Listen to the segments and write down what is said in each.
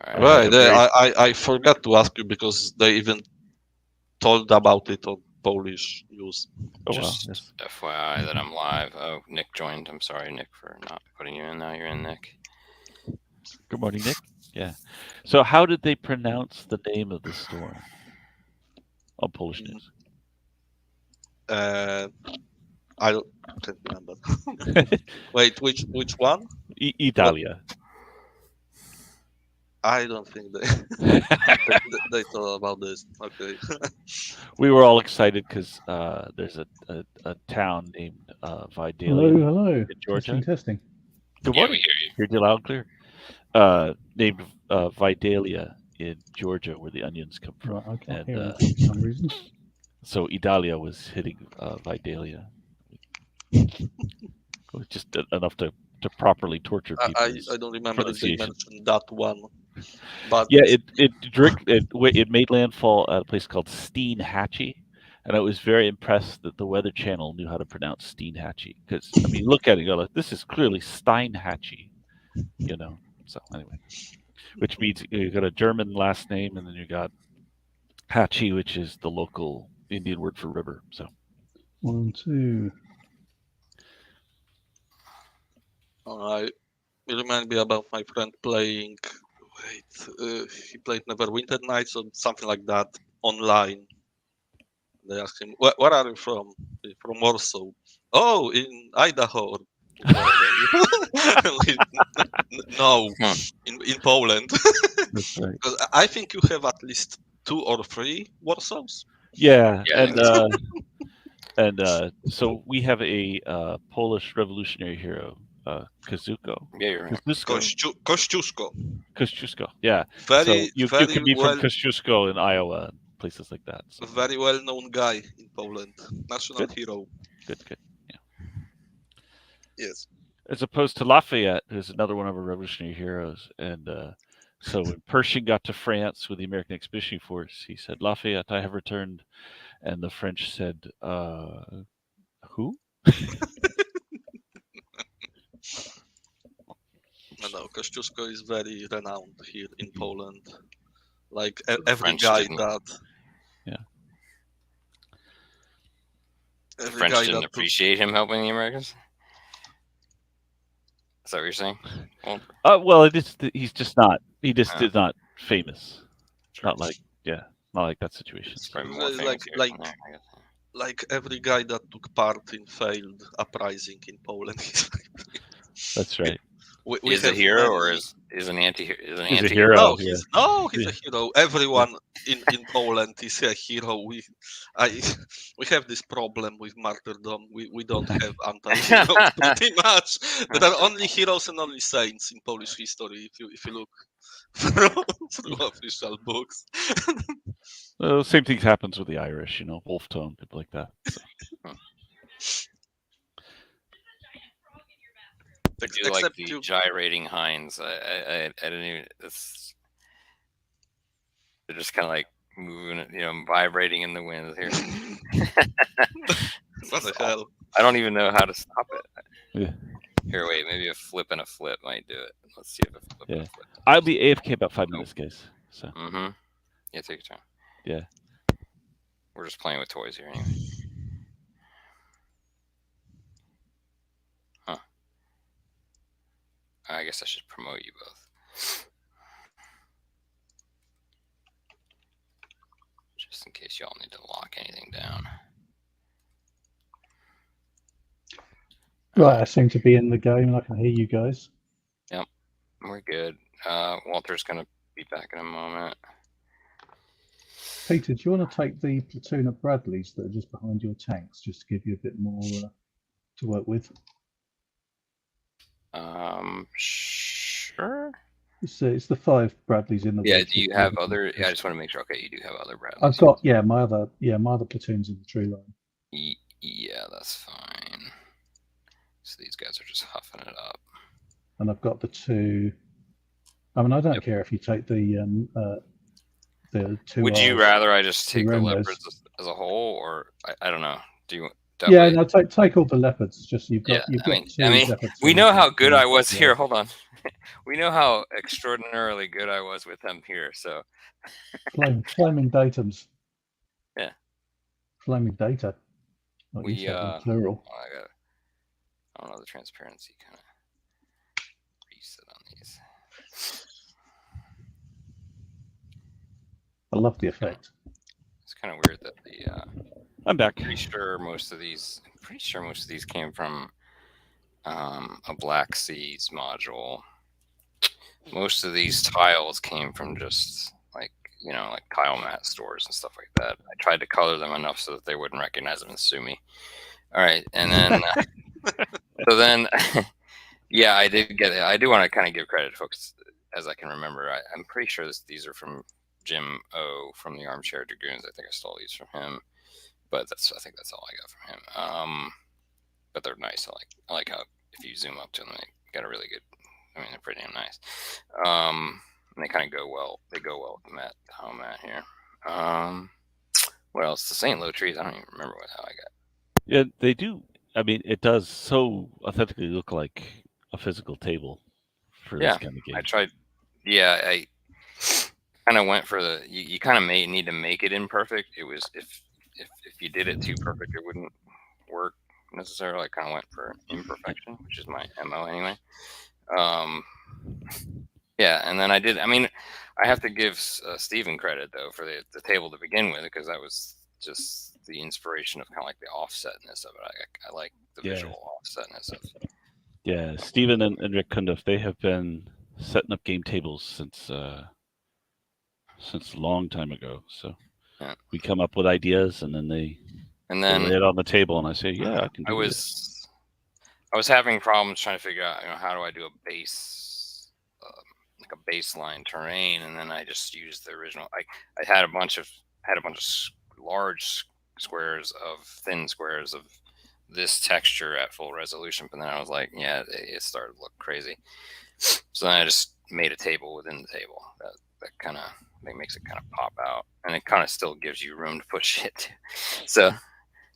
All Right. right. I forgot to ask you because they even told about it on Polish news. Oh, wow. Just Yes. FYI that I'm live. Oh, Nick joined. I'm sorry, Nick, for not putting you in. Now you're in, Nick. Good morning, Nick. Yeah. So how did they pronounce the name of the store on Polish news? I can't remember. Wait, which one? Italia. I don't think they thought about this. Okay. We were all excited because there's a town named Vidalia Hello. in Georgia. Testing. Good Yeah, morning. we hear you. Heard you loud and clear. Named Vidalia in Georgia, where the onions come from. Right, I can't And hear him for some reason. so Italia was hitting Vidalia. It was just enough to properly torture people. I don't remember if they pronunciation. mentioned that one. But Yeah, it made landfall at a place called Steenhatchee, and I was very impressed that the Weather Channel knew how to pronounce Steenhatchee. Because I mean, look at it, you go like, this is clearly Steinhatchee, you know. So anyway, which means you got a German last name, and then you got Hatchie, which is the local Indian word for river. So 1, 2. it reminded me about my friend playing. He played Neverwinter Nights or something like that online. They asked him, "Where are you from?" From Warsaw. Oh, in Idaho. No, in Poland. that's right. Because I think you have at least 2 or 3 Warsaws. Yeah, Yeah, and so we have a Polish revolutionary hero, Kazuko. Yeah, you're right. Kościuszko. Kosciuszko. Yeah. Very, So you very could be well, from Kosciuszko in Iowa and places like that. So very well-known guy in Poland. National hero. good. Yeah. Yes. As opposed to Lafayette, who's another one of our revolutionary heroes. And so when Pershing got to France with the American Expeditionary Force, he said, "Lafayette, I have returned." And the French said, "Who?" No, Kościuszko is very renowned here in Poland. Like The every French guy didn't- that. Yeah. The Every French guy didn't that appreciate him helping the Americans. Is that what you're saying? Well, he's just not. He just Oh. is not famous. Sure. Not like that situation. It's probably It's more like- famous here like- than there, I guess. like every guy that took part in failed uprising in Poland. That's right. we Is a have hero many- or is an anti-hero? Is an He's a anti-hero? hero. No, he's a hero. Everyone in Poland is a hero. We have this problem with martyrdom. We don't have anti-heroes pretty much. There are only heroes and only saints in Polish history. If you look through official books. Well, same thing happens with the Irish, Wolf Tone, people like that. So. I do like the gyrating hinds. I didn't even. They're just kind of like moving, vibrating in the wind here. What the hell? I don't even know how to stop it. Yeah. Here, wait. Maybe a flip and a flip might do it. Let's see if a flip and a flip. I'll be AFK about 5 minutes, guys. So. Mm-hmm. Yeah, take your time. Yeah. We're just playing with toys here anyway. Huh. I guess I should promote you both. Just in case y'all need to lock anything down. Right, I seem to be in the game. I can hear you guys. Yep, we're good. Walter's going to be back in a moment. Peter, do you want to take the platoon of Bradleys that are just behind your tanks, just to give you a bit more to work with? Sure. It's the 5 Bradleys in the. Yeah. Do you have other? Yeah, I just want to make sure. Okay, you do have other Bradleys. I've got my other platoons in the tree line. Yeah, that's fine. So these guys are just huffing it up. And I've got the 2. I mean, I don't care if you take the 2. Would you rather I just take the Rombos. leopards as a whole, or I don't know? Do you? Yeah, no, take all the leopards. Just you've got. I mean, two leopards we in know the- how good I was here. Hold on. we know how extraordinarily good I was with them here. So Flaming datums. Yeah. Flaming data. Not we used to that in plural. I don't know, the transparency kind of reset on these. I love the effect. It's kind of weird that the I'm back. pretty sure most of these came from a Black Seas module. Most of these tiles came from just like like tile mat stores and stuff like that. I tried to color them enough so that they wouldn't recognize them and sue me. All right, and then so then yeah, I did get it. I do want to kind of give credit to folks as I can remember. I'm pretty sure these are from Jim O from the Armchair Dragoons. I think I stole these from him, but I think that's all I got from him. But they're nice. I like how if you zoom up to them, they got a really good. I mean, they're pretty damn nice. And they kind of go well. They go well with the tile mat here. What else? The St. Lo trees. I don't even remember what hell I got. Yeah, they do. I mean, it does so authentically look like a physical table for this kind of game. I tried. Yeah, I kind of went for the. You kind of need to make it imperfect. It was if you did it too perfect, it wouldn't work necessarily. I kind of went for imperfection, which is my MO anyway. Yeah, and then I did. I mean, I have to give Steven credit though for the table to begin with, because that was just the inspiration of kind of like the offsetness of it. I like the visual offsetness of it. Yeah, Steven and Rick Kunduff, they have been setting up game tables since a long time ago. So we come up with ideas, and then they lay it on the table, and I say, yeah, I can do this. I was having problems trying to figure out, how do I do a base, like a baseline terrain, and then I just used the original. I had a bunch of large squares of thin squares of this texture at full resolution, but then I was like, yeah, it started to look crazy. So then I just made a table within the table that kind of makes it kind of pop out, and it kind of still gives you room to put shit to. So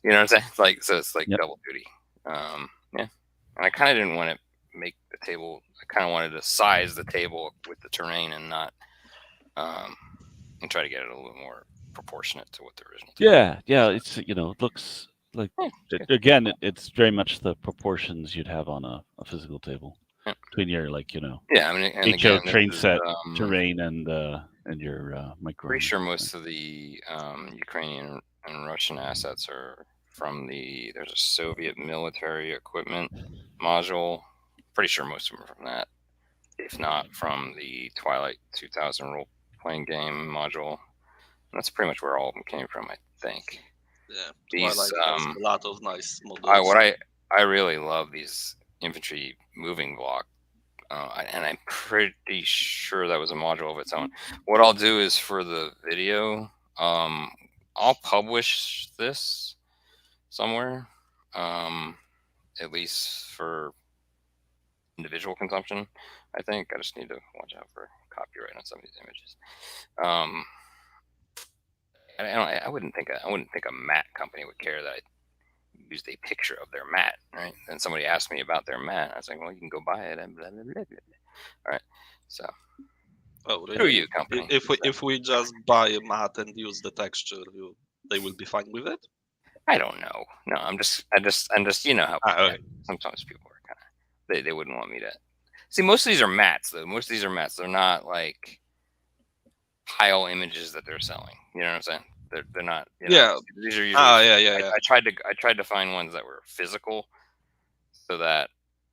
you know what I'm saying? It's like double duty. Yeah. And I kind of didn't want to make the table. I kind of wanted to size the table with the terrain and not, and try to get it a little more proportionate to what the original table was. Yeah. It's it looks like again, it's very much the proportions you'd have on a physical table between your Yeah, I mean, and HO again, train set terrain and your micro. Pretty sure most of the Ukrainian and Russian assets are from there's a Soviet military equipment module. Pretty sure most of them are from that, if not from the Twilight 2000 role-playing game module. And that's pretty much where all of them came from, I think. Yeah, Twilight has a lot of nice models. I really love these infantry moving block. And I'm pretty sure that was a module of its own. What I'll do is for the video, I'll publish this somewhere, at least for individual consumption. I think I just need to watch out for copyright on some of these images. I wouldn't think a mat company would care that I used a picture of their mat, right? And somebody asked me about their mat. I was like, well, you can go buy it. And blah, blah, blah, blah. All right. So, really? Who are you, company? If we just buy a mat and use the texture, they will be fine with it? I don't know. No, I'm just you know how sometimes people are kind of they wouldn't want me to see. Most of these are mats though. Most of these are mats. They're not like tile images that they're selling. You know what I'm saying? They're not. Yeah. These are usually. Yeah. I tried to find ones that were physical, so that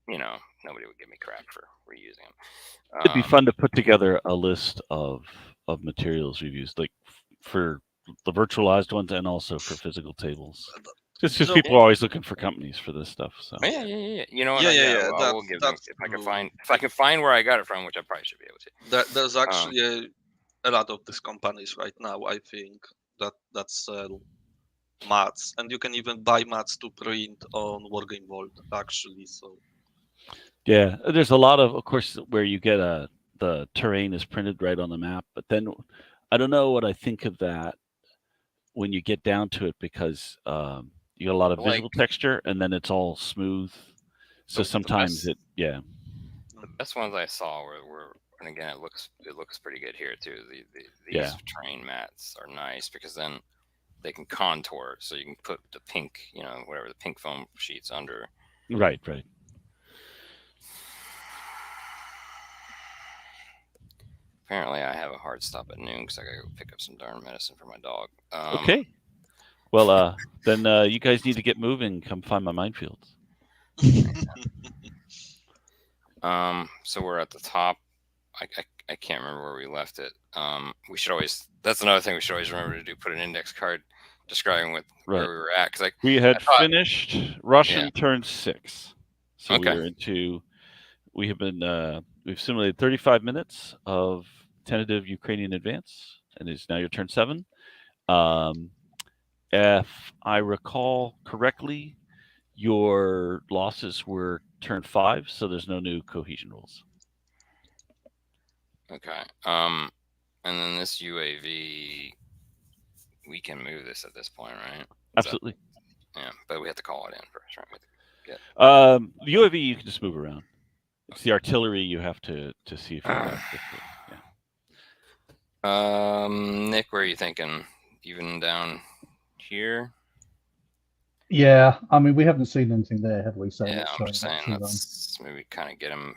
nobody would give me crap for reusing them. It'd be fun to put together a list of materials we've used, like for the virtualized ones and also for physical tables. It's just people are always looking for companies for this stuff. So yeah. You know what? I will give them if I can find where I got it from, which I probably should be able to. There's actually a lot of these companies right now, I think, that sell mats, and you can even buy mats to print on Wargamevault actually. So yeah, there's a lot of course where you get the terrain is printed right on the map, but then I don't know what I think of that when you get down to it, because you get a lot of visual texture and then it's all smooth. So sometimes The best ones I saw were and again it looks pretty good here too. These Yeah. terrain mats are nice because then they can contour, so you can put the pink, whatever the pink foam sheets under. Right. Apparently, I have a hard stop at noon because I gotta go pick up some darn medicine for my dog. Okay. Well, then you guys need to get moving. Come find my minefields. So we're at the top. I can't remember where we left it. We should always. That's another thing we should always remember to do. Put an index card describing where we were at. Because we had finished Russian turn 6. So Okay. we are into. We have been. We've simulated 35 minutes of tentative Ukrainian advance, and it's now your turn 7. If I recall correctly, your losses were turn 5, so there's no new cohesion rules. Okay. And then this UAV, we can move this at this point, right? Absolutely. Yeah, but we have to call it in first, right? The UAV you can just move around. It's the artillery you have to see if you have access to. Yeah. Nick, where are you thinking? Even down here? Yeah, I mean, we haven't seen anything there, have we? So Yeah, let's I'm try just not saying to, let's maybe kind of get him.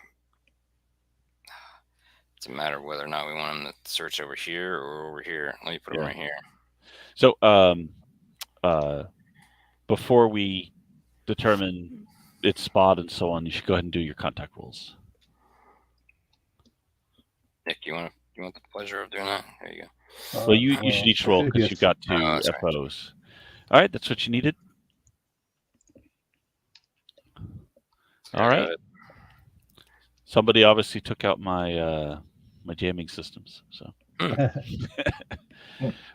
It's a matter of whether or not we want him to search over here or over here. Let me put him right here. So, before we determine its spot and so on, you should go ahead and do your contact rules. Nick, you want the pleasure of doing that? There you go. Well, you should each roll because you've got 2 FOs. Right. All right, that's what you needed. All right. Somebody obviously took out my my jamming systems. So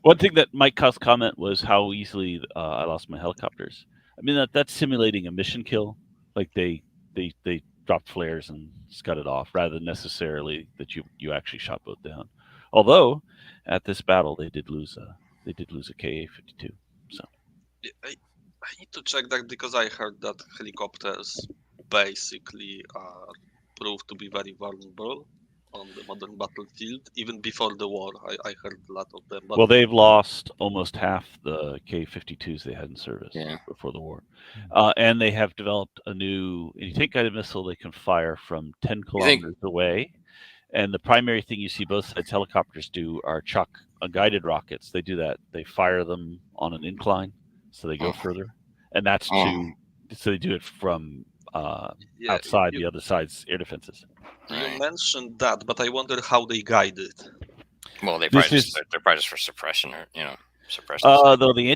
one thing that Mike Cuss comment was how easily I lost my helicopters. I mean that's simulating a mission kill. Like they dropped flares and scudded off, rather than necessarily that you actually shot both down. Although at this battle they did lose a Ka-52. So I need to check that because I heard that helicopters basically proved to be very vulnerable on the modern battlefield. Even before the war, I heard a lot of them. But well, they've lost almost half the Ka-52s they had in service before the war. And they have developed a new anti-tank guided missile they can fire from 10 kilometers away. And the primary thing you see both sides helicopters do are chuck guided rockets. They do that. They fire them on an incline, so they go further. And that's so they do it from outside the other side's air defenses. You mentioned that, but I wonder how they guide it. Well, they're probably just for suppression, or suppression. Though the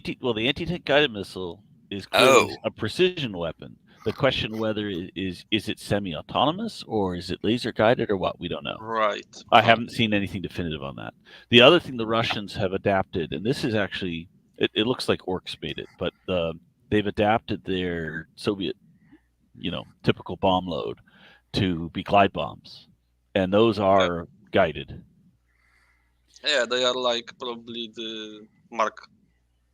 anti-tank guided missile is clearly a precision weapon. The question whether is it semi-autonomous or is it laser guided or what, we don't know. Right. I haven't seen anything definitive on that. The other thing the Russians have adapted, and this is actually it looks like orcs made it, but they've adapted their Soviet, typical bomb load to be glide bombs, and those are guided. Yeah, they are like probably the Mark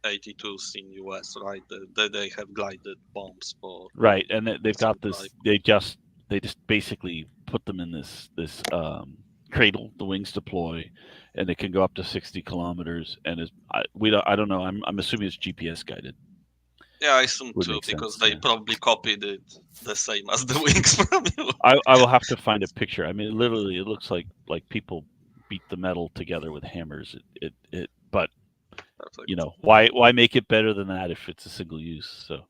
82s in US, right? They have glided bombs for right, and they've got this. They just basically put them in this cradle. The wings deploy, and they can go up to 60 kilometers. And I don't know. I'm assuming it's GPS guided. Yeah, I assume too, because they probably copied it the same as the wings from you. I will have to find a picture. I mean, literally, it looks like people beat the metal together with hammers. But why make it better than that if it's a single use? So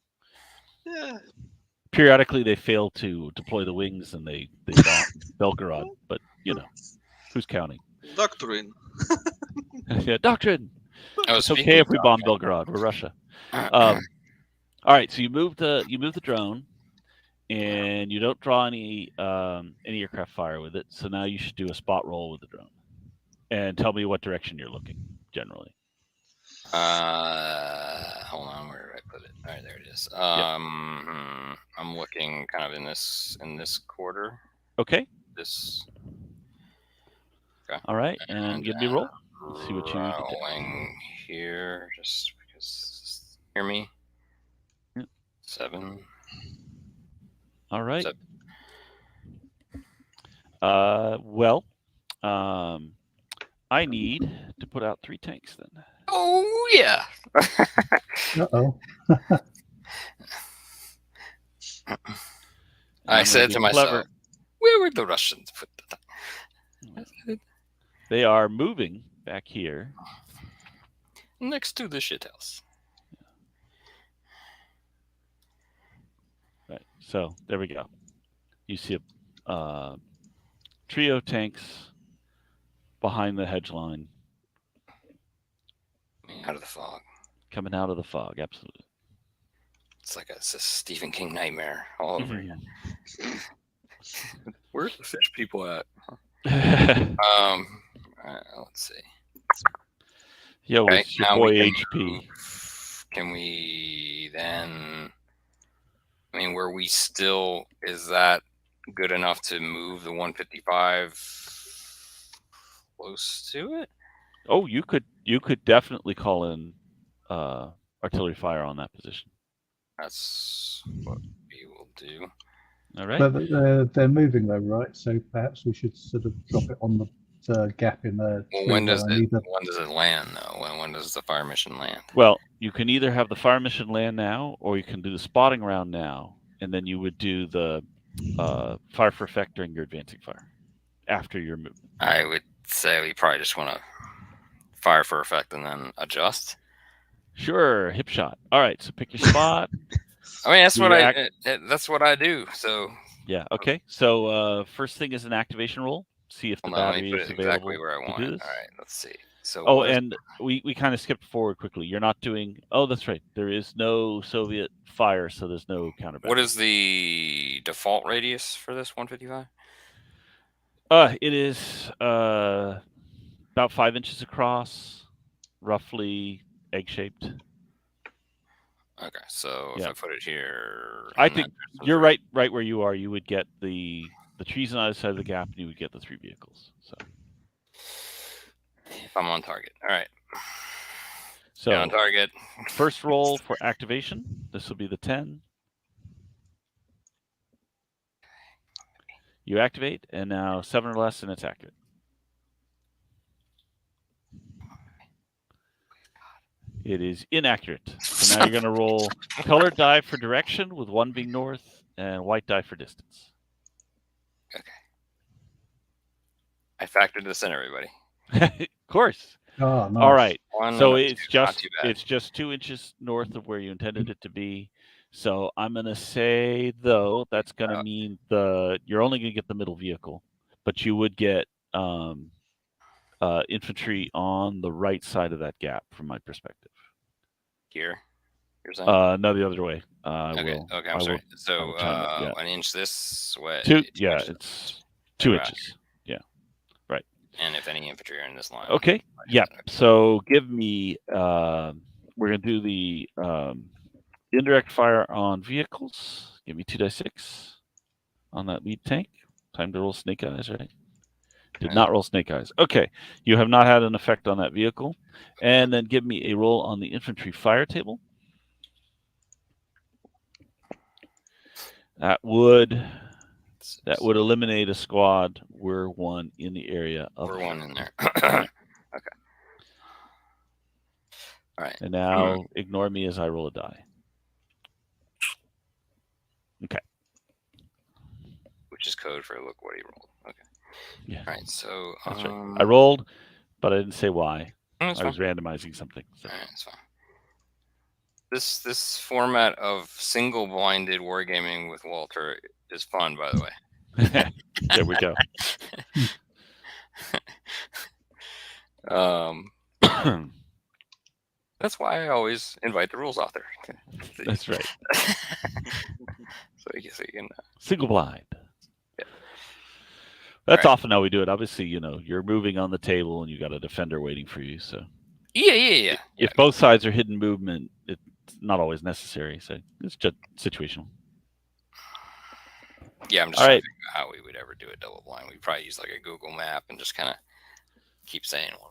yeah. Periodically they fail to deploy the wings and they bomb Belgorod, but who's counting? Doctrine. Yeah, doctrine. It's okay if we bomb Belgorod. We're Russia. All right, so you move the drone, and you don't draw any aircraft fire with it. So now you should do a spot roll with the drone, and tell me what direction you're looking generally. Hold on, where did I put it? All right, there it is. I'm looking kind of in this quarter. Okay. This. Okay. All right, and give me a roll. Let's see what you rolling here, just because. Hear me. 7. All right. 7. Well, I need to put out 3 tanks then. Oh yeah. Uh-oh. And I I'm gonna said get to myself, clever. where would the Russians put the They are moving back here. next to the shithouse? Right. So there we go. You see a trio tanks behind the hedge line Out of the fog. coming out of the fog. Absolutely. It's a Stephen King nightmare all over Mhm. again. Where's the fish people at? Yo, Let's see. it's your now boy we can HP. move. Can we then? I mean, were we still? Is that good enough to move the 155 close to it? Oh, you could definitely call in artillery fire on that position. That's what we will do. All right. But they're moving though, right? So perhaps we should sort of drop it on the gap in the Well, tree when does line. it land though? When does the fire mission land? Well, you can either have the fire mission land now, or you can do the spotting round now, and then you would do the fire for effect during your advancing fire after your move. I would say we probably just want to fire for effect and then adjust. Sure, hip shot. All right, so pick your spot. I mean, that's Do what your that's what I do. So Yeah. Okay. So first thing is an activation roll. See if the hold on, let me battery put is it available exactly where I to want do it. this. All right, let's see. So Oh, what is- and we kind of skipped forward quickly. You're not doing. Oh, that's right. There is no Soviet fire, so there's no counter. what is the default radius for this 155? It is about 5 inches across, roughly egg-shaped. Okay, so if Yeah. I put it here, I and think that distance you're right where you are. You would get the trees on either side of the gap, and you would get the 3 vehicles. So if I'm on target. All right. So on target. First roll for activation. This will be the 10. You activate, and now 7 or less, and it's accurate. It is inaccurate. So now you're going to roll colored die for direction, with 1 being north, and white die for distance. Okay. I factored this in, everybody. Of course. Oh, nice. All right. One So and a it's two, not just too bad. it's just 2 inches north of where you intended it to be. So I'm going to say, though, that's going to mean you're only going to get the middle vehicle, but you would get infantry on the right side of that gap, from my perspective. Here, you're saying? No, the other way. Okay, I'm sorry. So yeah. an inch this way. 2. 2 Yeah, inches it's 2 back. inches. Yeah, right. And if any infantry are in this line. Okay. Yeah. So give me. We're gonna do the indirect fire on vehicles. Give me 2d6 on that lead tank. Time to roll snake eyes, right? Did not roll snake eyes. Okay. You have not had an effect on that vehicle. And then give me a roll on the infantry fire table. That would eliminate a squad. We're 1 in the area of. We're 1 in there. Okay. All right. And now ignore me as I roll a die. Okay. Which is code for look what he rolled. Okay. Yeah. All right. So That's right. I rolled, but I didn't say why. I fine. was randomizing something. So. All right, that's fine. This format of single blinded wargaming with Walter is fun, by the way. There we go. That's why I always invite the rules author. That's right. so you can Single blind. Yeah. That's Right. often how we do it. Obviously, you're moving on the table and you got a defender waiting for you. So yeah. if both sides are hidden movement, it's not always necessary. So it's just situational. Yeah, I'm just All trying right. to figure out how we would ever do a double blind. We probably use like a Google map and just kind of keep saying when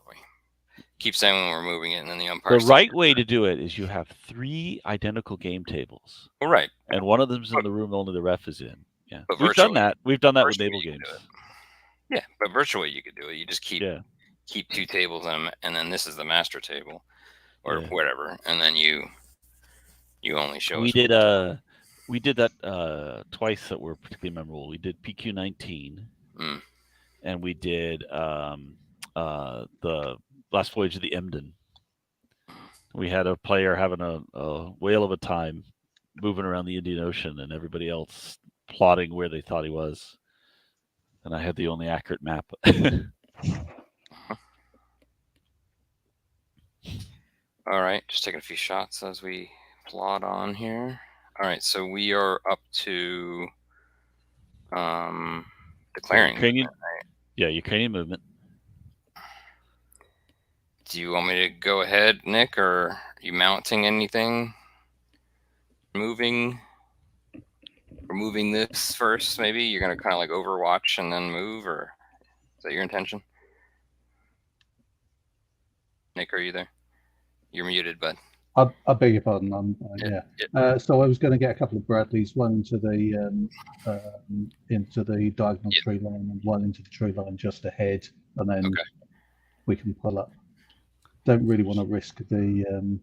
we're moving it, and then the umpire. The right way to do it is you have 3 identical game tables. Well, right. And one of them's in the room only the ref is in. Yeah. But We've done virtually- that. We've done that with virtually naval you can games. do it. Yeah, but virtually you could do it. You just keep Yeah. keep 2 tables in 'em, and then this is the master table, or Yeah. whatever, and then you only show We us. did that twice that were particularly memorable. We did PQ-19, Mm. and we did the Last Voyage of the Emden. We had a player having a whale of a time moving around the Indian Ocean, and everybody else plotting where they thought he was. And I had the only accurate map. All right, just taking a few shots as we plot on here. All right, so we are up to declaring. Ukrainian, yeah, Ukrainian movement. Do you want me to go ahead, Nick, or are you mounting anything? Moving this first, maybe? You're going to kind of like overwatch and then move, or is that your intention? Nick, are you there? You're muted, bud. I beg your pardon. Yeah. So I was going to get a couple of Bradleys, one into the diagonal tree line and one into the tree line just ahead, and then we can pull up. Don't really want to risk the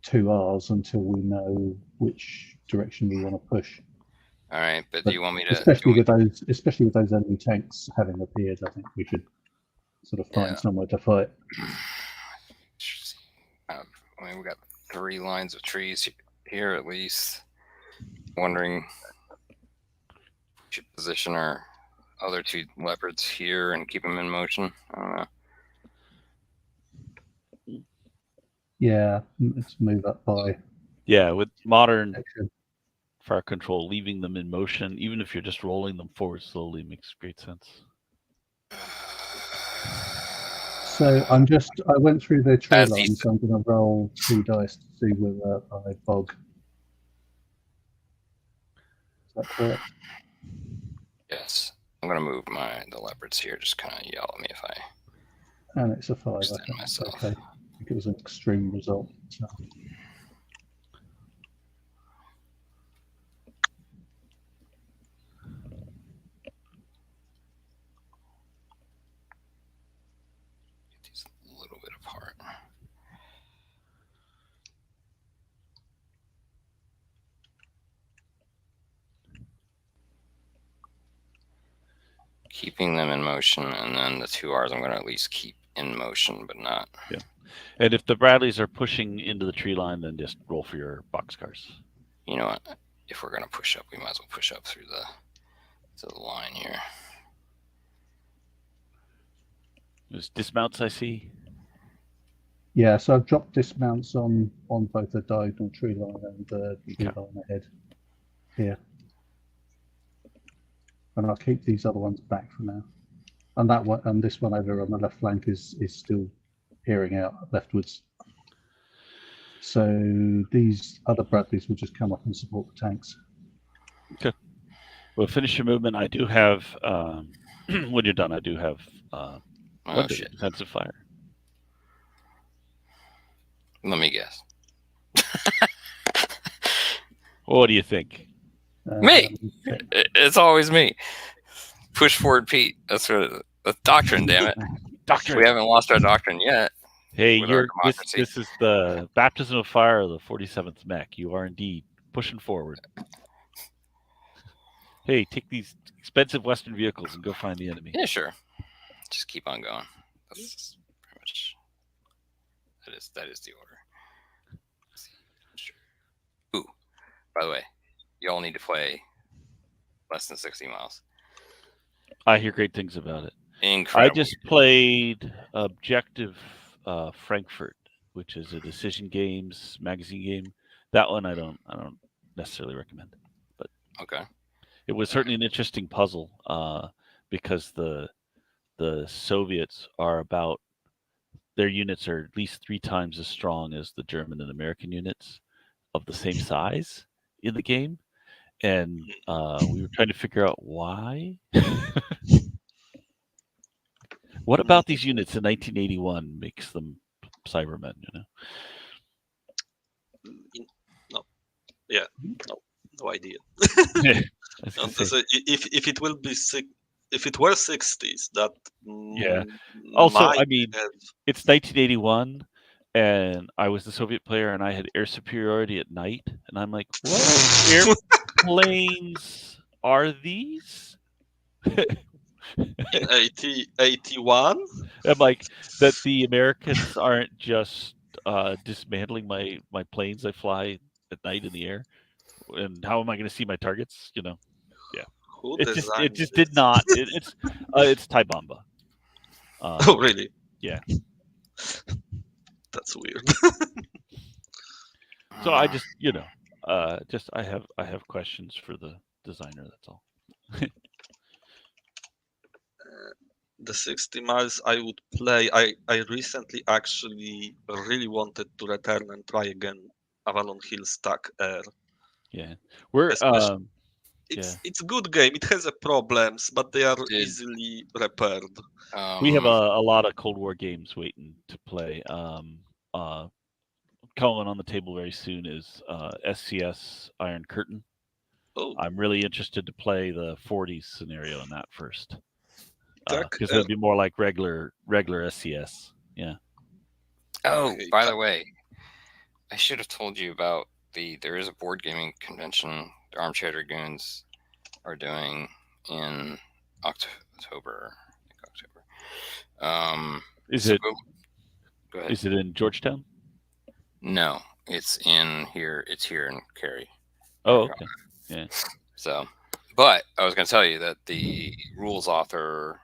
2 Rs until we know which direction we want to push. All right, but do you want me to? Especially with those enemy tanks having appeared, I think we should sort of find somewhere to fight. I mean, we got 3 lines of trees here at least. Wondering if we should position our other 2 leopards here and keep them in motion. I don't know. Yeah, let's move up by. Yeah, with modern fire control, leaving them in motion, even if you're just rolling them forward slowly, makes great sense. So I went through the tree line, so I'm going to roll 2 dice to see whether I bog. Is that correct? Yes. I'm going to move the leopards here. Just kind of yell at me if I... And it's a 5. Myself. Okay. I think it was an extreme result. So. A little bit apart. Keeping them in motion, and then the 2 Rs I'm going to at least keep in motion, but not. Yeah. And if the Bradleys are pushing into the tree line, then just roll for your boxcars. You know what? If we're going to push up, we might as well push up through the line here. There's dismounts, I see. Yeah, so I've dropped dismounts on both the diagonal tree line and the tree line ahead here. And I'll keep these other ones back for now. And that one and this one over on the left flank is still peering out leftwards. So these other Bradleys will just come up and support the tanks. Okay. Well, finish your movement. I do have, when you're done, I do have defensive fire. Let me guess. What do you think? Me. It's always me. Push forward, Pete. That's doctrine, damn it. Doctrine. We haven't lost our doctrine yet. Hey, this is the baptism of fire of the 47th mech. You are indeed pushing forward. Hey, take these expensive Western vehicles and go find the enemy. Yeah, sure. Just keep on going. That's pretty much. That is the order. Ooh, by the way, you all need to play less than 60 miles. I hear great things about it. Incredible. I just played Objective Frankfurt, which is a Decision Games magazine game. That one I don't necessarily recommend, but okay. It was certainly an interesting puzzle because the Soviets are about, their units are at least 3 times as strong as the German and American units of the same size in the game, and we were trying to figure out why. What about these units in 1981 makes them Cybermen? No idea. So if it will be if it were 60s, that Yeah. Also, might I mean, have. it's 1981, and I was the Soviet player, and I had air superiority at night, and I'm like, what airplanes are these? In 81. I'm like, that the Americans aren't just dismantling my planes I fly at night in the air, and how am I going to see my targets? You know, Who it designed just this? did not. It's Tai Bamba. Oh, really? Yeah. That's weird. So I just I have questions for the designer. That's all. The 60 miles I would play. I recently actually really wanted to return and try again Avalon Hill Stack Air. Yeah, we're Especially- yeah. It's a good game. It has problems, but they are Did- easily repaired. We have a lot of Cold War games waiting to play. Coming on the table very soon is SCS Iron Curtain. Oh, I'm really interested to play the 40s scenario in that first, Tech because Air. it'd be more like regular SCS. Yeah. Oh, Okay, by the way, I should have told you about there is a board gaming convention the Armchair Dragoons are doing in October. I think October. Is it? Go ahead. Is it in Georgetown? No, it's in here. It's here in Cary. Oh, okay. Yeah. So, but I was going to tell you that the rules author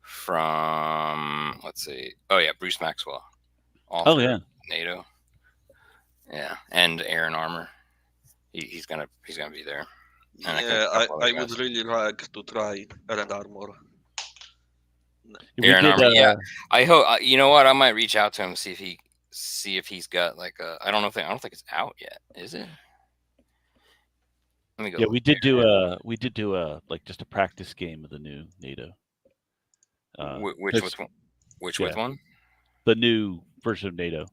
from, let's see, Bruce Maxwell. Author Oh, yeah. of NATO. Yeah, and Aaron Armour. He's gonna be there. And I would really like to try Aaron Armour. Aaron Armour. Yeah, I hope. You know what? I might reach out to him, see if he's got like a. I don't think it's out yet. Is it? Let me go. Yeah, we did do a like just a practice game of the new NATO. Which one? The new version of NATO.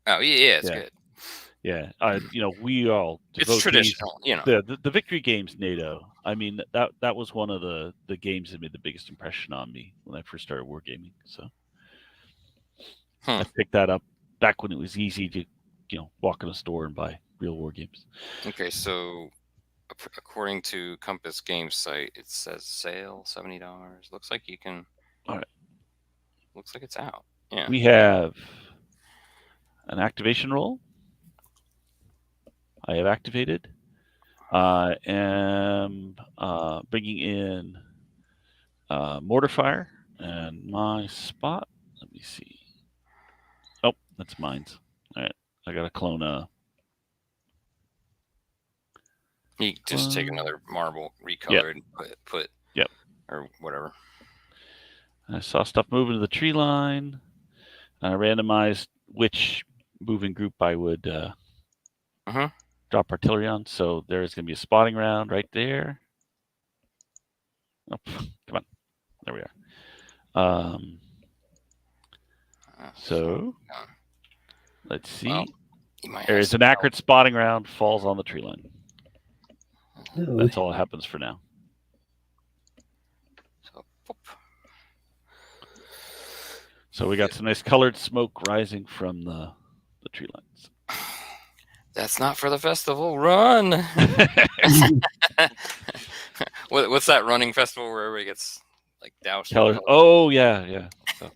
Oh yeah, it's good. Yeah, we all. It's traditional, The victory games NATO. I mean that was one of the games that made the biggest impression on me when I first started wargaming. So I picked that up back when it was easy to, walk in a store and buy real war games. Okay, so according to Compass Games site, it says sale $70. Looks like you can. All right. Looks like it's out. Yeah. We have an activation roll. I have activated. I am bringing in mortar fire and my spot. Let me see. Oh, that's mine's. All right, I got to clone You just take another marble, recolor, and put. Yep. Or whatever. I saw stuff moving to the tree line. I randomized which moving group I would drop artillery on. So there's going to be a spotting round right there. Oh, come on. There we are. So let's see. Well, there's an accurate spotting round, falls on the tree line. Oh. That's all that happens for now. So we got some nice colored smoke rising from the tree lines. That's not for the festival. Run! What's that running festival where everybody gets like doused? Oh yeah. So.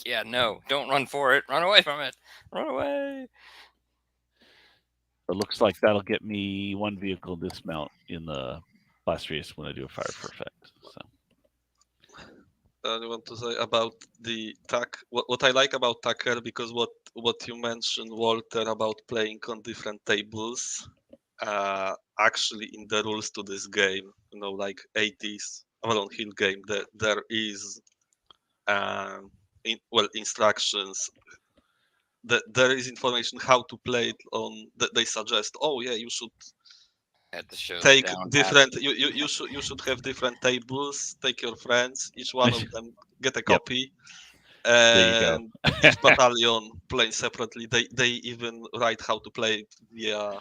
Yeah, no, don't run for it. Run away from it. Run away. It looks like that'll get me one vehicle dismount in the last race when I do a fire for effect. So. I want to say about the TAC. What I like about TACer, because what you mentioned, Walter, about playing on different tables, actually in the rules to this game, like 80s Avalon Hill game, there is instructions. There is information how to play it on. They suggest, you should take different. You should have different tables. Take your friends. Each one of them get a copy. And each battalion play separately. They even write how to play it via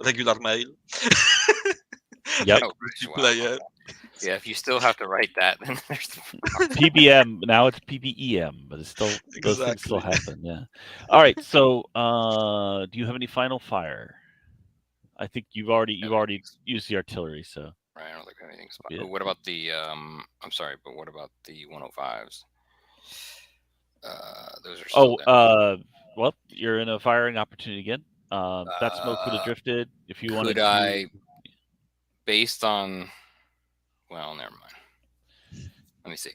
regular mail. Yep. Player. Yeah, if you still have to write that, then there's PBM. Now it's PBEM, but it's still those things still Exactly. happen. Yeah. All right. So, do you have any final fire? I think you've already used the artillery. So right. I don't think anything's. Yeah. What about the? I'm sorry, but what about the 105s? Those are still down. Well, you're in a firing opportunity again. That smoke would have drifted if you wanted Could to. I, based on? Well, never mind. Let me see.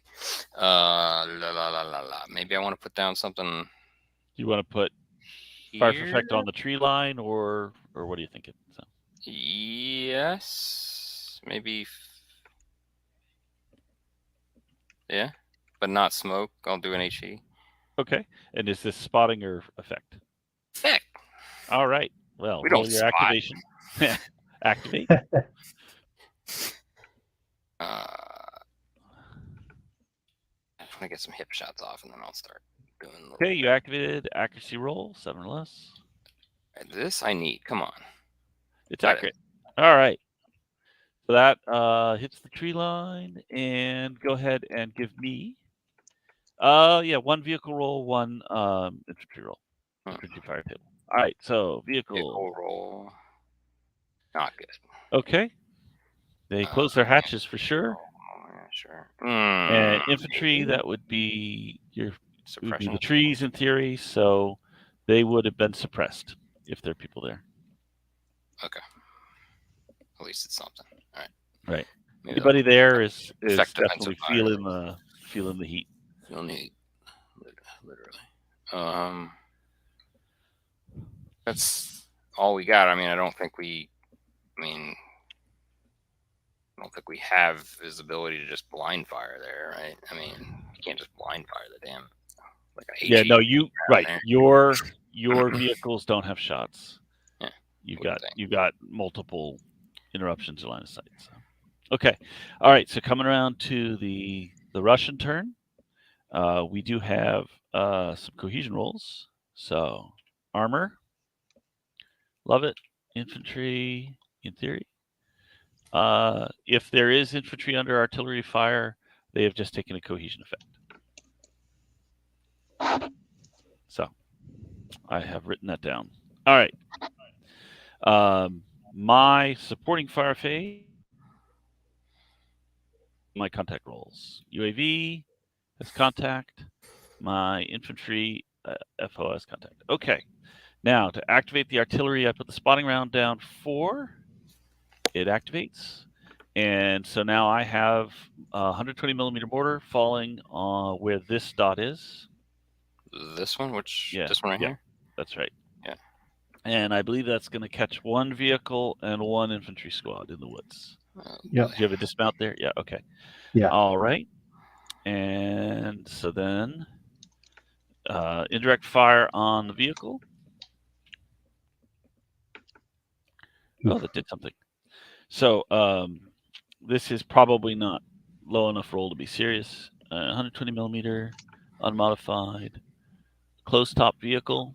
Maybe I want to put down something. You want to put fire effect on the tree line, or what are you thinking? So. Yes, maybe. Yeah, but not smoke. I'll do an HE. Okay. And is this spotting or effect? Heck. All right. Well, We roll don't your spot. activation. Activate. I want to get some hip shots off, and then I'll start doing. Okay, you activated accuracy roll 7 or less. This I need. Come on. It's accurate. All right. So that hits the tree line, and go ahead and give me. One vehicle roll, one infantry roll, infantry fire table. All right, so vehicle roll. Not good. Okay. They close their hatches for sure. Yeah, sure. And infantry, that would be the trees in theory, so they would have been suppressed if there are people there. Okay. At least it's something. All right. Right. Anybody there is definitely feeling the heat. Feeling the heat. Literally. That's all we got. I mean, I don't think we have visibility to just blind fire there, right? I mean, you can't just blind fire the damn. Your vehicles don't have shots. Yeah. You've got multiple interruptions in line of sight. So. Okay. All right. So coming around to the Russian turn, we do have some cohesion rolls. So armor, love it. Infantry, in theory. If there is infantry under artillery fire, they have just taken a cohesion effect. So I have written that down. All right. My supporting fire phase, my contact rolls. UAV has contact. My infantry FO has contact. Okay. Now, to activate the artillery, I put the spotting round down 4. It activates. And so now I have a 120 millimeter mortar falling where this dot is. This one? This one right here? That's right. Yeah. And I believe that's going to catch 1 vehicle and 1 infantry squad in the woods. Yeah. Do you have a dismount there? Yeah, okay. Yeah. All right. And so then indirect fire on the vehicle. Oh, that did something. So this is probably not low enough roll to be serious. 120 millimeter, unmodified, closed top vehicle.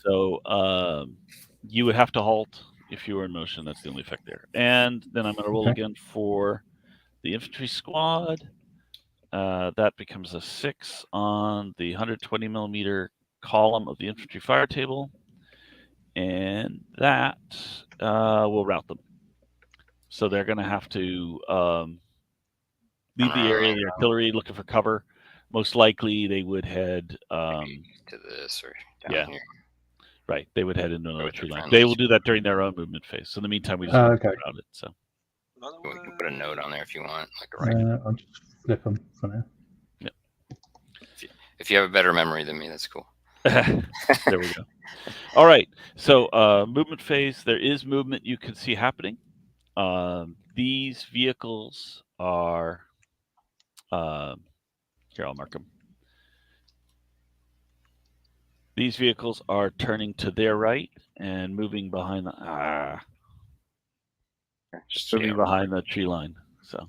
So you would have to halt if you were in motion. That's the only effect there. And then I'm going to roll again for the infantry squad. That becomes a 6 on the 120 millimeter column of the infantry fire table. And that will rout them. So they're going to have to leave the area of the artillery looking for cover. Most likely they would head to this or down here. Right. They would head into another tree line. They will do that during their own movement phase. So in the meantime, we just want to around it. So you can put a note on there if you want. I'll just flip them for now. Yeah. If you have a better memory than me, that's cool. There we go. All right. So movement phase, there is movement you can see happening. These vehicles are here, I'll mark them. These vehicles are turning to their right and moving behind the behind the tree line. So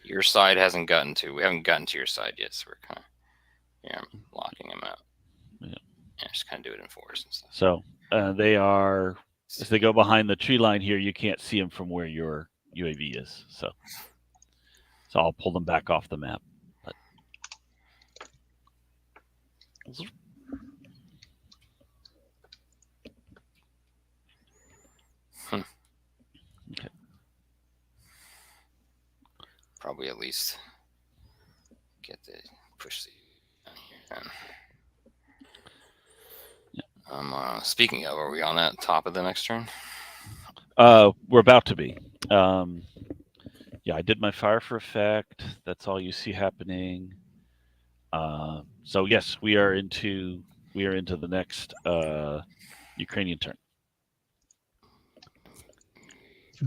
your side hasn't gotten to. We haven't gotten to your side yet, so we're kind of locking them out. Yeah, just kind of do it in force and stuff. So they are as they go behind the tree line here. You can't see them from where you're UAV is. So I'll pull them back off the map. But okay. Probably at least get the push the down here. Speaking of, are we on that top of the next turn? We're about to be. Yeah, I did my fire for effect. That's all you see happening. So yes, we are into the next Ukrainian turn.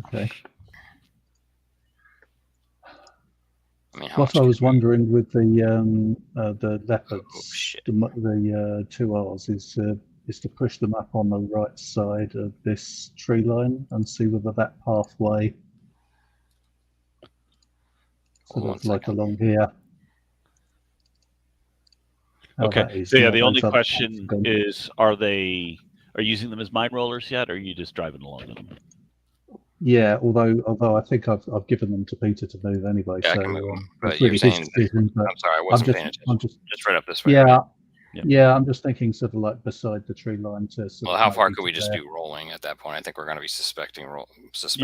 Okay. I mean, how What much I was can we- wondering with the leopards, Oh, shit. the 2Rs is to push them up on the right side of this tree line and see whether that pathway, Hold on sort of like 1 second. along here. how Okay. that is. So yeah, Now the only those other ones question have gone- is, are you using them as mine rollers yet, or are you just driving along them? Yeah, although I think I've given them to Peter to move anyway. Yeah, I so can move them. it's But you're really his saying, decision. But I'm sorry, I I'm wasn't just, paying attention. Just right up this way. yeah, right? Yeah. I'm just thinking sort of like beside the tree line to. Sort Well, of how far maybe could we to just there. be rolling at that point? I think we're going to be suspecting. You're mines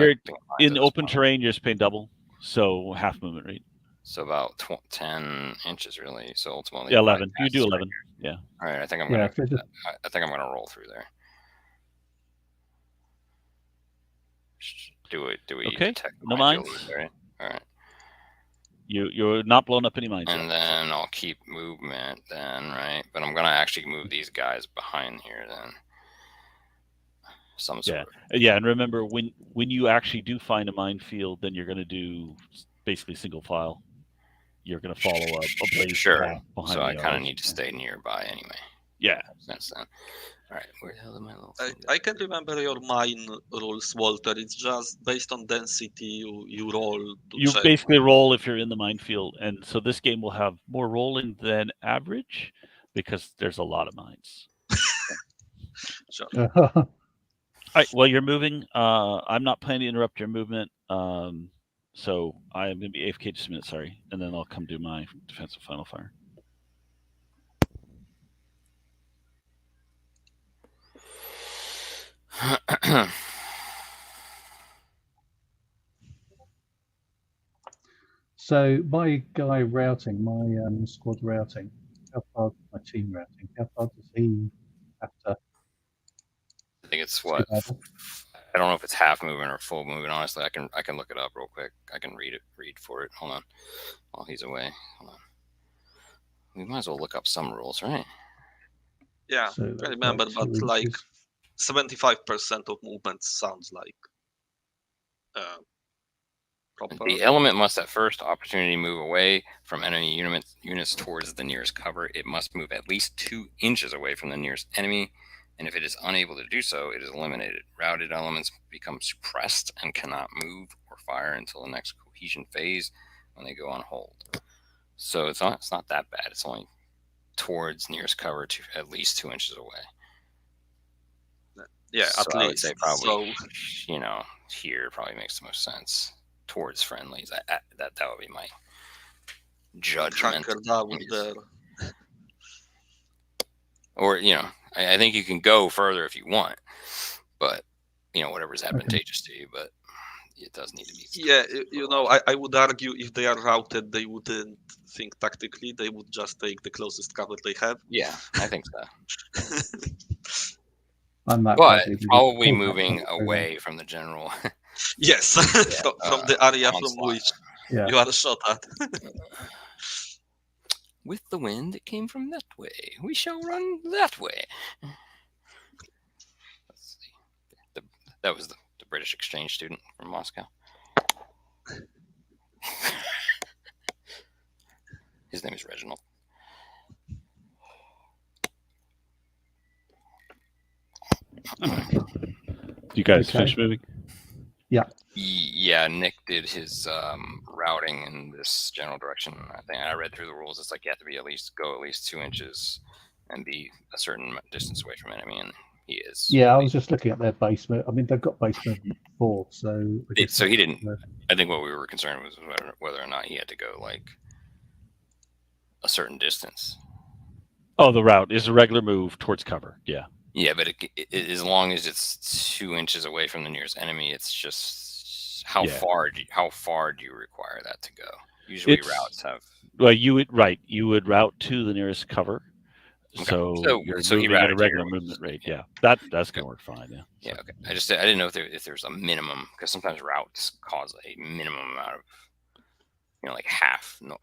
in at this open point. terrain. You're just paying double, so half movement rate. So about 10 inches, really. So ultimately, Yeah, it probably 11. You do passes 11. Yeah. All right, I think I'm Yeah, gonna. if they're just- I think I'm gonna roll through there. Do we Okay, detect the no minefield mines. area? All right, You're not blowing up any mines and yet. then I'll keep movement then, right? But I'm gonna actually move these guys behind here then. Some sort of. Yeah, and remember, when you actually do find a minefield, then you're going to do basically single file. You're going to follow a blaze Sure. path behind So the I kind of others. need to stay nearby anyway. Yeah. Since then. All right, where the hell am I? I can't remember your mine rules, Walter. It's just based on density you roll to You check. basically roll if you're in the minefield, and so this game will have more rolling than average because there's a lot of mines. Sure. All right. Well, you're moving. I'm not planning to interrupt your movement. So I'm going to be AFK just a minute, sorry, and then I'll come do my defensive final fire. So my guy routing, my squad routing, how far, my team routing, how far does he have to? I think it's what. I don't know if it's half movement or full movement. Honestly, I can look it up real quick. I can read for it. Hold on, while he's away. Hold on. We might as well look up some rules, right? Yeah, So I remember, like but 2 like inches. 75% of movement sounds like proper. The element must at first opportunity move away from enemy units towards the nearest cover. It must move at least 2 inches away from the nearest enemy, and if it is unable to do so, it is eliminated. Routed elements become suppressed and cannot move or fire until the next cohesion phase when they go on hold. So it's not that bad. It's only towards nearest cover to at least 2 inches away. Yeah, So at I would least. say probably, So here probably makes the most sense. Towards friendlies, that would be my judgment. hunker down there. Or I think you can go further if you want, but whatever's advantageous to you. But it does need to be. Yeah, I would argue if they are routed, they wouldn't think tactically. They would just take the closest cover they have. Yeah, I think so. But probably moving away from the general. Yes, from the area from which you are shot at. With the wind, it came from that way. We shall run that way. Let's see. That was the British exchange student from Moscow. His name is Reginald. You guys finish moving? Yeah. Yeah, Nick did his routing in this general direction. I think I read through the rules. It's like you have to be go at least 2 inches and be a certain distance away from enemy, and he is. Yeah, I was just looking at their base move. I mean, they've got base movement 4, so I guess So he that's, didn't. I think what we were concerned was whether or not he had to go like a certain distance. Oh, the route is a regular move towards cover. Yeah. Yeah, but as long as it's 2 inches away from the nearest enemy, it's just how far do you require that to go? Usually routes have. Well, you would route to the nearest cover. Okay. So you're moving at a regular movement rate. Yeah, that's gonna work fine. Yeah. Yeah. Okay. I didn't know if there's a minimum, because sometimes routes cause a minimum amount of, like half the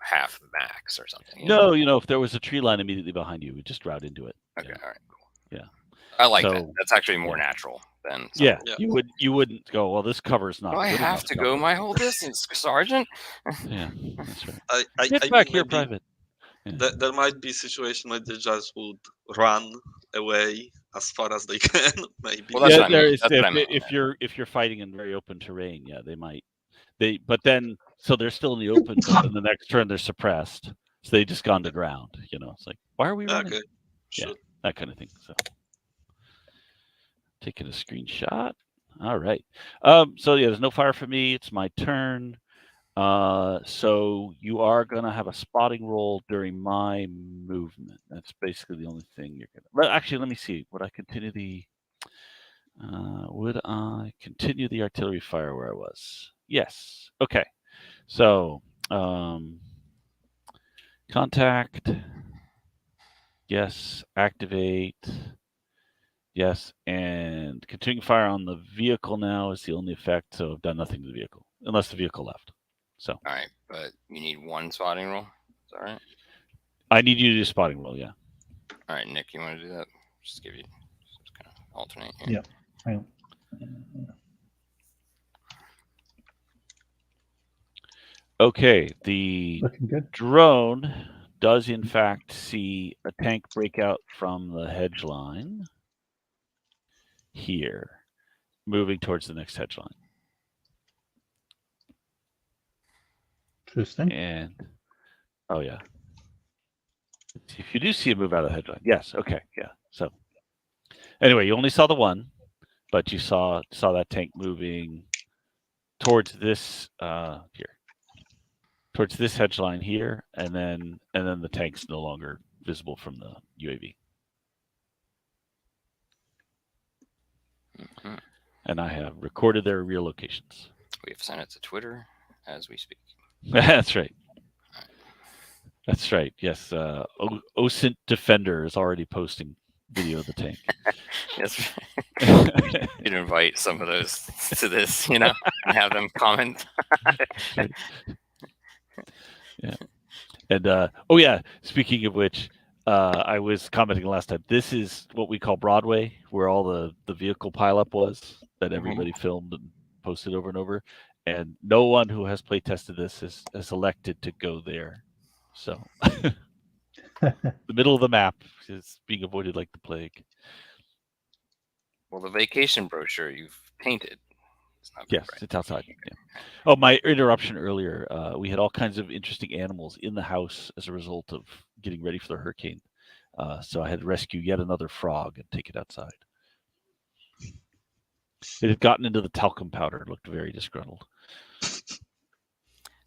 max or something. No, if there was a tree line immediately behind you, we'd just route into it. Okay. All right. Cool. Yeah. I like that. That's actually more natural than. Yeah. You wouldn't go, well, this cover's not. Do I have to go my whole distance, Sergeant? Yeah, that's right. Get back here, Private. Yeah. There might be a situation where they just would run away as far as they can, maybe. Well, that's what I mean. If you're fighting in very open terrain, yeah, they might. But then so they're still in the open, but in the next turn they're suppressed, so they just gone to ground. It's like, why are we running? Okay. Sure. Yeah, that kind of thing. So taking a screenshot. All right. So yeah, there's no fire for me. It's my turn. So you are gonna have a spotting roll during my movement. That's basically the only thing you're gonna. But actually, let me see. Would I continue the artillery fire where I was? Yes. Okay. So contact. Yes. Activate. Yes. And continuing fire on the vehicle now is the only effect. So I've done nothing to the vehicle unless the vehicle left. So. All right, but you need one spotting roll. Is that right? I need you to do a spotting roll. Yeah. All right, Nick, you want to do that? Just kind of alternate here. Yeah. Hang on. Okay, the drone does in fact see a tank break out from the hedge line here, moving towards the next hedge line. Interesting. And oh yeah, if you do see a move out of the hedge line, yes. Okay, yeah. So anyway, you only saw the one, but you saw that tank moving towards this here. Towards this hedge line here, and then the tank's no longer visible from the UAV. Mm-hmm. And I have recorded their real locations. We have sent it to Twitter as we speak. That's right. That's right. Yes, OSINT Defender is already posting video of the tank. Yes. You'd invite some of those to this, and have them comment. Yeah. And oh yeah, speaking of which, I was commenting last time. This is what we call Broadway, where all the vehicle pileup was that everybody filmed and posted over and over. And no one who has play tested this has elected to go there. So the middle of the map is being avoided like the plague. Well, the vacation brochure you've painted. Yes, it's outside. Yeah. Oh, my interruption earlier. We had all kinds of interesting animals in the house as a result of getting ready for the hurricane. So I had to rescue yet another frog and take it outside. It had gotten into the talcum powder and looked very disgruntled.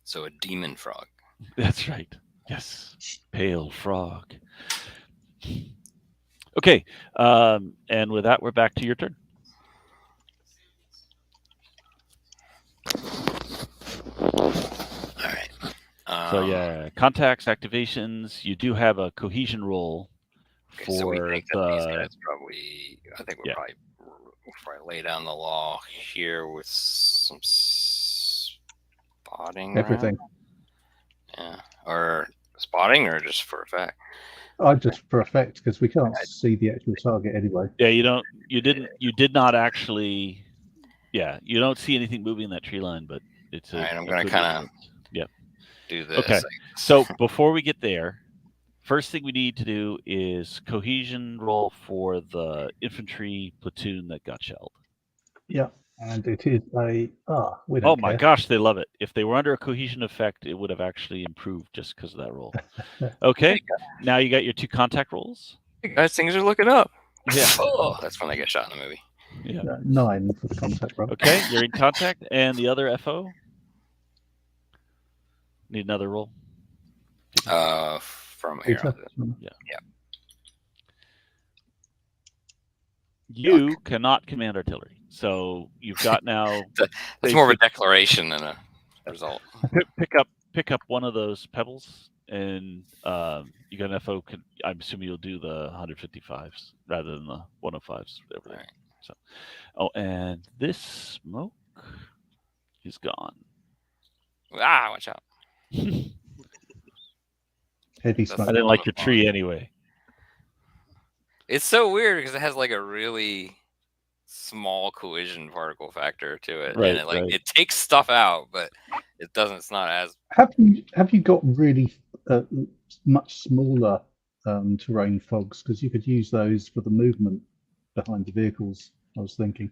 So a demon frog. That's right. Yes. Pale frog. Okay. And with that, we're back to your turn. All right. So yeah, contacts, activations. You do have a cohesion roll for so we think the. That these guys probably. I think we'll probably lay down the law here with some spotting. Everything. Yeah, or spotting, or just for effect. Just for effect, because we can't see the actual target anyway. Yeah, you don't. You did not actually. Yeah, you don't see anything moving in that tree line, but it's. All right, I'm gonna kind of. Yep. Do this. Okay. So before we get there, first thing we need to do is cohesion roll for the infantry platoon that got shelled. Yeah, and it is we don't Oh my care. gosh, they love it. If they were under a cohesion effect, it would have actually improved just because of that roll. Okay, now you got your 2 contact rolls. Hey guys, things are looking up. Yeah. Oh, that's when they get shot in the movie. Yeah. 9 for the contact roll. Okay, you're in contact, and the other FO. Need another roll. From here. Peter? You cannot command artillery, so you've got now. That's more of a declaration than a result. pick up one of those pebbles, and you got an FO. I'm assuming you'll do the 155s rather than the 105s over there. Right. So, and this smoke is gone. Ah, watch out! Heavy That's- smoke. I didn't like your tree anyway. It's so weird because it has like a really small collision particle factor to it, Right, and it right. it takes stuff out, but it doesn't. It's not as Have you got really much smaller terrain fogs? Because you could use those for the movement behind the vehicles, I was thinking,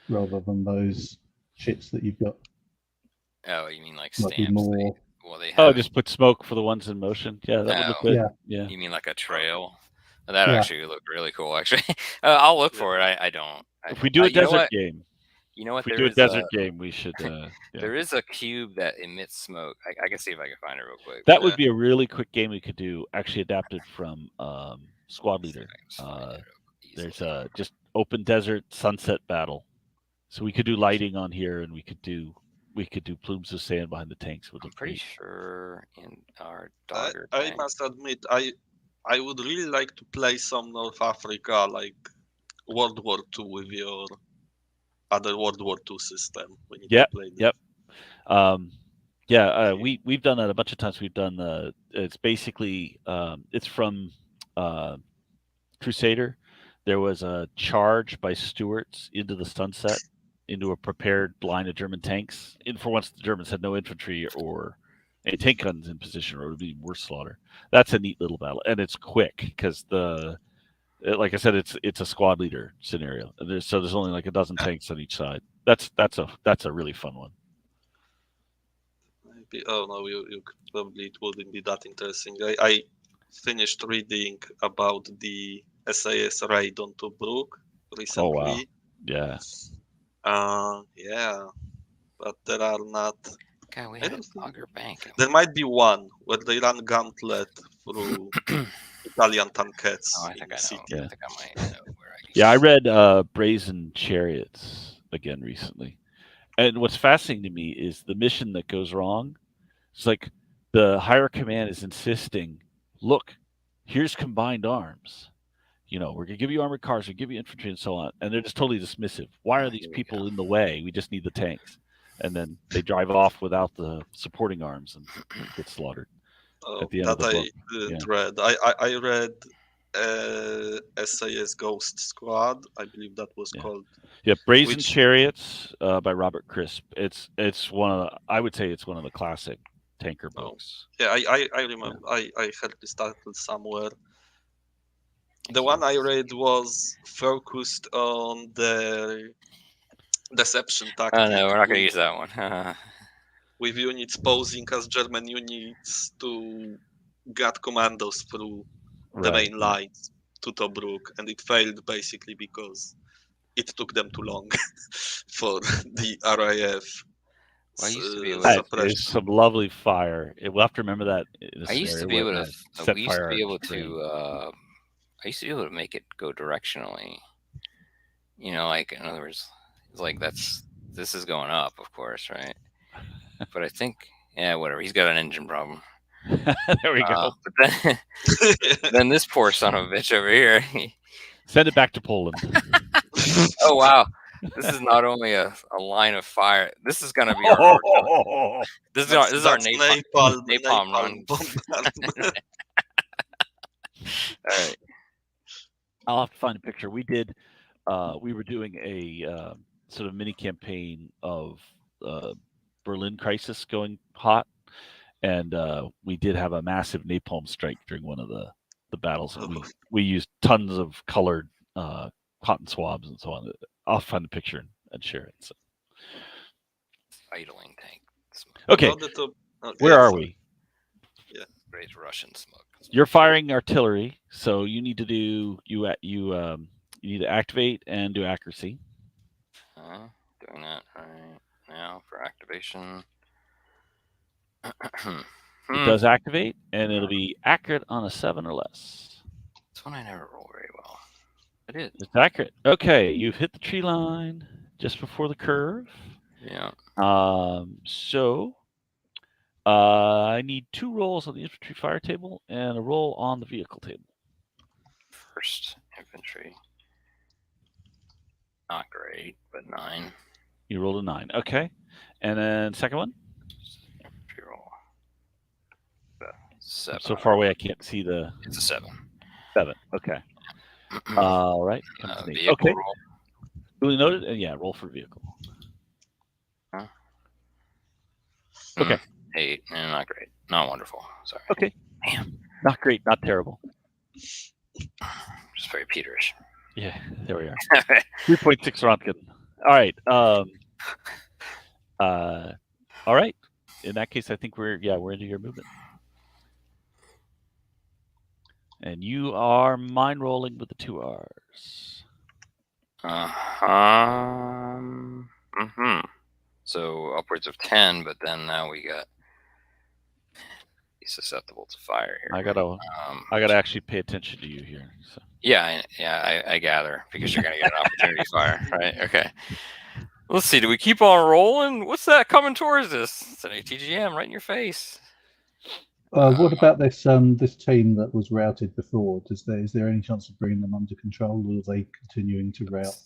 rather than those shits that you've got. Oh, you mean like Might be stamps? more. Well, they have. Oh, just put smoke for the ones in motion. Yeah, that would look No. good. Yeah. You mean like a trail? That Yeah. actually looked really cool. Actually, I'll look for it. I don't. If we do a you know desert what? game, You know what? if we There do a is desert game, we should. Yeah. There is a cube that emits smoke. I can see if I can find it real quick. That but, would be a really quick game we could do. Actually, adapted from Squad see if Leader. I can just find it There's easily. a just open desert sunset battle. So we could do lighting on here, and we could do plumes of sand behind the tanks. Would I'm look pretty great. sure in our I, Dogger I tank. must admit, I would really like to play some North Africa, like World War II, with your other World War II system. We need Yep, to play this. yep. We've done that a bunch of times. We've done it's basically it's from Crusader. There was a charge by Stuarts into the sunset, into a prepared line of German tanks. And for once, the Germans had no infantry or any tank guns in position, or it would be worse slaughter. That's a neat little battle, and it's quick because like I said, it's a squad leader scenario. There's only like a dozen tanks on each side. That's a really fun one. Maybe, oh no, you probably it wouldn't be that interesting. I finished reading about the SAS raid on Tobruk recently. Oh wow! Yeah. Yeah, but there are not. God, we I had don't a think- Dogger bank. There might be one where they run gauntlet through Italian tankettes Oh, I in think the I know. city. Yeah. I think I might know where I can. Yeah, I read Brazen Chariots again recently. And what's fascinating to me is the mission that goes wrong. It's like the higher command is insisting, look, here's combined arms. We're going to give you armored cars, we'll give you infantry and so on. And they're just totally dismissive. Why are these Here we people go. in the way? We just need the tanks. And then they drive off without the supporting arms and get slaughtered. Oh, At the end of that the I book, didn't read. I read SAS Ghost Squad. I believe that was Yeah. called. Yeah, Brazen Which- Chariots by Robert Crisp. It's one of I would say it's one of the classic tanker Oh. books. Yeah, I remember. I heard this title somewhere. The one I read was focused on the deception tactic. Oh no, we're not going to with- use that one. with units posing as German units to get commandos through the Right, main lines to Tobruk, and it failed basically because it took them too long for the RAF. Well, I used to be able to- That suppression. is some lovely fire. We'll have to remember that. In a I used to scenario be able where to. it set We used to fire be on able terrain. to. I used to be able to make it go directionally. Like in other words, it's like this is going up, of course, right? But I think, yeah, whatever. He's got an engine problem. There we go. But then this poor son of a bitch over here. Send it back to Poland. Oh wow, this is not only a line of fire. This is gonna be our. This is our That's napalm run. bombardment. All right. I'll have to find a picture. We did. We were doing a sort of mini campaign of Berlin crisis going hot, and we did have a massive napalm strike during one of the battles. And we used tons of colored cotton swabs and so on. I'll find the picture and share it. So. Idling tank. Okay, where are we? Great Russian smoke. You're firing artillery, so you need to do you You need to activate and do accuracy. Doing that right now for activation. It does activate, and it'll be accurate on a 7 or less. This one I never roll very well. I did. It's accurate. Okay, you've hit the tree line just before the curve. Yeah. So I need 2 rolls on the infantry fire table and a roll on the vehicle table. First infantry. Not great, but 9. You rolled a 9. Okay. And then second one? Infantry roll. 7. I'm so far away I can't see the... It's a 7. 7. Okay. All right. Come to me. Vehicle Okay. roll. Duly noted. And yeah, roll for vehicle. Okay. 8. Not great. Not wonderful. Sorry. Okay. Damn. Not great. Not terrible. Just very Peterish. Yeah, there we are. 3.6 Rontgen. All right. All right. In that case, I think we're into your movement. And you are mine rolling with the 2 R's. So upwards of 10, but then now we got he's susceptible to fire here. I gotta actually pay attention to you here. So. Yeah, I gather, because you're gonna get an opportunity fire, right? Okay. Let's see. Do we keep on rolling? What's that coming towards us? It's an ATGM right in your face. What about this this team that was routed before? Is there any chance of bringing them under control, or are they continuing to rout?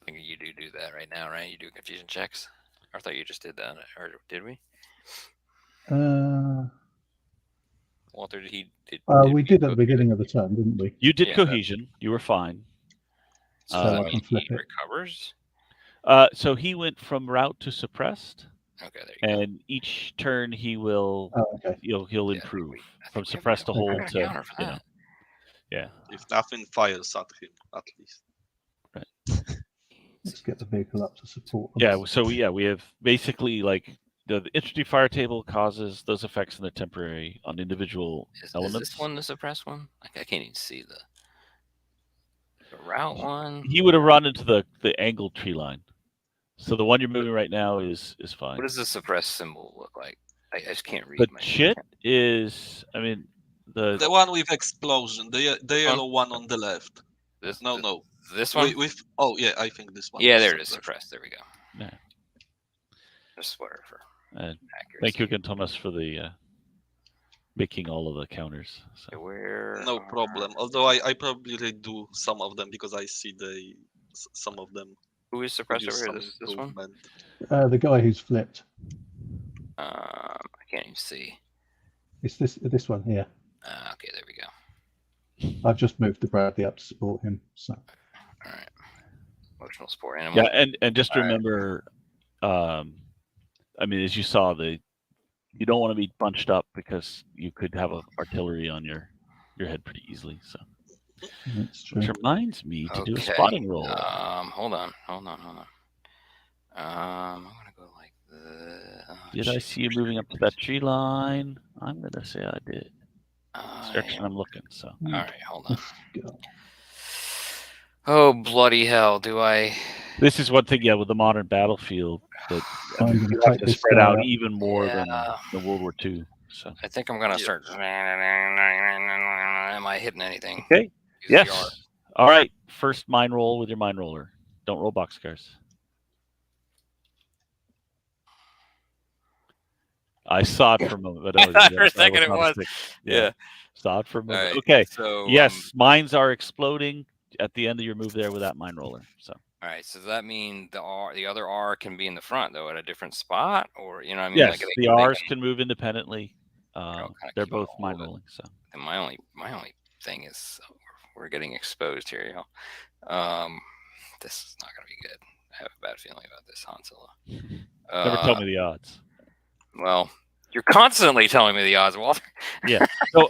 I think you do that right now, right? You do confusion checks. I thought you just did that, or did we? Walter, we did at the beginning of the turn, didn't we? You did cohesion. You were fine. So does that mean he recovers? So he went from rout to suppressed. Okay, there you go. And each turn he will he'll improve from suppressed to hold to yeah. If nothing fires at him, at least. Right. Let's get the vehicle up to support them. Yeah. So we have basically like the infantry fire table causes those effects and they're temporary on individual elements. Is this one the suppressed one? I can't even see the route one. He would have run into the angled tree line. So the one you're moving right now is fine. What does the suppressed symbol look like? I just can't read. The chit is, I mean, the one with explosion, the yellow one on the left. This no. This one. I think this one. Yeah, there it is. Suppressed. There we go. Yeah. Just whatever for accuracy. Thank you again, Thomas, for the making all of the counters. So. No problem. Although I probably redo some of them because I see some of them. Who is suppressed over here? This one? The guy who's flipped. I can't even see. It's this one here. Okay, there we go. I've just moved the Bradley up to support him. So. All right. Emotional support animal. Yeah, and just remember, I mean, as you saw, you don't want to be bunched up because you could have artillery on your head pretty easily. So. That's true. Which reminds me to do a spotting roll. Hold on. I'm gonna go like this. Did I see you moving up to that tree line? I'm gonna say I did. Direction I'm looking. So. All right, hold on. Oh bloody hell! Do I? This is one thing, with the modern battlefild that you have to spread out even more than the World War II. So I think I'm gonna start. Am I hitting anything? Okay. Yes. All right. First mine roll with your mine roller. Don't roll boxcars. I saw it for a moment, but I for a second it was. Yeah. Saw it for a moment. Right, okay. So yes, mines are exploding at the end of your move there with that mine roller. So. All right. So does that mean the other R can be in the front though at a different spot, or you know what I mean? Yes, the R's can move independendly. They're both mine rolling. So. And my only thing is we're getting exposed here, y'all. This is not going to be good. I have a bad feeling about this, Han Solo. Never tell me the odds. Well, you're constantly telling me the odds, Walter. Yeah. So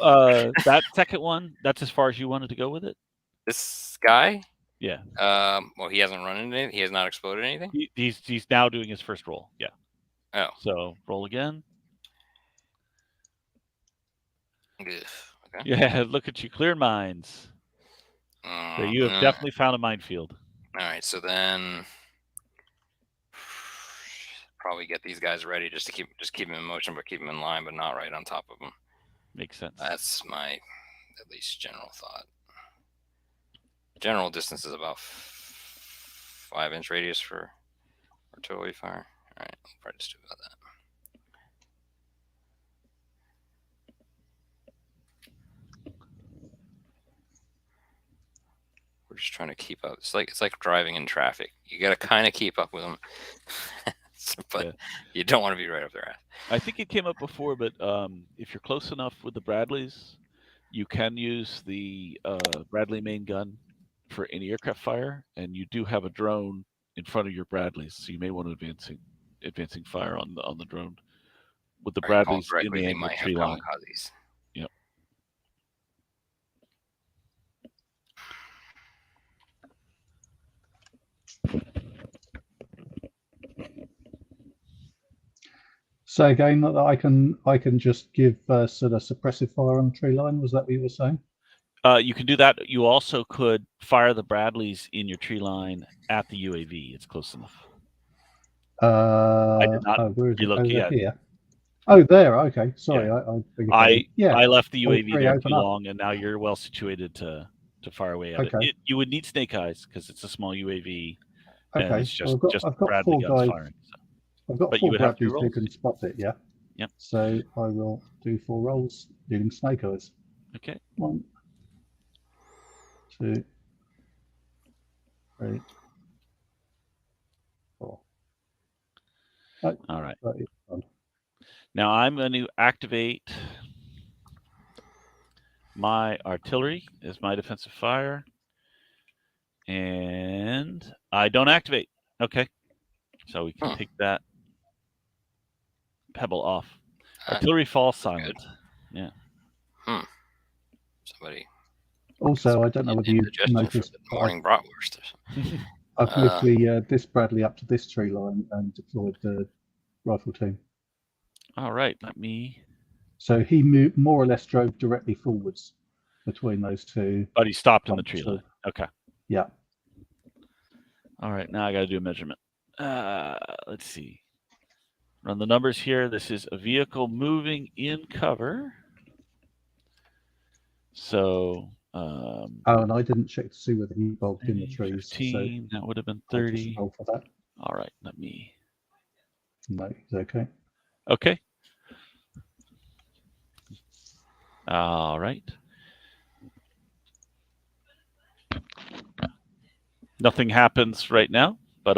that second one, that's as far as you wanted to go with it? This guy? Yeah. Well, he hasn't run into anything. He has not exploded anything? He's now doing his first roll. Yeah. Oh. So roll again. Okay. Yeah, look at you, clear mines. So you have definitely found a minefield. All right, so then probably get these guys ready just to keep them in motion, but keep them in line, but not right on top of them. Makes sense. That's my at least general thought. General distance is about 5-inch radius for artillery fire. All right, I'll probably just do about that. We're just trying to keep up. It's like driving in traffic. You got to kind of keep up with them, but you don't want to be right up their ass. I think it came up before, but if you're close enough with the Bradleys, you can use the Bradley main gun for anti-aircraft fire, and you do have a drone in front of your Bradleys, so you may want to advancing fire on the drone with the Bradleys in the angle tree line. Yep. So again, that I can just give sort of suppressive fire on the tree line. Was that what you were saying? You can do that. You also could fire the Bradleys in your tree line at the UAV. It's close enough. I did not over yet. here. Oh, there. Okay, sorry. Yeah. I left the All UAV three there open too up. long, and now you're well situated to fire away at Okay. it. You would need snake eyes because it's a small UAV, and Okay, it's well, just I've got Bradley four guns guys. firing. So. I've got But you four would have to Bradleys roll. who can spot it. Yeah. Yep. So I will do 4 rolls using snake eyes. Okay. 1, 2, 3, 4. Oh, All right. right. Now I'm going to activate my artillery as my defensive fire, and I don't activate. Okay. So we can take that pebble off. Artillery falls silent. Good. Yeah. Somebody. Also, I don't know whether you noticed. Morning bratwurst. I've moved this Bradley up to this tree line and deployed the rifle team. All right. Let me. So he moved, more or less drove directly forwards between those two. But he stopped in the tree line. Okay. Yeah. All right. Now I got to do a measurement. Let's see. Run the numbers here. This is a vehicle moving in cover. So. And I didn't check to see whether he bogged in the trees. 15. So that would have been 30. Roll for that. All right. Let me. No, he's okay. Okay. All right. Nothing happens right now, but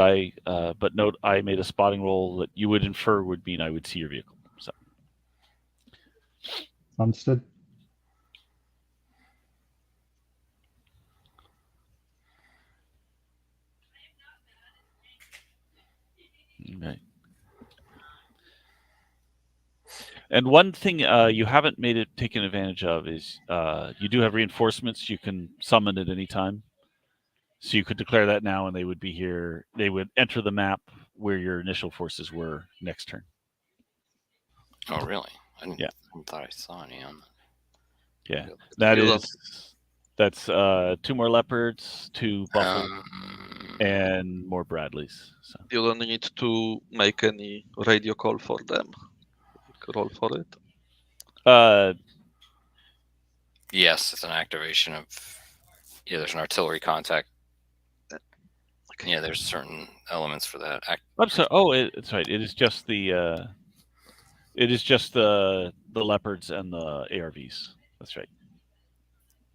but note I made a spotting roll that you would infer would mean I would see your vehicle. So. Understood. Okay. And one thing you haven't taken advantage of is you do have reinforcements you can summon at any time. So you could declare that now, and they would be here. They would enter the map where your initial forces were next turn. Oh, really? I thought I saw any on that. Yeah, that's 2 more leopards, 2 buffalo, and more Bradleys. So. You don't need to make any radio call for them. Roll for it. Yes, it's an activation of. Yeah, there's an artillery contact. Okay. Yeah, there's certain elements for that. I'm sorry. Oh, it's right. It is just the. It is just the leopards and the ARVs. That's right.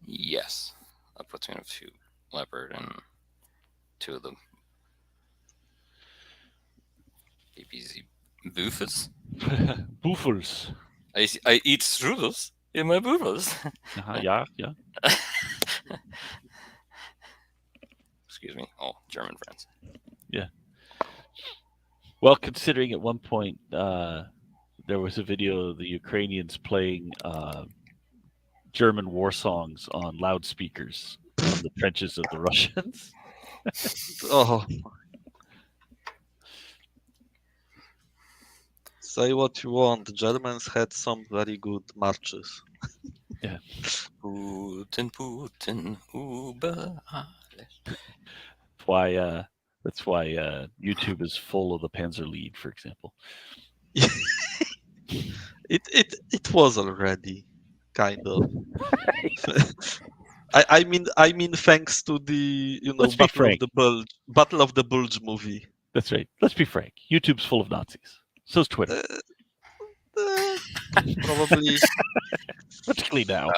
Yes, a platoon of 2 leopard and 2 of them. BBZ boofers. Boofers. I eat strudels in my boofers. Yeah. Excuse me. Oh, German friends. Yeah. Well, considering at one point there was a video of the Ukrainians playing German war songs on loudspeakers from the trenches of the Russians. Oh. Say what you want. The Germans had some very good marches. Yeah. Putin, Uber. That's why YouTube is full of the Panzer lead, for example. It was already kind of. I mean, thanks to the Let's be frank. Battle of the Bulge movie. That's right. Let's be frank. YouTube's full of Nazis. So's Twitter. Probably. Particularly now.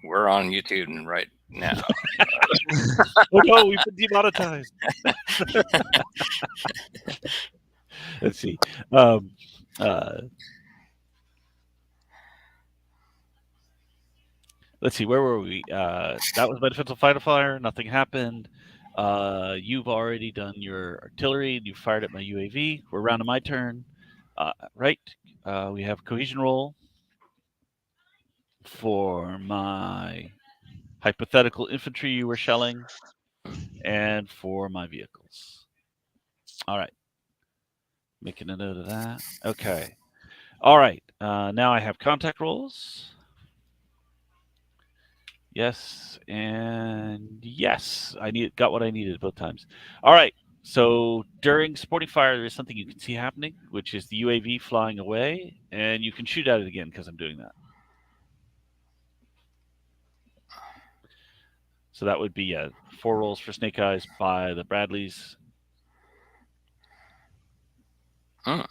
We're on YouTube right now. Oh no, we've been demonetized. Let's see. Let's see. Where were we? That was my defensive fighter fire. Nothing happened. You've already done your artillery. You fired at my UAV. We're around to my turn. Right. We have cohesion roll for my hypothetical infantry you were shelling, and for my vehicles. All right. Making a note of that. Okay. All right. Now I have contact rolls. Yes, and yes. Got what I needed both times. All right. So during supporting fire, there is something you can see happening, which is the UAV flying away, and you can shoot at it again because I'm doing that. So that would be 4 rolls for Snake Eyes by the Bradleys. Huh.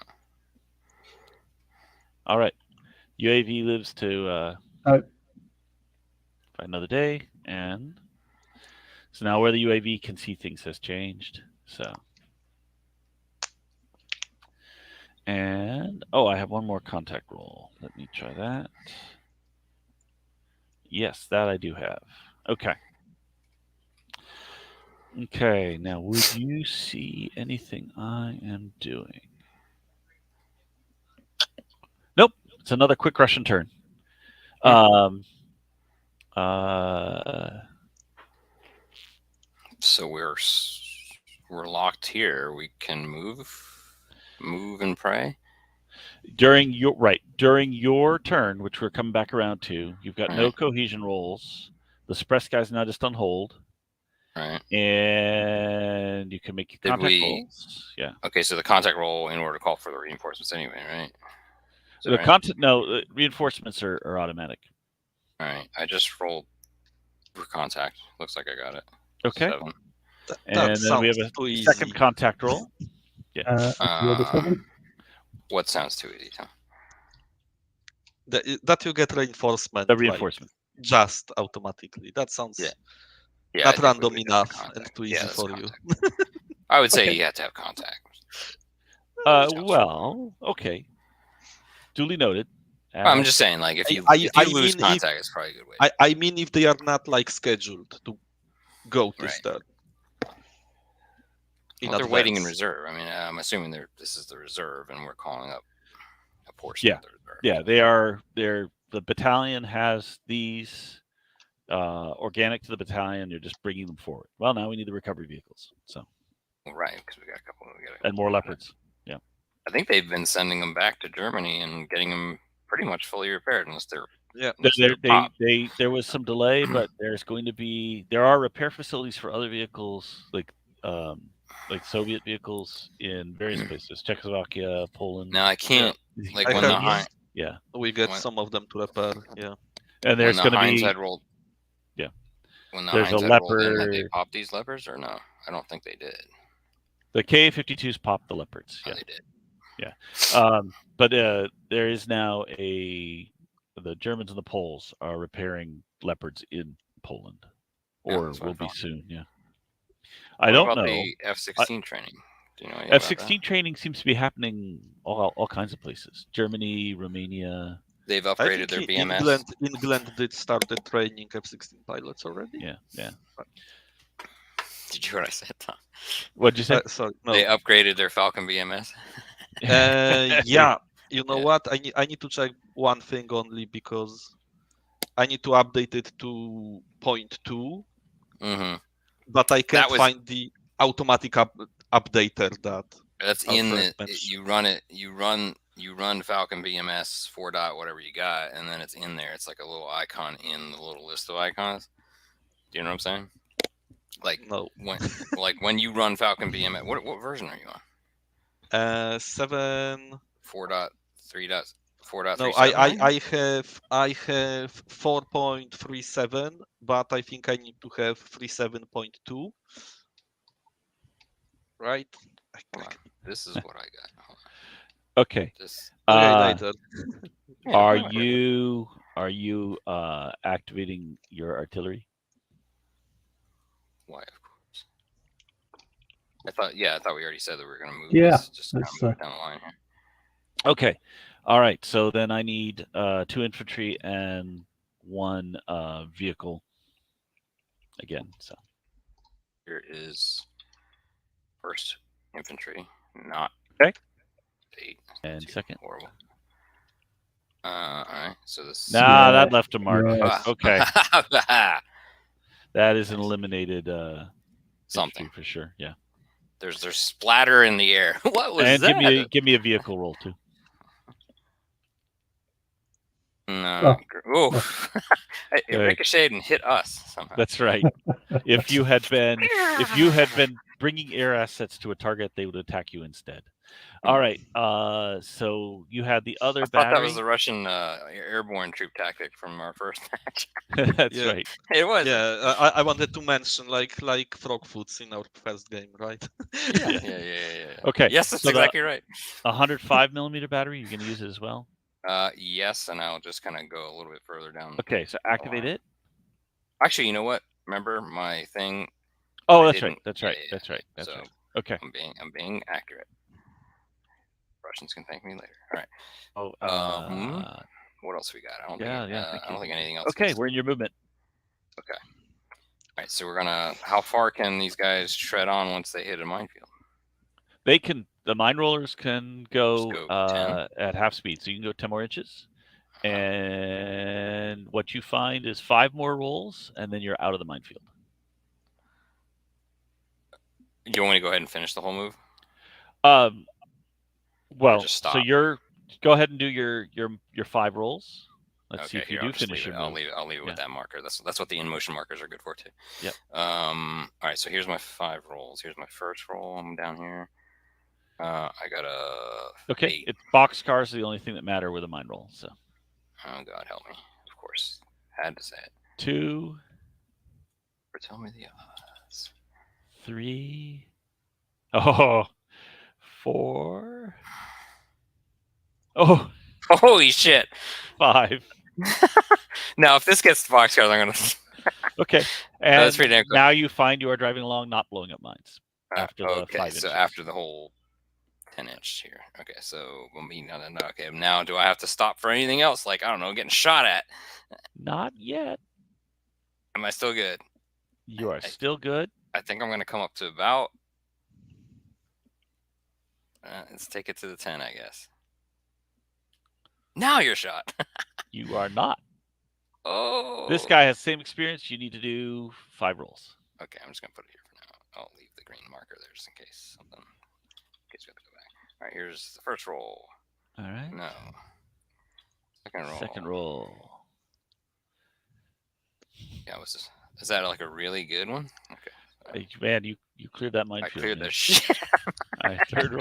All right. UAV lives to find another day. And so now where the UAV can see things has changed. So. And, I have one more contact roll. Let me try that. Yes, that I do have. Okay. Okay, now would you see anything I am doing? Nope, it's another quick Russian turn. So we're locked here. We can move and pray. During your turn, which we're coming back around to, you've got no cohesion rolls. The suppressed guy's now just on hold. Right. And you can make your contact rolls. Yeah. Okay, so the contact roll in order to call for the reinforcements anyway, right? The reinforcements are automatic. All right. I just rolled for contact. Looks like I got it. Okay. 7. And then we have a second contact roll. Yeah. What sounds too easy, Tom? That you get reinforcement. The reinforcement. Like, just automatically. That sounds not random enough and too easy for you. I would say you have to have contact. Well, okay. Duly noted. I'm just saying, like, if you lose contact, it's probably a good way. I mean, if they are not like scheduled to go to start. They're waiting in reserve. I mean, I'm assuming this is the reserve, and we're calling up a portion of the reserve. Yeah, they are. The battalion has these organic to the battalion. They're just bringing them forward. Well, now we need the recovery vehicles. So. Right, because we got a couple. And more leopards. Yeah. I think they've been sending them back to Germany and getting them pretty much fully repaired, unless they're. Yeah, there was some delay, but there are repair facilities for other vehicles like Soviet vehicles in various places, Czechoslovakia, Poland. Now I can't we get some of them to repair. Yeah, and there's going to be rolled. Yeah, when the there's Heinz a had leopard. Rolled in, did they pop these leopards or no? I don't think they did. The Ka-52s popped the leopards. Yeah, they did. Yeah, but there is now the Germans and the Poles are repairing leopards in Poland, or will be soon. Yeah. I don't know. The F-16 training. Do you know F-16 training seems to be happening all kinds of places. Germany, Romania. They've upgraded their BMS. England did start the training F-16 pilots already. Yeah. Did you hear what I said, Tom? What'd you say? Sorry, no. They upgraded their Falcon BMS. Yeah. You know what? I need to check one thing only because I need to update it to 0.2. Mm-hmm. But I can't find the automatic updater that's in the. You you run Falcon BMS 4 dot whatever you got, and then it's in there. It's like a little icon in the little list of icons. Do you know what I'm saying? Like No. when you run Falcon BMS, what version are you on? 7. 4.3. 4.37. No, I have 4.37, but I think I need to have 37.2. Right? Hold on. This is what I got. Hold on. Okay. Later. Are you activating your artillery? Why, of course. I thought we already said that we were going to move Yeah, this just kind of move down the line here. Okay. All right. So then I need 2 infantry and 1 vehicle again. So here is 1st infantry, not okay. 8. And 2nd. Horrible. All right. So this. That left a mark. Yes. Okay. That is an eliminated something for sure. Yeah. There's splatter in the air. What was that? And give me a vehicle roll too. No. Oh. It ricocheted and hit us somehow. That's right. If you had been bringing air assets to a target, they would attack you instead. All right. So you had the other battery. I thought that was the Russian airborne troop tactic from our first match. That's right. It was. Yeah, I wanted to mention like Frogfoots in our first game, right? Yeah. Okay. Yes, that's exactly right. 105 millimeter battery. You're going to use it as well. Yes, and I'll just kind of go a little bit further down. Okay, so activate it. Actually, you know what? Remember my thing? Oh, that's right. That's right. Okay. I'm being accurate. Russians can thank me later. All right. Oh. What else we got? I don't I don't think anything else. Okay, we're in your movement. Okay. All right. So we're gonna. How far can these guys tread on once they hit a minefield? They can. The mine rollers can go, 10. at half speed, so you can go 10 more inches. And what you find is 5 more rolls, and then you're out of the minefield. Do you want me to go ahead and finish the whole move? Well, just stop. So go ahead and do your 5 rolls. Let's see if you do finish your move. move. I'll leave it with that marker. That's what the in motion markers are good for too. Yep. All right. So here's my 5 rolls. Here's my first roll. I'm down here. I got a. Okay. It's boxcars are the only thing that matter with a mine roll. So. Oh God, help me! Of course, had to say it. 2. Or tell me the odds. 3. Oh. 4. Oh. Holy shit! 5. Now, if this gets to boxcars, I'm gonna. Okay. And that's pretty damn cool. Now you find you are driving along, not blowing up mines. After the 5 inches. So after the whole 10-inch here. Okay, so okay. Now, do I have to stop for anything else? Like, I don't know, getting shot at? Not yet. Am I still good? You are still good. I think I'm going to come up to about. Let's take it to the 10, I guess. Now you're shot. You are not. Oh. This guy has the same experience. You need to do 5 rolls. Okay, I'm just going to put it here for now. I'll leave the green marker there just in case something. In case we have to go back. All right, here's the first roll. All right. No. Second roll. Yeah, is that like a really good one? Okay. Man, you cleared that minefield. I cleared the shit. All right, third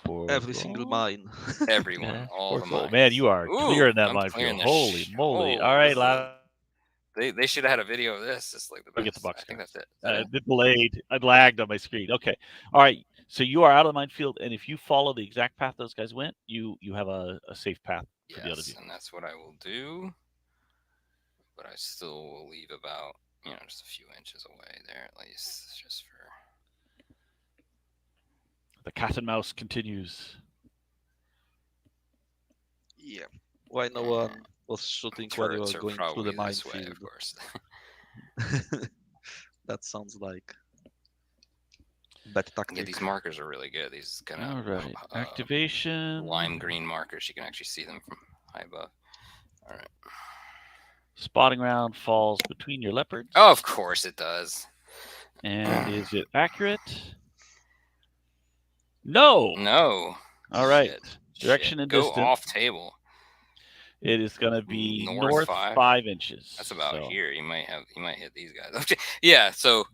roll. Every single mine. Everyone. All the mines. Man, you are clearing that minefield. Holy moly. All right, lad. They should have had a video of this. It's like the best. Get the box. I think that's it. It delayed. I lagged on my screen. Okay. All right. So you are out of the minefield, and if you follow the exact path those guys went, you have a safe path for the other of you. And that's what I will do. But I still will leave about, just a few inches away there at least, just for. The cat and mouse continues. Yeah. Why no one was shooting while you were going through the minefield? Of course. That sounds like bad tactic. Yeah, these markers are really good. These kind of activation lime green markers. You can actually see them from high above. All right. Spotting round falls between your leopards. Oh, of course it does. And is it accurate? No. No. All right. Shit. Direction and Go distance. off table. It is going to be North north 5 inches. That's about so. here. You might hit these guys. Okay. Yeah. So,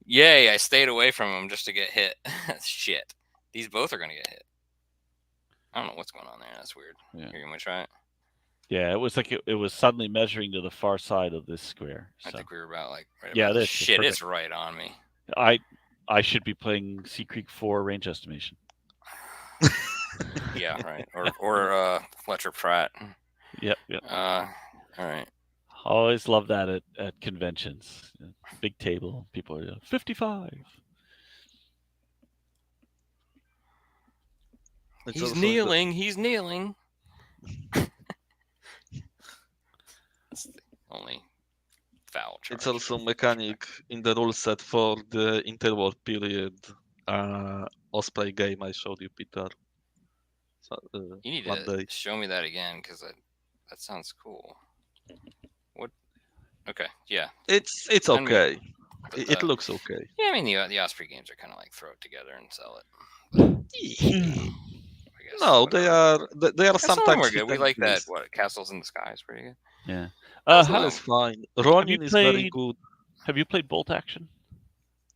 yay! I stayed away from them just to get hit. Shit. These both are gonna get hit. I don't know what's going on there. That's weird. Yeah. Here, you want to try it? Yeah, it was like it was suddenly measuring to the far side of this square. So. I think we were about like right yeah, about this shit. perfect. It's right on me. I should be playing Sea Creek 4 range estimation. Yeah, right. Or Fletcher Pratt. Yep. All right. Always love that at conventions. Big table, people are 55. He's kneeling. He's kneeling. That's the only foul charge. It's also mechanic in the rule set for the interwar period Osprey game I showed you, Peter. So, you need to show me that again because that sounds cool. What? Okay, yeah. It's okay. It looks okay. Yeah, I mean the Osprey games are kind of like throw it together and sell it. No, they are sometimes we're good. We like that. What, Castles in the Sky is pretty good. Yeah. That is fine. Ronin is very good. Have you played Bolt Action?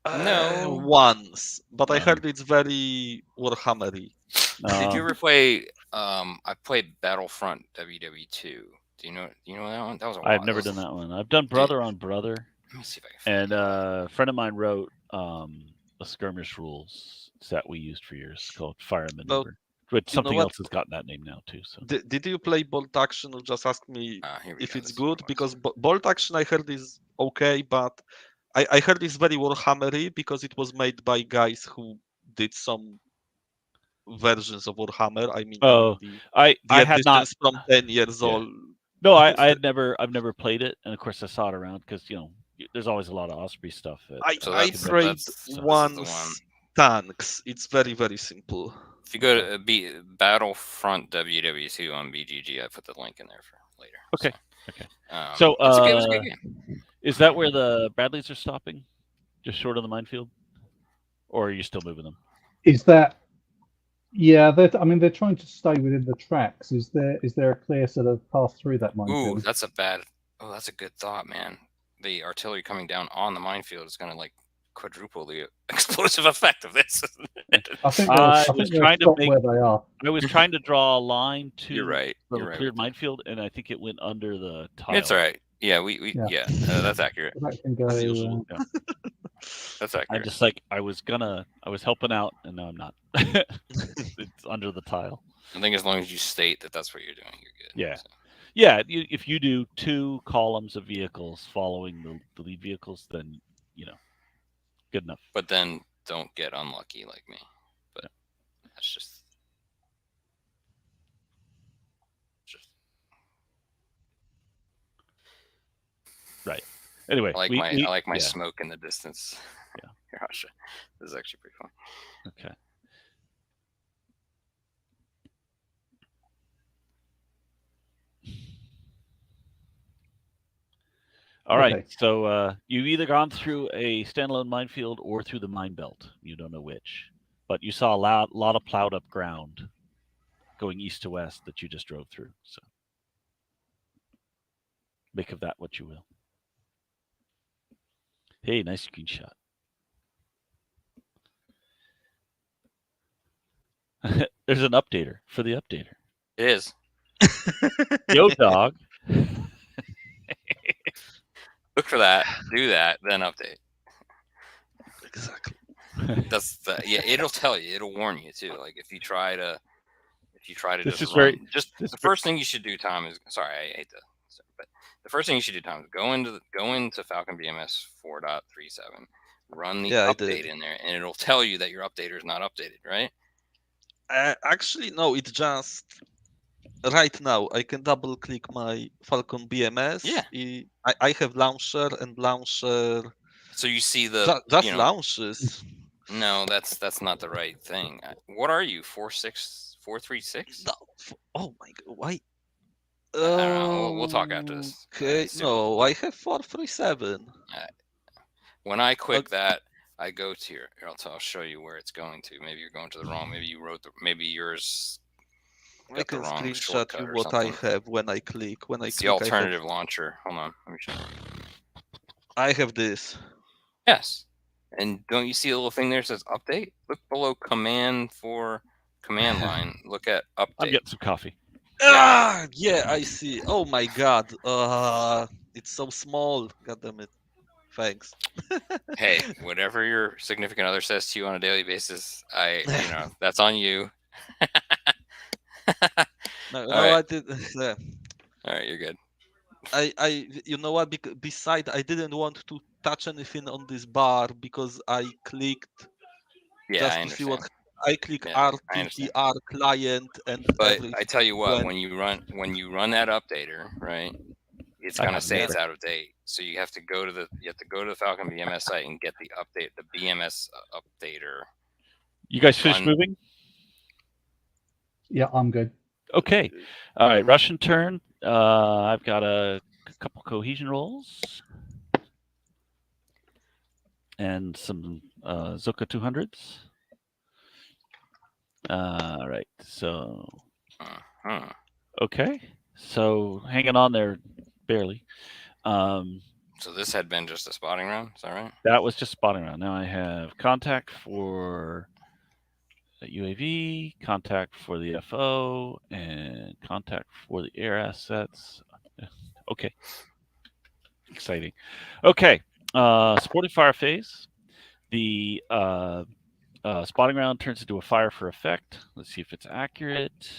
No. Once, but I heard it's very Warhammery. Did you ever play? I played Battlefront WW2. Do you know that one? That was a while. I've never done that one. I've done Brother on Brother. Let me see if I can. And a friend of mine wrote a skirmish rules set we used for years called Fire and Maneuver. But something else has gotten that name now too. So did you play Bolt Action or just ask me if it's good? Because Bolt Action I heard is okay, but I heard it's very Warhammery because it was made by guys who did some versions of Warhammer. I mean, I had not from 10 years old. No, I've never played it, and of course I saw it around because there's always a lot of Osprey stuff. I played once tanks. It's very, very simple. If you go to Battlefront WW2 on BGG, I put the link in there for later. Okay. So it was a good game. Is that where the Bradleys are stopping? Just short of the minefield? Or are you still moving them? Is that... Yeah, they're trying to stay within the tracks. Is there a clear sort of path through that minefield? Ooh, that's a good thought, man. The artillery coming down on the minefield is going to quadruple the explosive effect of this. I think I was trying to make where they are. I was trying to draw a line to You're right. the cleared minefield, and I think it went under the tile. It's all right. Yeah, that's accurate. That can go. That's accurate. I was helping out, and now I'm not. It's under the tile. I think as long as you state that that's what you're doing, you're good. Yeah. So. Yeah, if you do 2 columns of vehicles following the lead vehicles, then good enough. But then don't get unlucky like me. But that's just right. Anyway, I like my smoke in the distance. Yeah. Gosh, this is actually pretty fun. Okay. All right, so you've either gone through a standalone minefield or through the mine belt. You don't know which, but you saw a lot of plowed up ground going east to west that you just drove through. So make of that what you will. Hey, nice screenshot. There's an updater for the updater. It is. Yo, dog. Look for that, do that, then update. Exactly. It'll tell you, it'll warn you too. Like if you try to the first thing you should do, Tom, is I hate to, but the first thing you should do, Tom, is go into Falcon BMS 4.37, run the update in there, and it'll tell you that your updater is not updated, right? Actually, no, it just right now I can double click my Falcon BMS. Yeah. I have launcher and launcher. So you see the launches. No, that's not the right thing. What are you? 436? No. Oh my god! Why? I don't know. We'll talk after this. Okay. No, I have 437. When I click that, I go to your, I'll show you where it's going to. Maybe you're going to the wrong. Maybe you wrote the. Maybe yours I got the can wrong screenshot shortcut you or what I something. have when I click. When It's I the click, alternative launcher. Hold on. Let me show you. I have this. Yes. And don't you see a little thing there that says update? Look below command line. Look at I'm update. getting some coffee. Ah, yeah, I see. Oh my god. It's so small. God damn it. Thanks. Hey, whatever your significant other says to you on a daily basis, that's on you. No, All right. I did. Yeah. All right, you're good. You know what? Beside, I didn't want to touch anything on this bar because I clicked Yeah, just I to see understand. what. I click Yeah, I understand. RTTR client and But everything. I tell you what, went- when you run that updater, right, it's I gonna have say never. it's out of date. So you have to go to the Falcon BMS site and get the update, the BMS updater. You guys finished Run- moving? Yeah, I'm good. Okay. All right. Russian turn. I've got a couple cohesion rolls and some Zuka 200s. All right. So, Uh-huh. okay. So hanging on there, barely. So this had been just a spotting round. Is that right? That was just spotting around. Now I have contact for the UAV, contact for the FO, and contact for the air assets. Okay. Exciting. Okay. Supporting fire phase. The spotting round turns into a fire for effect. Let's see if it's accurate.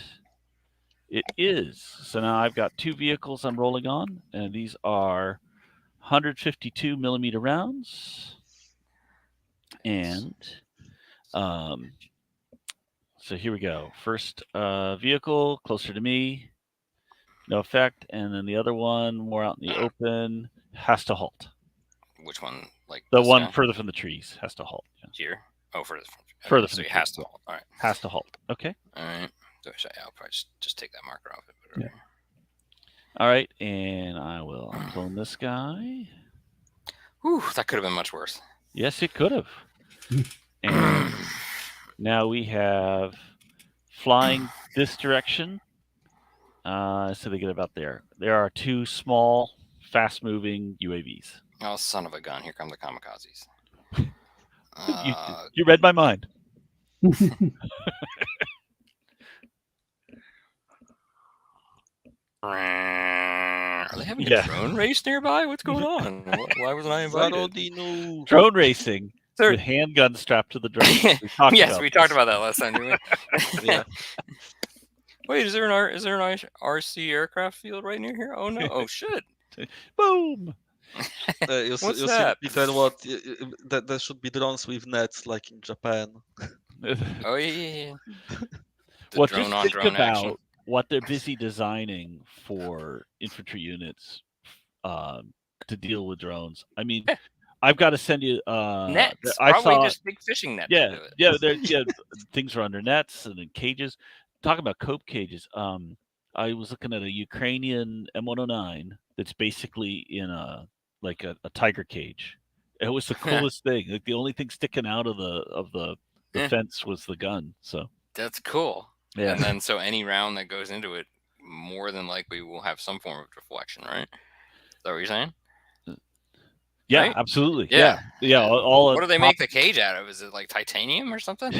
It is. So now I've got two vehicles I'm rolling on, and these are 152 millimeter rounds. And so here we go. First vehicle closer to me, no effect, and then the other one more out in the open has to halt. Which one? Like The this one guy? further from the trees has to halt. Yeah. Here? Oh, further from. Further Okay, from so the he has trees, to yeah. hold. All right. Has to halt. Okay. All right. I'll probably just take that marker off it. Yeah. All right, and I will clone this guy. Whew, that could have been much worse. Yes, it could have. And now we have flying this direction. So they get about there. There are two small, fast-moving UAVs. Oh, son of a gun! Here come the kamikazes. You read my mind. Are they having Yeah. a drone race nearby? What's going on? Why wasn't I invited? Zarodinu. Drone racing They're- with handguns strapped to the drone. We talked yes, about we this. talked about that last time, didn't we? Yeah. Wait, is there an RC aircraft field right near here? Oh no! Oh shit! Boom. You What's see, that? Peter, what? That there should be drones with nets like in Japan. Oh yeah. The Well, drone just on think drone about action. what they're busy designing for infantry units to deal with drones. I mean, Yeah. I've got to send you. Nets, I probably saw. just big fishing nets. Yeah, to do it. yeah. Things are under nets and in cages. Talking about cope cages. I was looking at a Ukrainian M109 that's basically in a tiger cage. It was the coolest thing. Like the only thing sticking out of the Yeah. fence was the gun. So That's cool. yeah. And then so any round that goes into it, more than likely will have some form of deflection, right? Is that what you're saying? Yeah, right? absolutely. Yeah. Yeah. All What do they make the cage out of? Is it like titanium or something?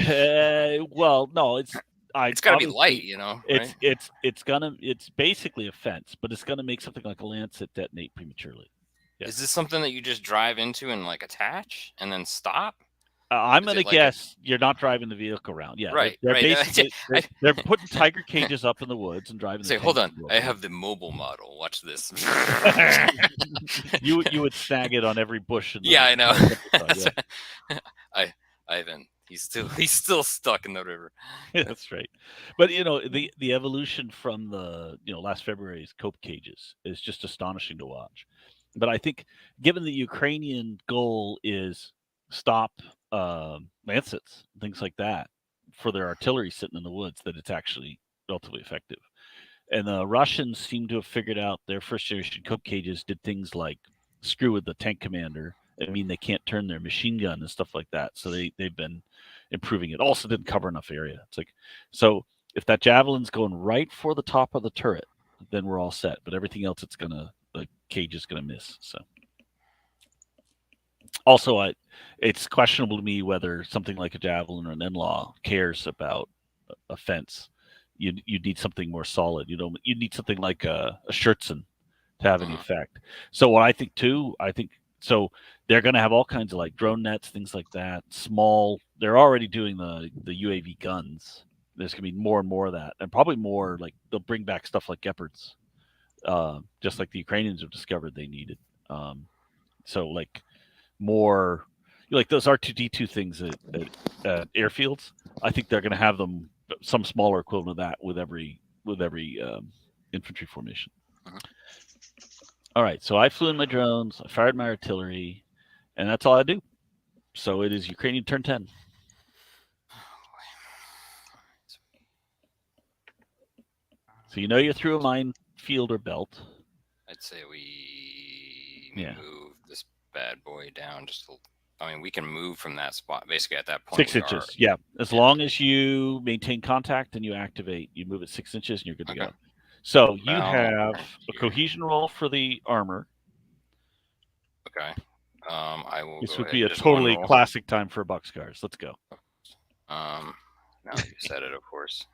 Well, no, it's It's got to be obviously, light, you know. Right? it's basically a fence, but it's gonna make something like a lancet detonate prematurely. Yeah. Is this something that you just drive into and like attach and then stop? I'm Is gonna it like guess you're not driving the vehicle around. Yeah, Right, They're right. basically they're putting tiger cages up in the woods and driving. Say, the hold on, tanks I have the mobile model. Watch this. you would snag it on every bush. In the, Yeah, I know. Yeah. Ivan, he's still stuck in the river. That's right. But the evolution from the last February's cope cages is just astonishing to watch. But I think given the Ukrainian goal is stop lancets, things like that, for their artillery sitting in the woods, that it's actually relatively effective. And the Russians seem to have figured out their first generation cope cages did things like screw with the tank commander I mean, they can't turn their machine gun and stuff like that. So they've been improving it. Also didn't cover enough area. It's like, so if that javelin's going right for the top of the turret, then we're all set. But everything else, the cage is gonna miss. So also, it's questionable to me whether something like a javelin or an in-law cares about a fence. You need something more solid. You need something like a Schertzen to have any effect. So what I think too, so they're going to have all kinds of like drone nets, things like that. Small. They're already doing the UAV guns. There's going to be more and more of that, and probably more like they'll bring back stuff like Gepards, just like the Ukrainians have discovered they needed. So like more like those R2D2 things at airfields. I think they're going to have them some smaller equivalent of that with every infantry formation. All right, so I flew in my drones, I fired my artillery, and that's all I do. So it is Ukrainian turn 10. So you know you're through a minefield or belt. I'd say we Yeah. move this bad boy down just I mean, we can move from that spot basically at that point. 6 inches, yeah. As long as you maintain contact and you activate, you move it 6 inches and you're good to go. So you have a cohesion roll for the armor. Okay. I will. This go would be ahead. a Just totally one roll. classic time for boxcars. Let's go. Now you said it, of course.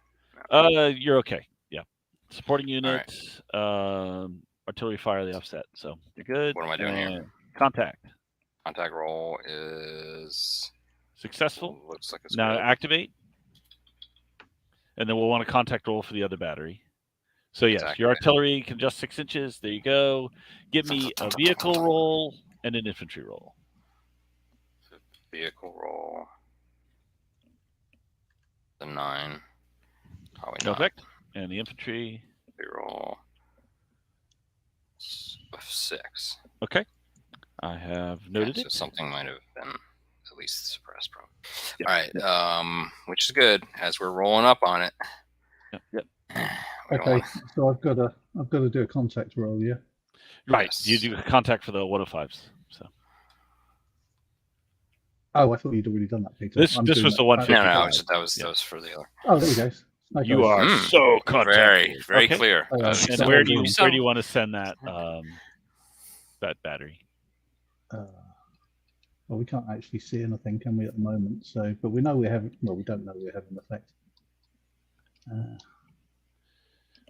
You're okay. Yeah. Supporting unit, artillery fire, the offset. So you're good. What am I doing here? Contact. Contact roll is successful. Looks like it's now good. Activate. And then we'll want a contact roll for the other battery. So yes, your artillery can adjust 6 inches. There you go. Give me a vehicle roll and an infantry roll. Vehicle roll. The 9. Probably no not. effect. And the infantry. Roll. 6. Okay. I have noted so it. Something might have been at least suppressed, probably. Yep. All right. Which is good as we're rolling up on it. Yep. Okay, so I've got to do a contact roll, yeah. Right. Yes. You do contact for the 105s. So. Oh, I thought you'd already done that, Peter. This was the 155. No, that was for the other. Oh, there you go. Okay. You are so contact. Very clear. And where do you want to send that that battery? Well, we can't actually see anything, can we, at the moment? So, but we know we have. Well, we don't know we have an effect.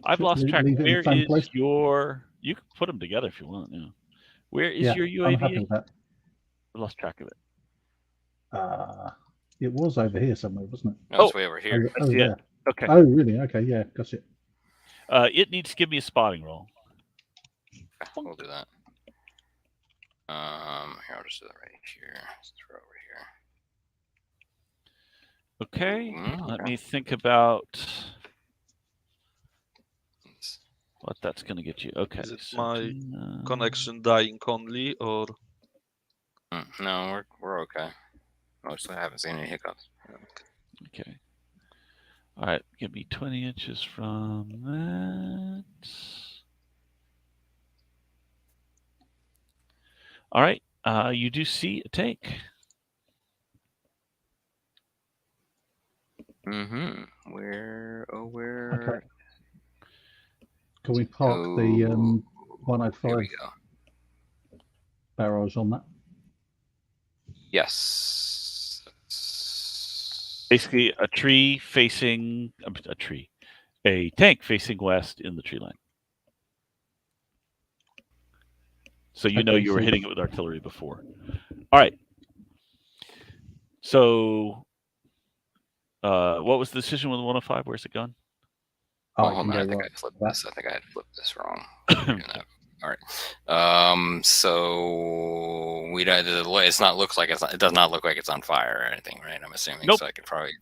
I've lost track. Where is place? your? You can put them together if you want. Yeah. Where is your UAV? I'm happy with that. I lost track of it. It was over here somewhere, wasn't it? No, it's way over here. Oh yeah. Okay. Oh, really? Okay, yeah, got it. It needs to give me a spotting roll. We'll do that. Here, I'll just do that right here. Let's throw over here. Okay. Let me think about what that's going to get you. Okay. Is it my connection dying only, or? No, we're okay. Mostly, I haven't seen any hiccups. Okay. All right. Give me 20 inches from that. All right. You do see a tank. Where? Okay. Can we park the 105 Here we go. barrage on that? Yes. Basically, a tank facing west in the tree line. So you know you were hitting it with artillery before. All right. So, what was the decision with the 105? Where's it gone? Oh, hold on. I think I flipped this. I think I had flipped this wrong. All right. So we it's not looks like it does not look like it's on fire or anything, right? I'm assuming. Nope. So I could probably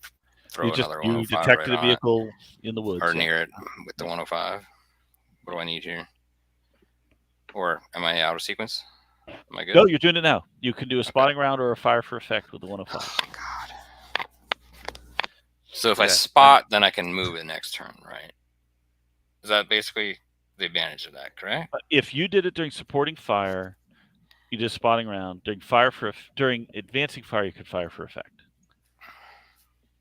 throw another 105. You detected a vehicle in the woods or near it with the 105. What do I need here? Or am I out of sequence? Am I good? No, you're doing it now. You can do a spotting round or a fire for effect with the 105. Oh, God. So if I spot, then I can move it next turn, right? Is that basically the advantage of that, correct? If you did it during supporting fire, You did a spotting round during advancing fire. You could fire for effect.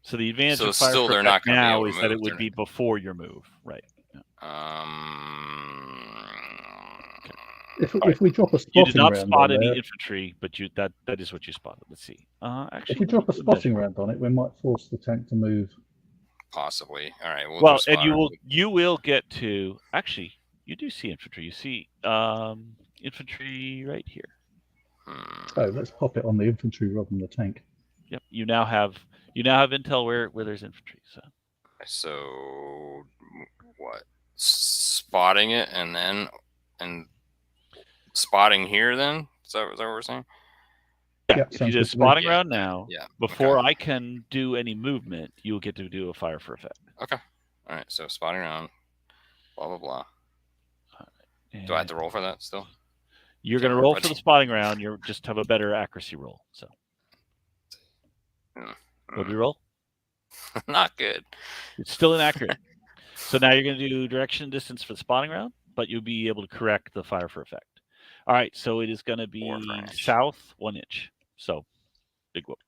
So the advantage So of fire still for they're effect not gonna be now able to is that it move, would they're be before your move, right? If we drop a You did spotting not round spot on any there, infantry, but that is what you spotted. Let's see. Actually, if we let drop me a do measure. spotting round on it, we might force the tank to move. Possibly. All right. We'll Well, do and spotter. you will get to actually. You do see infantry. You see infantry right here. Oh, let's pop it on the infantry rather than the tank. Yep. You now have intel where there's infantry. So what? Spotting it and spotting here. Then is that what we're saying? Yeah. If you do a spotting round now, yeah. Before I can do any movement, you will get to do a fire for effect. Okay. All right. So spotting round. Blah blah blah. And do I have to roll for that still? You're going to roll for the spotting round. You just have a better accuracy roll. So. What do you roll? Not good. It's still inaccurate. So now you're going to do direction and distance for the spotting round, but you'll be able to correct the fire for effect. All right, so it is going to be south 1 inch. So big whoop.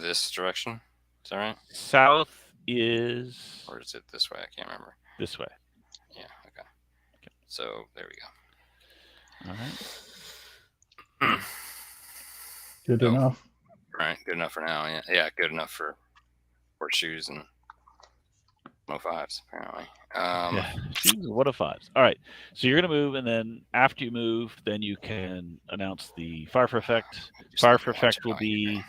This direction. Is that right? South is. Or is it this way? I can't remember. This way. Yeah. Okay. So there we go. All right. Good enough. Right. Good enough for now. Yeah. Yeah. Good enough for shoes and 105s apparently. Yeah. Shoes and 105s. All right. So you're going to move, and then after you move, then you can announce the fire for effect. Fire for effect will be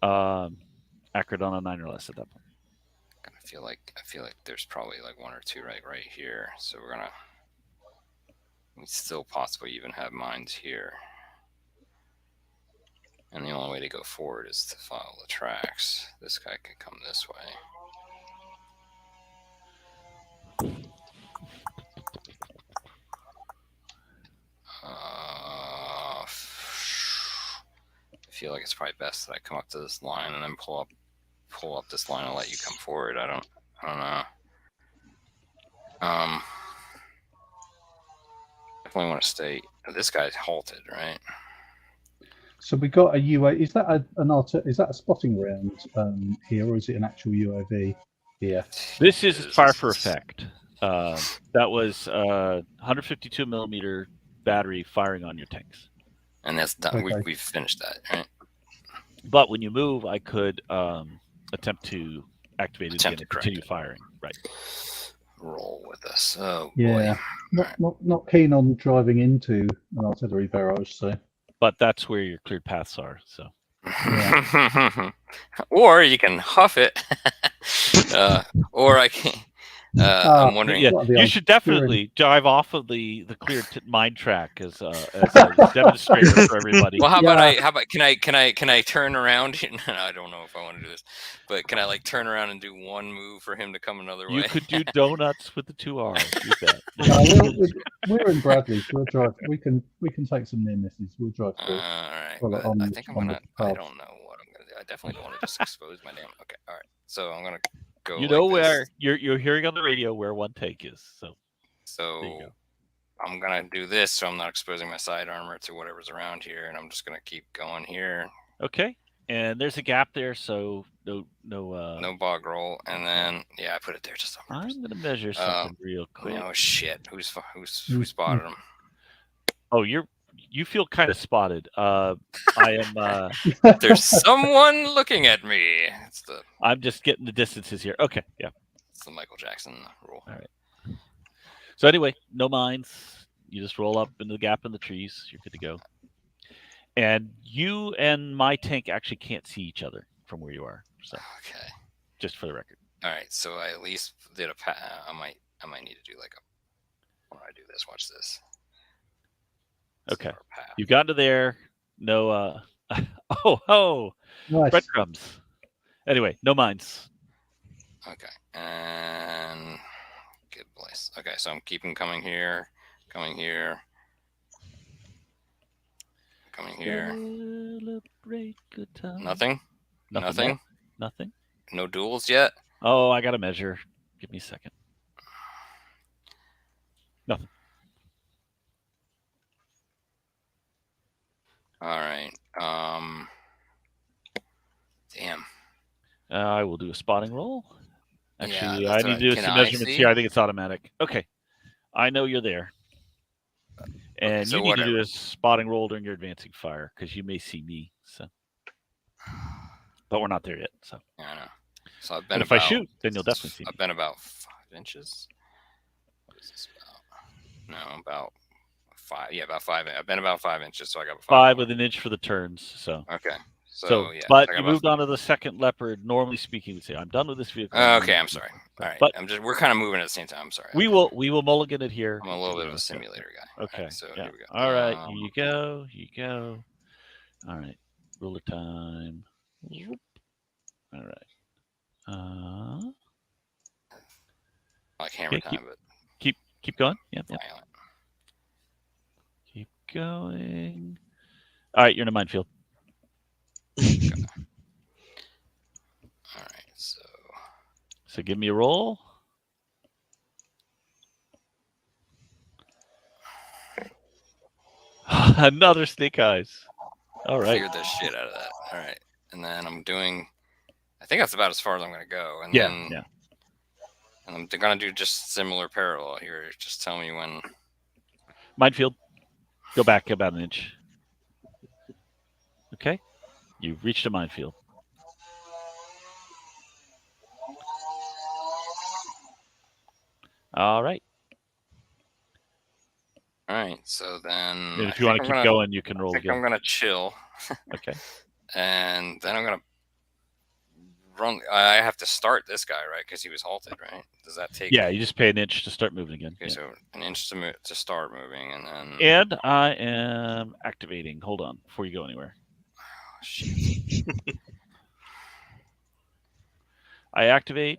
accurate on a 9 or less at that point. I feel like there's probably like 1 or 2 right here. So we still possibly even have mines here. And the only way to go forward is to follow the tracks. This guy can come this way. I feel like it's probably best that I come up to this line and then pull up this line and let you come forward. I don't know. Definitely want to stay. This guy's halted, right? So we got a UAV. Is that a spotting round here, or is it an actual UAV here? This is fire for effect. That was 152 millimeter battery firing on your tanks. And that's done. Okay. We've finished that, right? But when you move, I could attempt to activate it again and continue firing. Right. Roll with us. Oh yeah. boy. Not keen on driving into an artillery barrage, so. But that's where your cleared paths are. So. Yeah. Or you can huff it, or I can. I'm wondering. Yeah, you should definitely drive off of the cleared mine track as a demonstrator for everybody. Well, how about can I turn around? No, I don't know if I want to do this, but can I like turn around and do one move for him to come another way? You could do donuts with the 2 R's. We're in Bradley. So we'll drive. We can take some near misses. We'll drive through. All right. Well, I think I'm gonna. I don't know what I'm gonna do. I definitely don't want to just expose my damn. Okay. All right. So I'm gonna go. You know like where this. you're hearing on the radio where 1 tank is. So I'm gonna do this, so I'm not exposing my side armor to whatever's around here, and I'm just gonna keep going here. Okay. And there's a gap there, so no bog roll, and then I put it there just on purpose. I'm gonna measure something real quick. Oh shit! Who spotted him? Oh, you feel kind of spotted. I am. There's someone looking at me. I'm just getting the distances here. Okay, yeah. It's the Michael Jackson rule. All right. So anyway, no mines. You just roll up into the gap in the trees. You're good to go. And you and my tank actually can't see each other from where you are. So okay. Just for the record. All right. So I at least did a. I might need to do like a. When I do this, watch this. Okay. You got into there. No. Nice. Breadcrumbs. Anyway, no mines. Okay. And good place. Okay, so I'm keeping coming here, coming here. Celebrate good time. Nothing. Nothing. No duels yet. Oh, I gotta measure. Give me a second. Nothing. All right. Damn. I will do a spotting roll. Actually, Yeah, I that's need what to do can some I measurements see? here. I think it's automatic. Okay. I know you're there. And so you need to do whatever. a spotting roll during your advancing fire because you may see me. So, but we're not there yet. So, Yeah, I know. So I've but been if I about. shoot, then you'll definitely see me. I've been about 5 inches. What is this about? No, about 5. Yeah, about 5. I've been about 5 inches, so I got 5 more. with an inch for the turns. So, Okay. So so yeah. but I got you about moved on to the second leopard. Normally speaking, we'd say, "I'm done with this vehicle." Okay, I'm sorry. All right, But we're kind of moving at the same time. I'm sorry. we will mulligan it here. I'm a little bit of a simulator guy. Okay. So Yeah. here we go. All right. Here you go. Here you go. All right. Ruler time. All right. Like hammer time, but keep going. Yeah. violent. Keep going. All right. You're in a minefield. Okay. All right. So give me a roll. Another snake eyes. All right. Cleared the shit out of that. All right. And then I'm doing. I think that's about as far as I'm going to go. And then. Yeah. And I'm going to do just similar parallel here. Just tell me when. Minefield. Go back about an inch. Okay. You've reached a minefield. All right. All right. So then. And if you want to keep going, you can roll again. I'm going to chill. Okay. And then I'm going to run. I have to start this guy, right? Because he was halted, right? Does that take? Yeah, you just pay an inch to start moving again. Okay, so an inch to start moving, and then. And I am activating. Hold on, before you go anywhere. Oh, shit. I activate.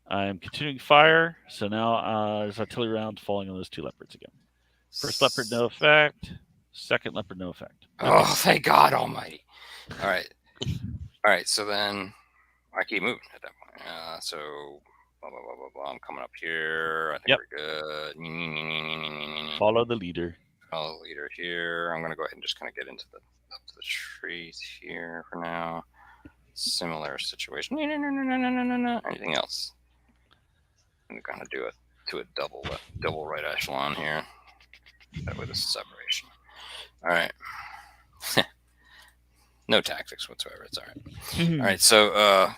I'm continuing fire. So now there's artillery round falling on those 2 leopards again. First leopard, no effect. Second leopard, no effect. Okay. Oh, thank God Almighty! All right. So then I keep moving at that point. So blah blah blah blah blah. I'm coming up here. I think we're good. Follow the leader. Follow the leader here. I'm gonna go ahead and just kind of get into up to the trees here for now. Similar situation. No. Anything else? I'm gonna do it to a double right echelon here. That way, this is separation. All right. No tactics whatsoever. It's all right. All right. So,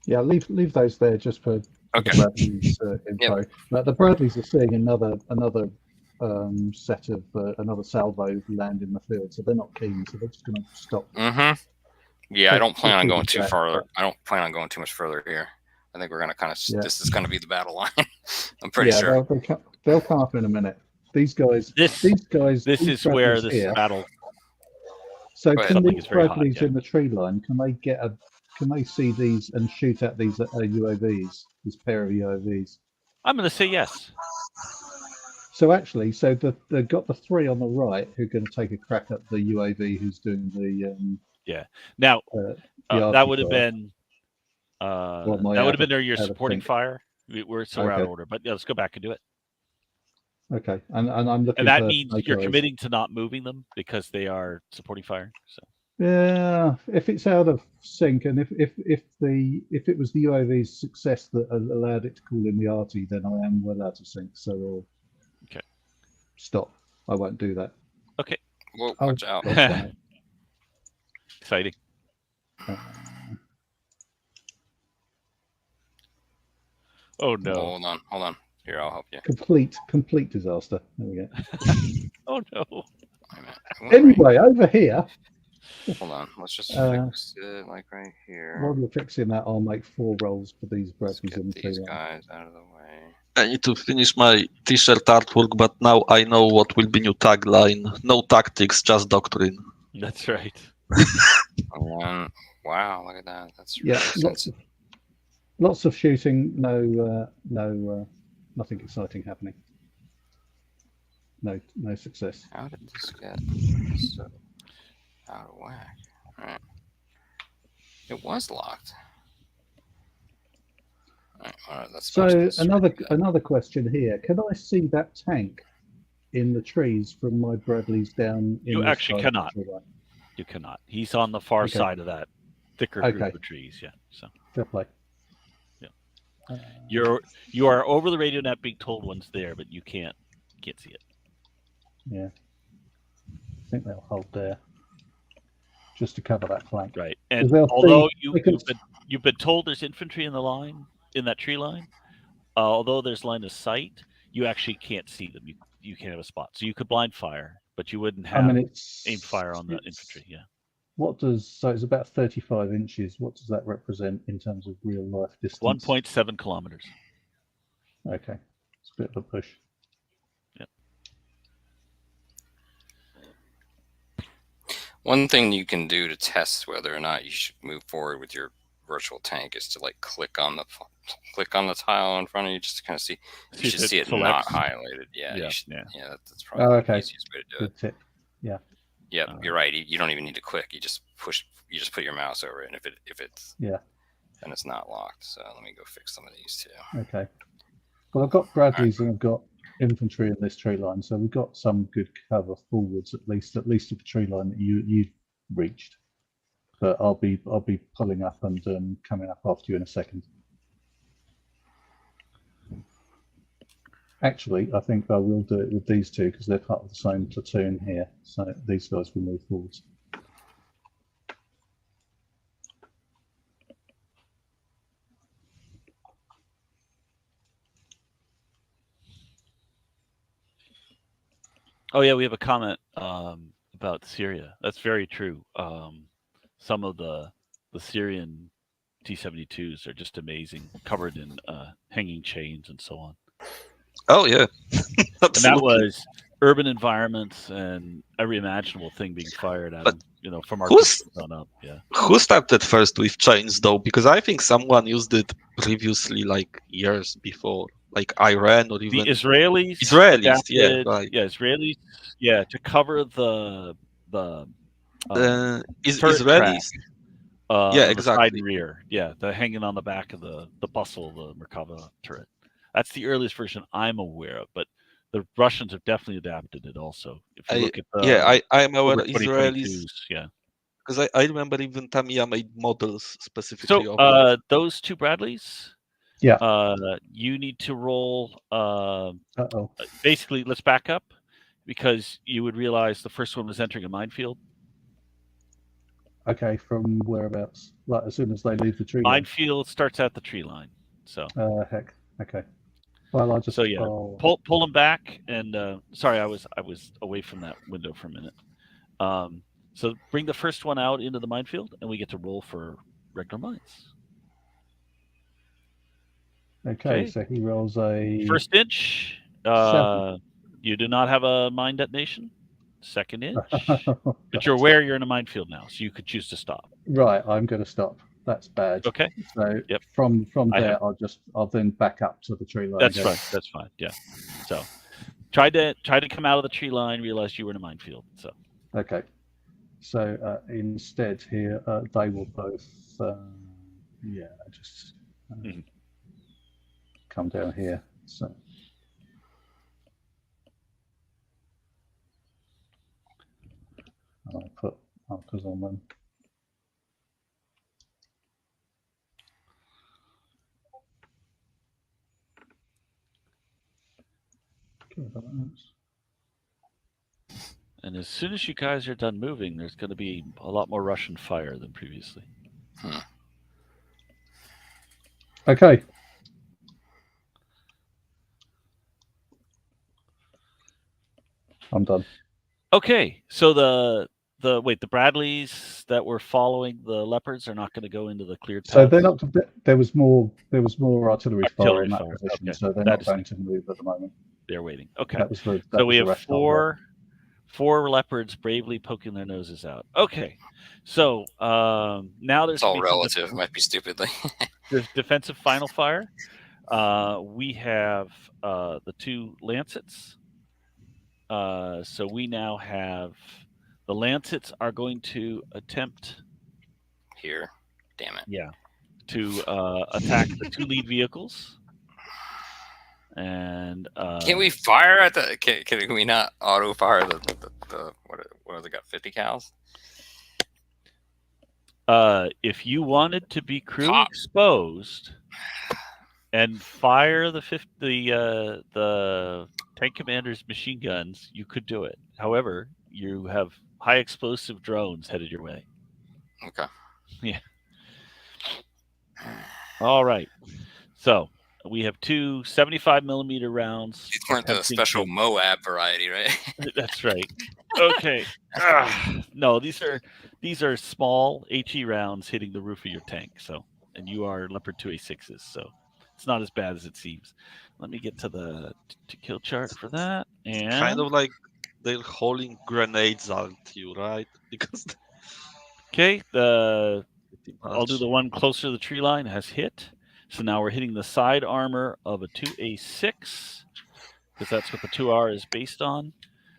yeah, leave those there just for the Bradleys info. Yep. But the Bradleys are seeing another set of another salvo land in the field, so they're not keen. So they're just going to stop. Yeah, I don't plan on going too far. I don't plan on going too much further here. I think we're going to kind of. Yeah. This is going to be the battle line. I'm pretty sure. They'll come up in a minute. These guys. This is where this battle. So can these Bradleys in the tree line? Can they see these and shoot at these UAVs? This pair of UAVs. I'm going to say yes. So actually, they've got the 3 on the right who are going to take a crack at the UAV who's doing the. Yeah. Now that would have been. That would have been your supporting fire. We're out of order, but yeah, let's go back and do it. Okay, and I'm looking. And that means you're committing to not moving them because they are supporting fire. So. Yeah, if it's out of sync, and if it was the UAV's success that allowed it to call in the arty, then I am well out of sync. So okay, stop. I won't do that. Okay. Whoa, watch out. Exciting. Oh no! Hold on. Here, I'll help you. Complete disaster. There we go. Oh no! Anyway, over here. Hold on. Let's just fix it like right here. While you're fixing that, I'll make 4 rolls for these Bradleys in the these guys out of the way. I need to finish my t-shirt artwork, but now I know what will be new tagline. No tactics, just doctrine. That's right. Wow, look at that. That's really lots of shooting. No, nothing exciting happening. No success. How did this get so out of whack? All right. It was locked. All right, let's so another question here. Can I see that tank in the trees from my Bradley's down in You this actually side of the cannot. tree line? You cannot. He's on the far Okay. side of that thicker Okay. group of trees. Yeah. So Fair play. Yeah. you are over the radio net being told one's there, but you can't see it. Yeah. I think they'll hold there just to cover that flank. Right. And they'll although see- you've been told there's infantry in that tree line, although there's line of sight, you actually can't see them. You can't have a spot. So you could blind fire, but you wouldn't have aim fire on the infantry. Yeah. So it's about 35 inches. What does that represent in terms of real life distance? 1.7 kilometers. Okay. It's a bit of a push. Yeah. One thing you can do to test whether or not you should move forward with your virtual tank is to like click on the tile in front of you just to kind of see. You should see it not highlighted. Yeah. That's probably the easiest way to do it. Good tip. Yeah. Yeah, you're right. You don't even need to click. You just put your mouse over it, and if it's then it's not locked. So let me go fix some of these too. Okay. Well, I've got Bradleys and I've got infantry in this tree line, so we've got some good cover forwards at least to the tree line that you reached. But I'll be pulling up and coming up after you in a second. Actually, I think I will do it with these two because they're part of the same platoon here. So these guys will move forwards. Oh yeah, we have a comment about Syria. That's very true. Some of the Syrian T-72s are just amazing, covered in hanging chains and so on. Oh yeah, and that was urban environments and every imaginable thing being fired at them, from our on up. Yeah. Who started first with chains though? Because I think someone used it previously, like years before, like Iran or even the Israelis. Adapted, yeah, right. Yeah, Israelis. Yeah, to cover the Israelis. Yeah, exactly. Side and rear. Yeah, the hanging on the back of the bustle, the Merkava turret. That's the earliest version I'm aware of, but the Russians have definitely adapted it also. If you look at the I'm aware of Israelis. Yeah, because I remember even Tamiya made models specifically. So those two Bradleys. Yeah. You need to roll. Basically, let's back up because you would realize the first one was entering a minefield. Okay, from whereabouts? Like as soon as they leave the tree line. Minefield starts at the tree line. So. Heck. Okay. Well, I'll just pull them back and sorry, I was away from that window for a minute. So bring the first one out into the minefield, and we get to roll for regular mines. Okay, so he rolls a first inch. You do not have a mine detonation. Second inch, but you're aware you're in a minefield now, so you could choose to stop. Right, I'm going to stop. That's bad. Okay. So from there, I'll then back up to the tree line. That's fine. That's fine. Yeah. So try to come out of the tree line. Realize you were in a minefield. So. Okay. So instead here, they will both. Just come down here. So. I'll put markers on them. And as soon as you guys are done moving, there's going to be a lot more Russian fire than previously. Okay. I'm done. Okay, so the Bradleys that were following the Leopards are not going to go into the cleared paths. So they're not. There was more artillery fire in that position, okay. So they're not going to move at the moment. They're waiting. Okay. So we have four Leopards bravely poking their noses out. Okay, so now there's. It's all relative. Might be stupidly. There's defensive final fire. We have the two Lancets. So we now have the Lancets are going to attempt here. Damn it. Yeah. To attack the two lead vehicles. And Can we fire at the? Can we not auto fire the what have they got? 50 cals. if you wanted to be crew Pop. exposed and fire the tank commander's machine guns, you could do it. However, you have high explosive drones headed your way. Okay. Yeah. All right. So we have two 75mm rounds. These weren't the attempting special to- Moab variety, right? That's right. Okay. No, these are small HE rounds hitting the roof of your tank. So, and you are Leopard 2A6s, so it's not as bad as it seems. Let me get to the to kill chart for that. And Kind of like they're hauling grenades at you, right? Because okay, I'll much. do the one closer to the tree line has hit. So now we're hitting the side armor of a 2A6 because that's what the 2R is based on.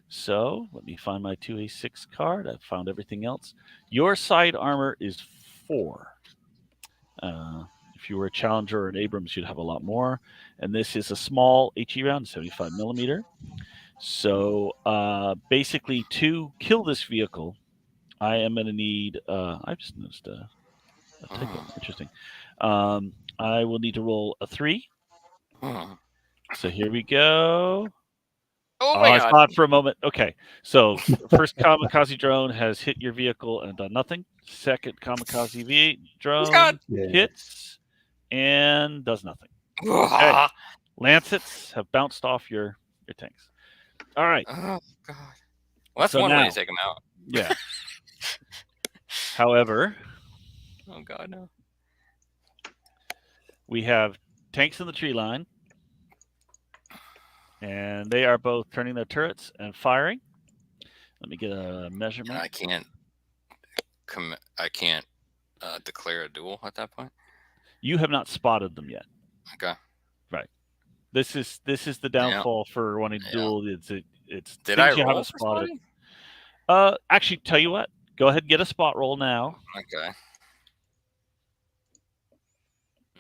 So let me find my 2A6 card. I've found everything else. Your side armor is 4. If you were a Challenger or an Abrams, you'd have a lot more. And this is a small HE round, 75mm. So basically, to kill this vehicle, I am going to need. I just noticed a typo. Interesting. I will need to roll a 3. So here we go. Oh my I god. thought for a moment. Okay, so first kamikaze drone has hit your vehicle and done nothing. Second kamikaze V8 drone hits and does nothing. Okay. Lancets have bounced off your tanks. All right. Oh god. Well, that's So one way now- to take them out. Yeah. However, Oh god, no. we have tanks in the tree line, and they are both turning their turrets and firing. Let me get a measurement. I can't declare a duel at that point. You have not spotted them yet. Okay. This is the downfall for wanting to duel. It's Did I things you roll haven't for spotted. spotting? Actually, tell you what. Go ahead and get a spot roll now. Okay.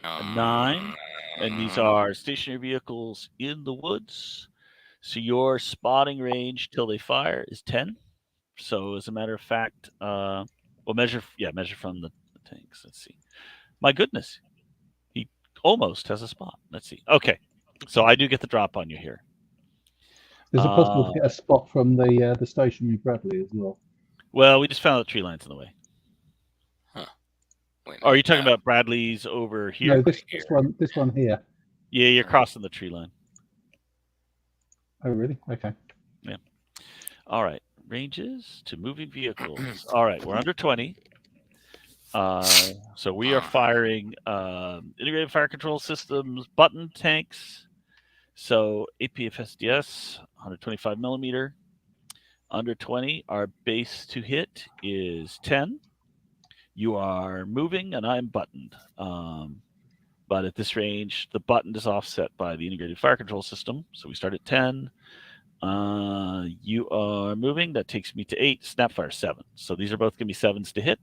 A 9, and these are stationary vehicles in the woods. So your spotting range till they fire is 10. So as a matter of fact, measure from the tanks. Let's see. My goodness, he almost has a spot. Let's see. Okay, so I do get the drop on you here. Is it possible to get a spot from the stationary Bradley as well? Well, we just found the tree lines in the way. Wait, Oh, are you talking about Bradley's over here? No, this one here. Yeah, you're crossing the tree line. Oh, really? Okay. Yeah. All right. Ranges to moving vehicles. All right, we're under 20. So we are firing integrated fire control systems, button tanks. So APFSDS, 125mm. Under 20, our base to hit is 10. You are moving, and I'm buttoned. But at this range, the button is offset by the integrated fire control system. So we start at 10. You are moving. That takes me to 8. Snapfire 7. So these are both going to be 7s to hit.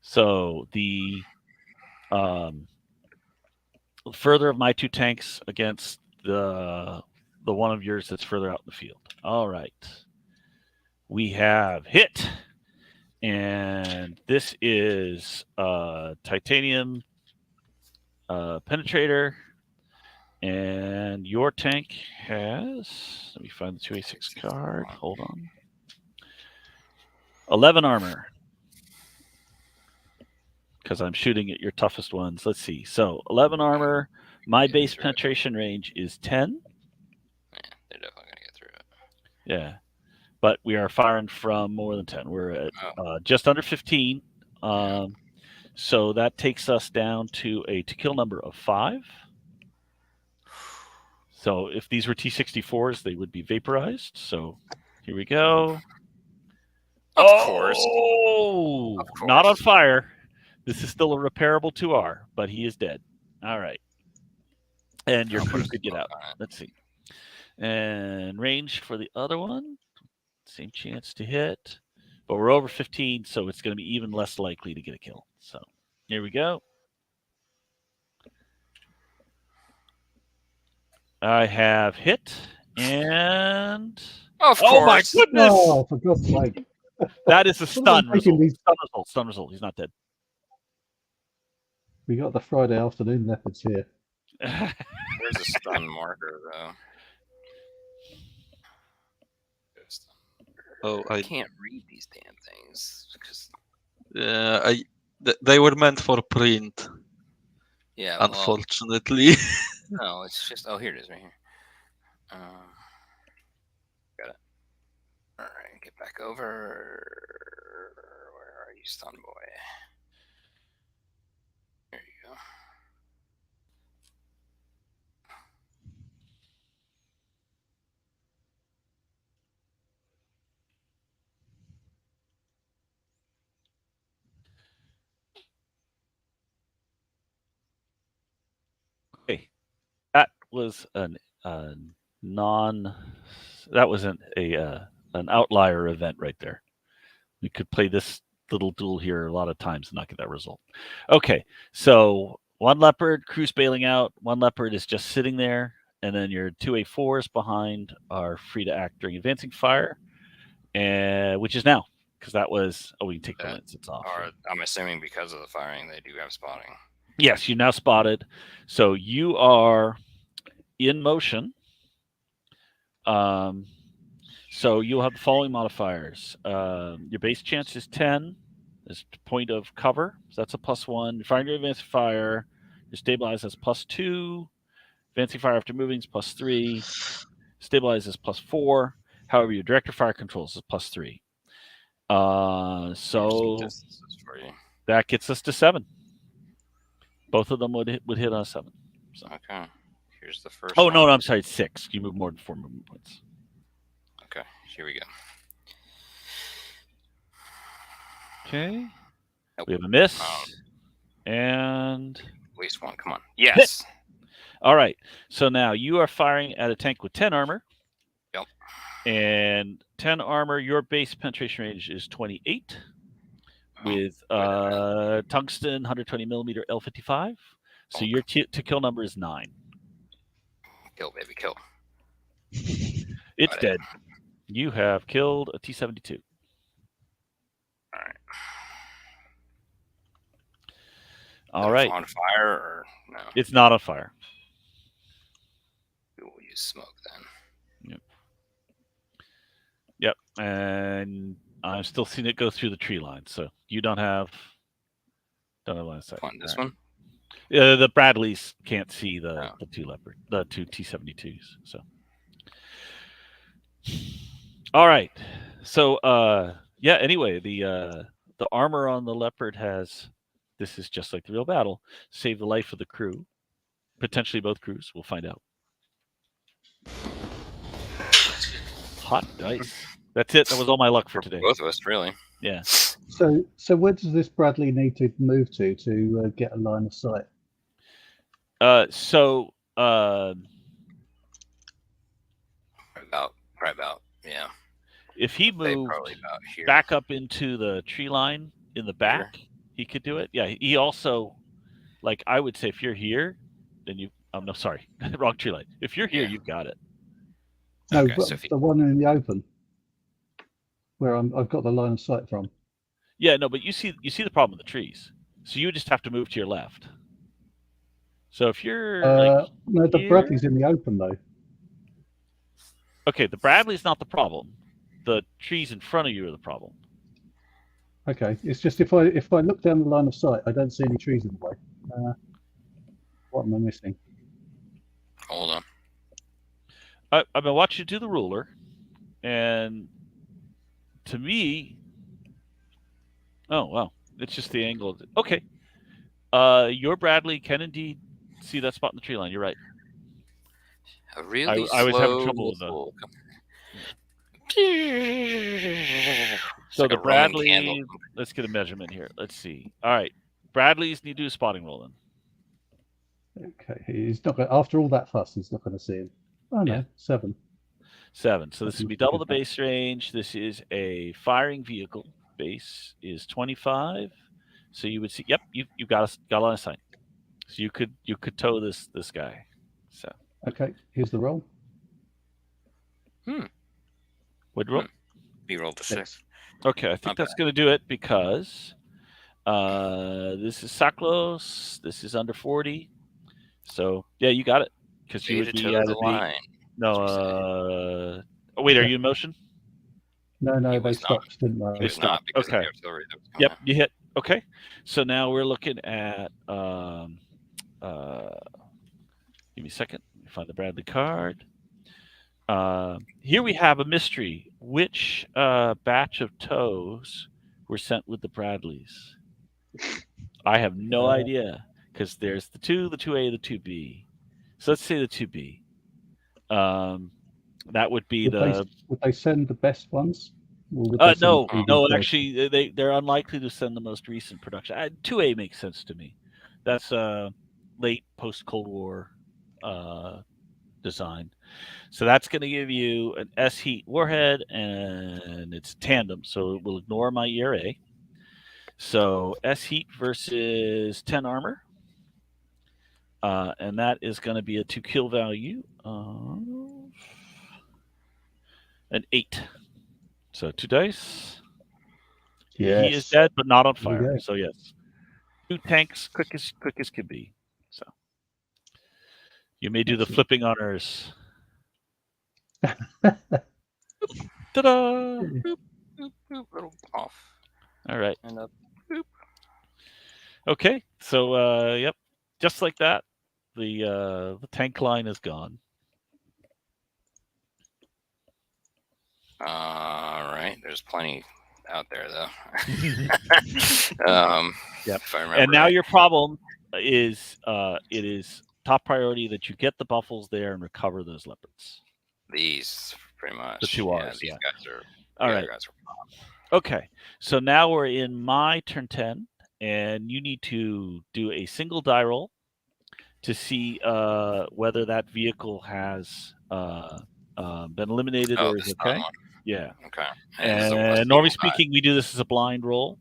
So the further of my 2 tanks against the one of yours that's further out in the field. All right. We have hit. And this is titanium penetrator. And your tank has, let me find the 2A6 card. Hold on. 11 armor. Because I'm shooting at your toughest ones. Let's see. So 11 armor. My base penetration range is 10. Yeah, they're definitely going to get through it. Yeah. But we are firing from more than 10. We're at just under 15. So that takes us down to a to-kill number of 5. So if these were T-64s, they would be vaporized. So here we go. Of course. Not on fire. This is still a repairable 2R, but he is dead. All right. And your crew could get out. Let's see. And range for the other one. Same chance to hit. But we're over 15, so it's going to be even less likely to get a kill. So here we go. I have hit and Of oh my course. goodness! Oh, for God's sake! That is a What am stun I taking result. these- Stun result. Stun result. He's not dead. We got the Friday afternoon leopards here. There's a stun marker though. Oh, I I can't read these damn things because they were meant for print, yeah. Well, unfortunately. no, it's just here it is right here. Got it. All right, get back over. Where are you, stun boy? There you go. Okay, that was an that was an outlier event right there. We could play this little duel here a lot of times and not get that result. Okay, so one leopard, crew's bailing out. One leopard is just sitting there, and then your 2A4s behind are free to act during advancing fire, and which is now because that was we can take the linsets off. Or I'm assuming because of the firing, they do have spotting. Yes, you now spotted. So you are in motion. So you'll have the following modifiers. Your base chance is 10. Is point of cover. So that's a +1. You're firing your advanced fire. Your stabilize is +2. Advancing fire after moving is +3. Stabilize is +4. However, your director fire controls is +3. So for you. that gets us to 7. Both of them would hit on 7. So. Okay. Here's the first. Oh one. no, I'm sorry, it's 6. You move more than 4 movement points. Okay, here we go. Okay. Nope. We have a miss. And at least one. Come on. Yes. All right. So now you are firing at a tank with 10 armor. Yep. And 10 armor, your base penetration range is 28 with tungsten 120 millimeter L55. So your to kill number is 9. Kill, baby, kill. It's dead. You have killed a T-72. All right. All right. On fire or no? It's not on fire. We will use smoke then. Yep. And I'm still seeing it go through the tree line, so you don't have line of sight. This one? The Bradleys can't see the two leopard, the two T-72s. So, all right. So, yeah. Anyway, the armor on the leopard has. This is just like the real battle. Save the life of the crew, potentially both crews. We'll find out. Hot dice. That's it. That was all my luck for today. Both of us, really. Yeah. So where does this Bradley need to move to get a line of sight? Probably about, yeah. If he moved back up into the tree line in the back, he could do it. Yeah, he also, like, I would say if you're here, then you, no, sorry, wrong tree line. If you're here, you've got it. No, but so the one in the open, where I've got the line of sight from. Yeah, no, but you see the problem with the trees. So you just have to move to your left. So if you're no, the Bradley's in the open though. Okay, the Bradley's not the problem. The trees in front of you are the problem. Okay, it's just if I look down the line of sight, I don't see any trees in the way. What am I missing? Hold on. I've been watching you do the ruler, and to me, oh wow, it's just the angle. Okay, your Bradley can indeed see that spot in the tree line. You're right. I was having trouble with the. So the Bradley, let's get a measurement here. Let's see. All right, Bradley's need to do a spotting roll then. Okay, he's not going. After all that fuss, he's not going to see him. Oh no, 7. 7. So this would be double the base range. This is a firing vehicle. Base is 25. So you would see. Yep, you got a line of sight. So you could tow this guy. So Okay, here's the roll. Would roll? You rolled the 6. Okay, I think Not that's going to do it because this is Saklos. This is under 40. So yeah, you got it because you would be toe at the the line. no. That's what Oh wait, are Yeah. you in motion? No, He they was not. stopped, didn't He they? was not stopped. because of Okay. the artillery that was coming Yep, out. you hit. Okay, so now we're looking at. Give me a second. Let me find the Bradley card. Here we have a mystery. Which batch of toes were sent with the Bradleys? I have no idea because there's the 2, the 2A, the 2B. So let's say the 2B. That would be Would they send the best ones? Or would they send no, the previous no. version? Actually, they're unlikely to send the most recent production. 2A makes sense to me. That's late post Cold War design. So that's going to give you an S heat warhead, and it's tandem, so it will ignore my ERA. So S heat versus 10 armor, and that is going to be a 2 kill value of an 8. So 2 dice. Yes. He is dead, but not on There we fire. go. So yes, 2 tanks, quick as can be. So you may do the Excellent. flipping honors. Ta-da! Boop, boop, little off. All right. And up. Okay. So yep, just like that, the tank line is gone. All right. There's plenty out there, though. Yep. If I remember And now right. your problem is it is top priority that you get the buffles there and recover those leopards. These, pretty much. The 2 Rs, These yeah. guys are. All the right. other guys are Okay. So now we're in my turn 10, and you need to do a single die roll to see whether that vehicle has been eliminated or the is stun okay. one. Yeah. Okay. And normally speaking, we do this as a blind roll,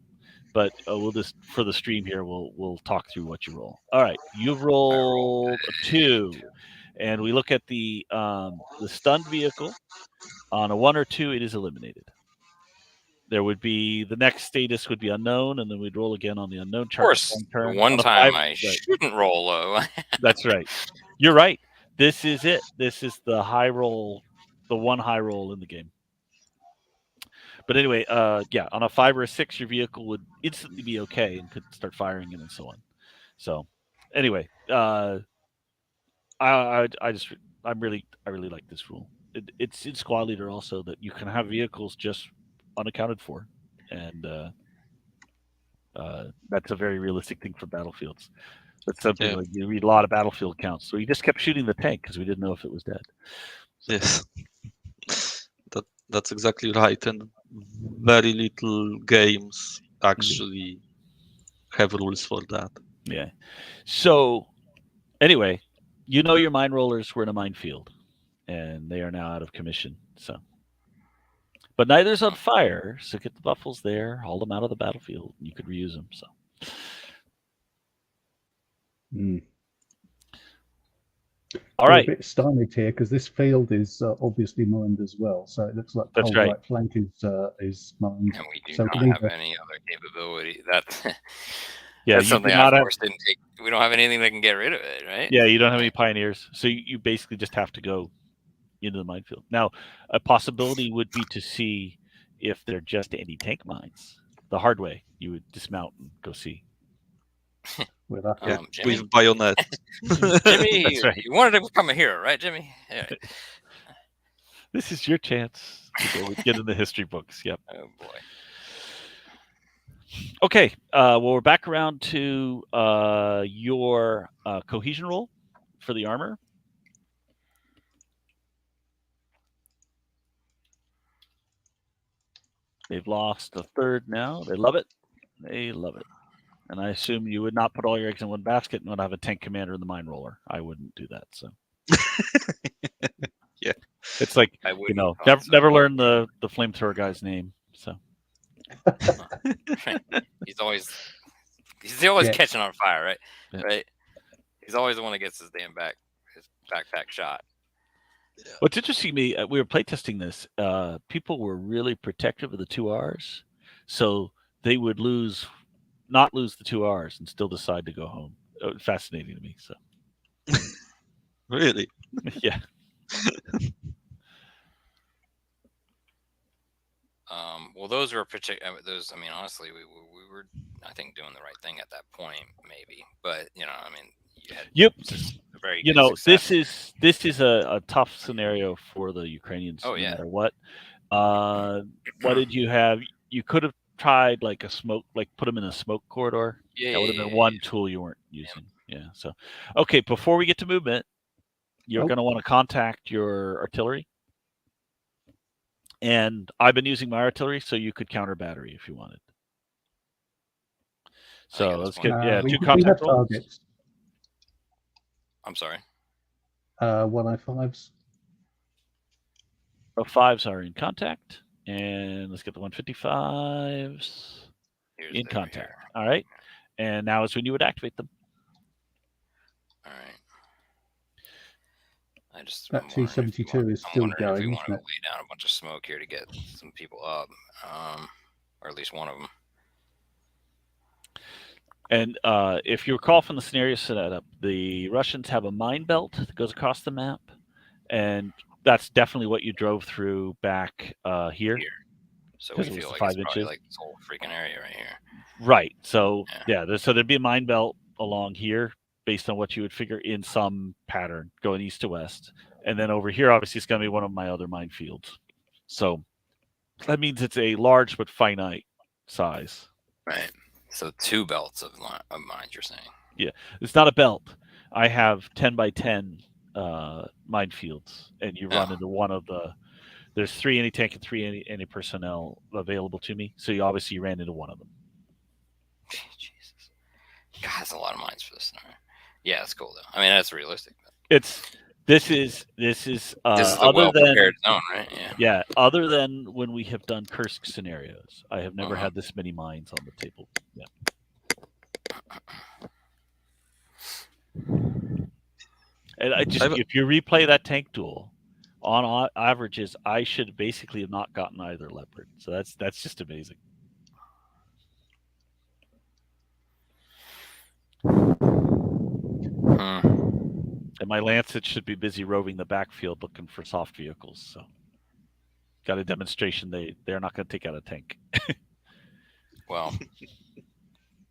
but we'll just for the stream here, we'll talk through what you roll. All right, you've rolled a 2, and we look at the stunned vehicle. On a 1 or 2, it is eliminated. There would be the next status would be unknown, and then we'd roll again on the unknown chart. Of course, the one On a time 5, I right. shouldn't roll low. That's right. You're right. This is it. This is the high roll, the one high roll in the game. But anyway, yeah, on a 5 or a 6, your vehicle would instantly be okay and could start firing and so on. So, anyway, I really like this rule. It's in Squad Leader also that you can have vehicles just unaccounted for, and that's a very realistic thing for battlefields. That's something like you read a lot of battlefield accounts. So we just kept shooting the tank because we didn't know if it was dead. Yes, that's exactly right, and very little games actually have rules for that. Yeah. So anyway, you know your mine rollers were in a minefield, and they are now out of commission. So, but neither's on fire. So get the buffles there, haul them out of the battlefield, and you could reuse them. So. All right. We're a bit stymied here because this field is obviously mined as well. So it looks like the whole right flank is mined. And we do so not have any other capability. That's something I didn't take. We don't have anything that can get rid of it, right? Yeah, you don't have any pioneers. So you basically just have to go into the minefield. Now, a possibility would be to see if they're just anti-tank mines. The hard way, you would dismount and go see. With bayonet. Jimmy, That's right. You wanted to become a hero, right, Jimmy? Yeah. This is your chance to get in the history books. Yep. Oh boy. Okay. Well, we're back around to your cohesion roll for the armor. They've lost a third now. They love it. They love it. And I assume you would not put all your eggs in one basket and not have a tank commander in the mine roller. I wouldn't do that. So, yeah, it's like never learn the flamethrower guy's name. So he's always catching on fire, right? Yeah. Right. He's always the one that gets his damn back his backpack shot. What's interesting to me, we were playtesting this. People were really protective of the 2Rs, so they would not lose the 2Rs and still decide to go home. Fascinating to me. So, Really? yeah. Well, those were those. I mean, honestly, we were, I think, doing the right thing at that point, maybe. But you know, I mean, you had Yep. a very You good know, success. this is a tough scenario for the Ukrainians, Oh, no yeah. matter what. What did you have? You could have tried like a smoke, like put them in a smoke corridor. Yeah, That would have yeah, been yeah, one tool you weren't using. Yeah. So, okay, before we get to movement, you're Oh. going to want to contact your artillery. And I've been using my artillery, so you could counter battery if you wanted. I think at So this let's point- get we 2 have contact rolls. targets. I'm sorry. 105s. 5s are in contact, and let's get the 155s Here's in the contact. here. All right, and now is when you would activate them. All right. I just That I'm wondering if we 272 want- is I'm still wondering if we going, want to isn't it? lay down a bunch of smoke here to get some people up, or at least one of them. And if you recall from the scenario setup, the Russians have a mine belt that goes across the map, and that's definitely what you drove through back here. So we 'Cause it was feel the like 5 it's probably inches. like this whole freaking area right here. Right. So so there'd be a mine belt along here based on what you would figure in some pattern going east to west. And then over here, obviously, it's going to be one of my other minefields. So that means it's a large but finite size. Right. So 2 belts of mines, you're saying? Yeah. It's not a belt. I have 10 by 10 minefields, and you run into one of the. There's 3 anti-tank and 3 anti-personnel available to me. So you obviously ran into one of them. Jesus. God, that's a lot of mines for this scenario. Yeah, that's cool though. I mean, that's realistic. This is This is the other well-prepared than zone, right? Yeah. yeah, other than when we have done Kursk scenarios, I have never had this many mines on the table. Yeah. And if you replay that tank duel, on averages, I should basically have not gotten either leopard. So that's just amazing. And my Lancet should be busy roving the backfield looking for soft vehicles. So got a demonstration they're not going to take out a tank. Well,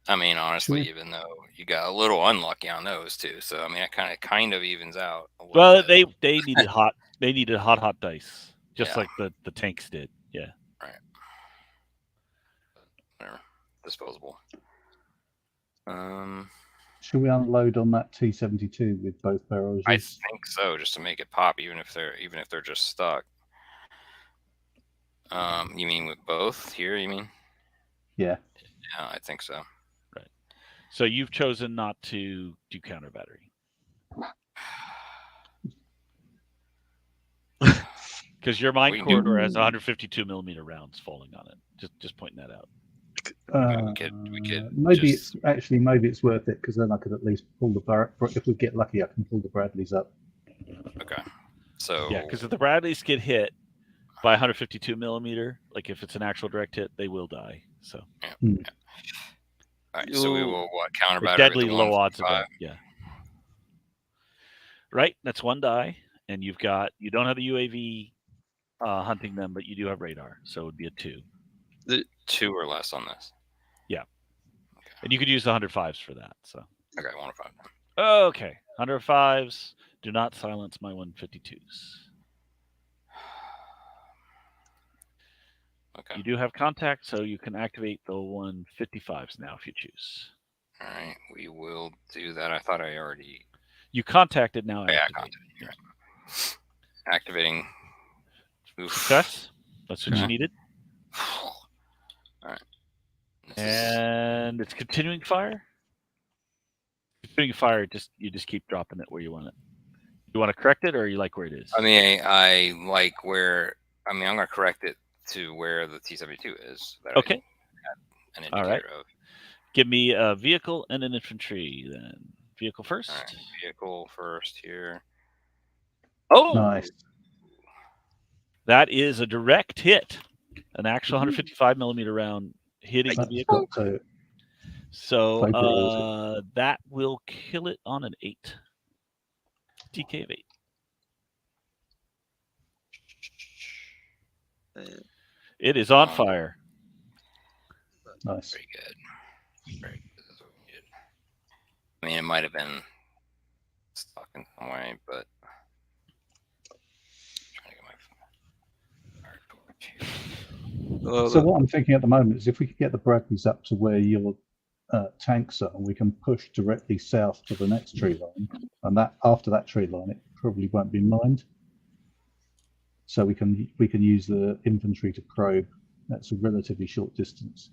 I mean, honestly, even though you got a little unlucky on those too, so I mean, it kind of evens out. A little Well, bit. they needed hot. They needed hot dice, just Yeah. like the tanks did. Yeah. Right. Whatever. Disposable. Should we unload on that T-72 with both barrels? I think so, just to make it pop, even if they're just stuck. You mean with both here? You mean? Yeah. Yeah, I think so. Right. So you've chosen not to do counter battery because your mine corridor has 152 millimeter rounds falling on it. Just pointing that out. We could maybe just... maybe it's worth it because then I could at least pull the if we get lucky, I can pull the Bradleys up. Okay. So yeah, because if the Bradleys get hit by 152 millimeter, like if it's an actual direct hit, they will die. So yeah. All right. So we will counter battery deadly with the low odds of 145. that. Yeah. Right. That's 1 die, and you don't have the UAV hunting them, but you do have radar, so it would be a 2. 2 or less on this. Yeah. Okay. And you could use the 105s for that. So okay, 105. Okay, 105s. Do not silence my 152s. Okay. You do have contact, so you can activate the 155s now if you choose. All right, we will do that. I thought I already. You contacted now. Yeah, contacted. Right. Activating. Success. That's what you needed. All right. And it's continuing fire. Continuing fire. You just keep dropping it where you want it. You want to correct it, or you like where it is? I mean, I like where. I mean, I'm going to correct it to where the T-72 is. That okay. I had an indicator of. Give me a vehicle and an infantry then. Vehicle first. All right, vehicle first here. Oh, Nice. that is a direct hit. An actual 155 millimeter round hitting the That's vehicle. got to. So Favourite, was that will kill it on an 8. TK of 8. It is on fire. Nice. Very good. Very good. That's what we did. I mean, it might have been stuck in some way, but I'm trying to get my fire torch here. So what I'm thinking at the moment is if we could get the Bradleys up to where your tanks are, we can push directly south to the next tree line, and that after that tree line, it probably won't be mined. So we can use the infantry to probe. That's a relatively short distance.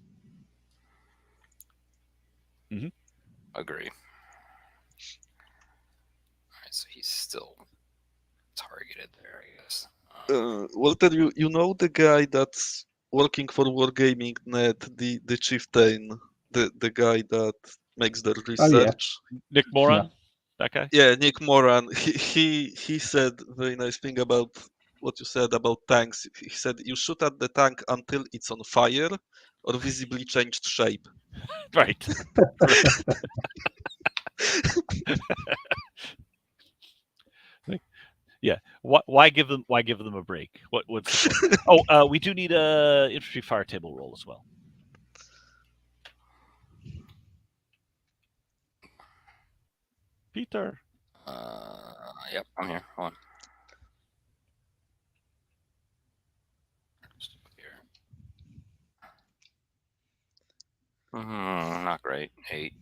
Agree. All right, so he's still targeted there, I guess. Walter, you know the guy that's working for Wargaming.net, the chieftain, the guy that makes the research. Nick Moran, that guy. Yeah, Nick Moran. He said very nice thing about what you said about tanks. He said you shoot at the tank until it's on fire or visibly changed shape. Right. Yeah. Why give them a break? What's the point? Oh, we do need a infantry fire table roll as well. Peter. Yep, I'm here. Hold on. Not great. 8.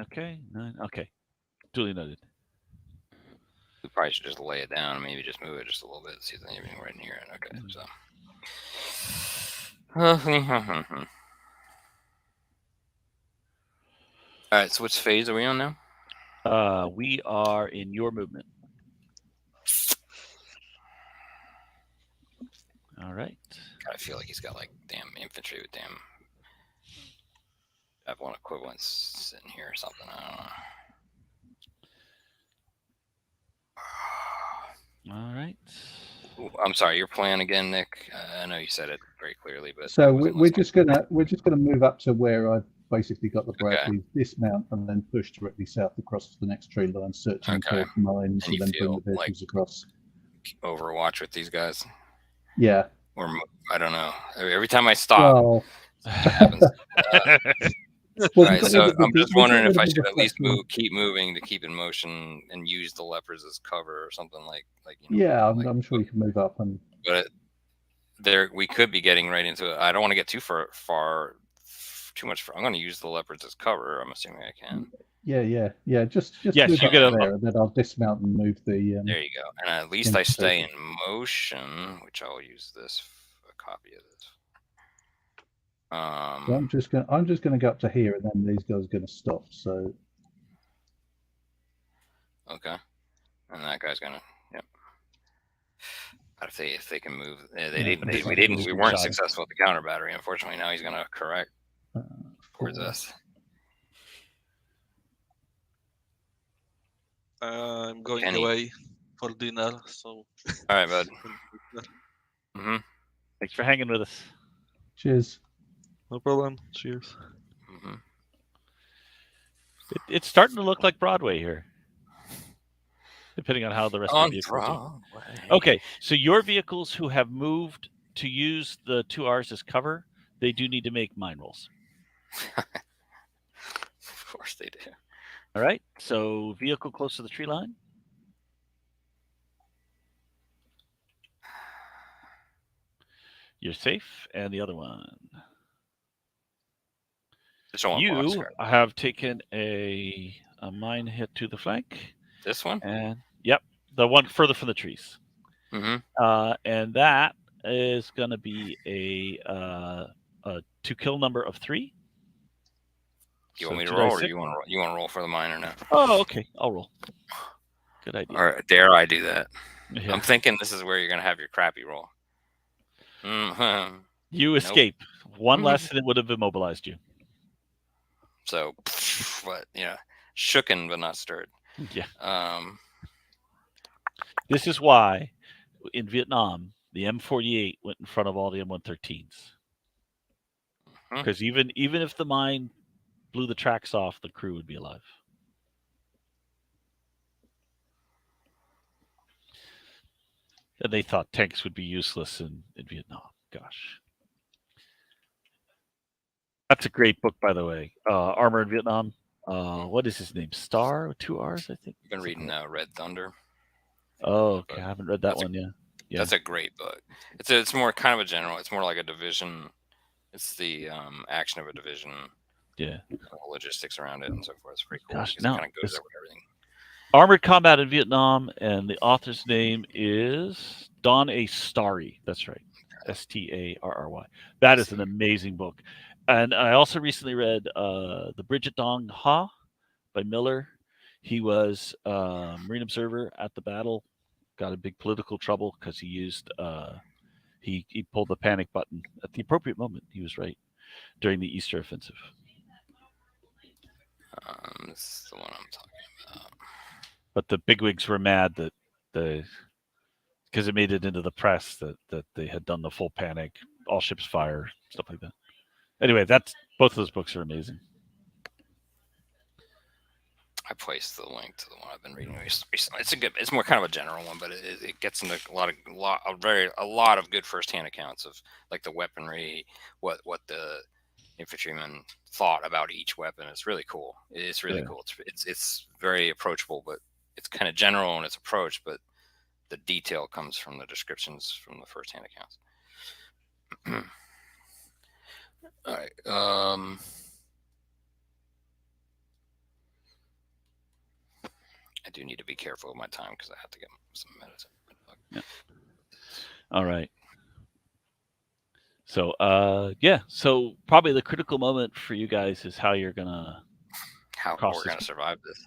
Okay. 9. Okay. Duly noted. We probably should just lay it down and maybe just move it just a little bit. See if there's anything right in here. Okay, so. All right, so which phase are we on now? We are in your movement. All right. I feel like he's got like damn infantry with damn F1 equivalents sitting here or something. I don't know. All right. Ooh, I'm sorry, your plan again, Nick. I know you said it very clearly, but So we're just gonna move up to where I've basically got the Bradley, dismount, and then push directly south across to the next tree line, searching for mines, and then bring the vehicles across. Overwatch with these guys. Yeah. Or I don't know. Every time I stop, it happens. Right, so I'm just wondering if I should at least keep moving to keep in motion and use the leopards as cover or something like you know. Yeah, I'm sure you can move up and. But there, we could be getting right into it. I don't want to get too too much. I'm going to use the leopards as cover. I'm assuming I can. Yeah. Just yes, move you up get there, and then I'll dismount and move the. There you go, and at least I stay in motion, which I'll use this a copy of this. So I'm just gonna go up to here, and then these guys are gonna stop. So. Okay, and that guy's gonna. Yep. If they can move, we weren't successful with the counter battery. Unfortunately, now he's gonna correct towards us. I'm going away for dinner, so. All right, bud. Thanks for hanging with us. Cheers. No problem. Cheers. It's starting to look like Broadway here, depending on how the rest of the vehicles are. Okay, so your vehicles who have moved to use the 2Rs as cover, they do need to make mine rolls. Of course they do. All right, so vehicle close to the tree line. You're safe, and the other one. You have taken a mine hit to the flank. This one? And yep, the one further from the trees. And that is going to be a to kill number of 3. You want me to roll, or you want to roll for the mine or not? Oh, okay, I'll roll. Good idea. Or dare I do that? Yeah. I'm thinking this is where you're going to have your crappy roll. You escape. One less than it would have immobilized you. So, but shooken but not stirred. Yeah. This is why in Vietnam the M48 went in front of all the M113s. Because even if the mine blew the tracks off, the crew would be alive. And they thought tanks would be useless in Vietnam. Gosh. That's a great book, by the way. Armor in Vietnam. What is his name? Star? 2 R's, I think. I've been reading Red Thunder. Oh, okay. I haven't read that one yet. Yeah. That's a great book. It's more kind of a general. It's more like a division. It's the action of a division. Yeah. Logistics around it and so forth. It's pretty cool. Gosh, because it kind of goes over everything. Armored Combat in Vietnam, and the author's name is Don A. Starry. That's right. Starry. That is an amazing book. And I also recently read The Bridget Dong Ha by Miller. He was a Marine observer at the battle, got in big political trouble because he used he pulled the panic button at the appropriate moment. He was right during the Easter offensive. This is the one I'm talking about. But the bigwigs were mad that because it made it into the press that they had done the full panic, all ships fire, stuff like that. Anyway, both of those books are amazing. I placed the link to the one I've been reading recently. It's more kind of a general one, but it gets into a lot of good firsthand accounts of like the weaponry, what the infantrymen thought about each weapon. It's really cool. It's really cool. It's very approachable, but it's kind of general in its approach, but the detail comes from the descriptions from the firsthand accounts. All right. I do need to be careful with my time because I have to get some medicine. Yeah. All right. So so probably the critical moment for you guys is how we're gonna survive this.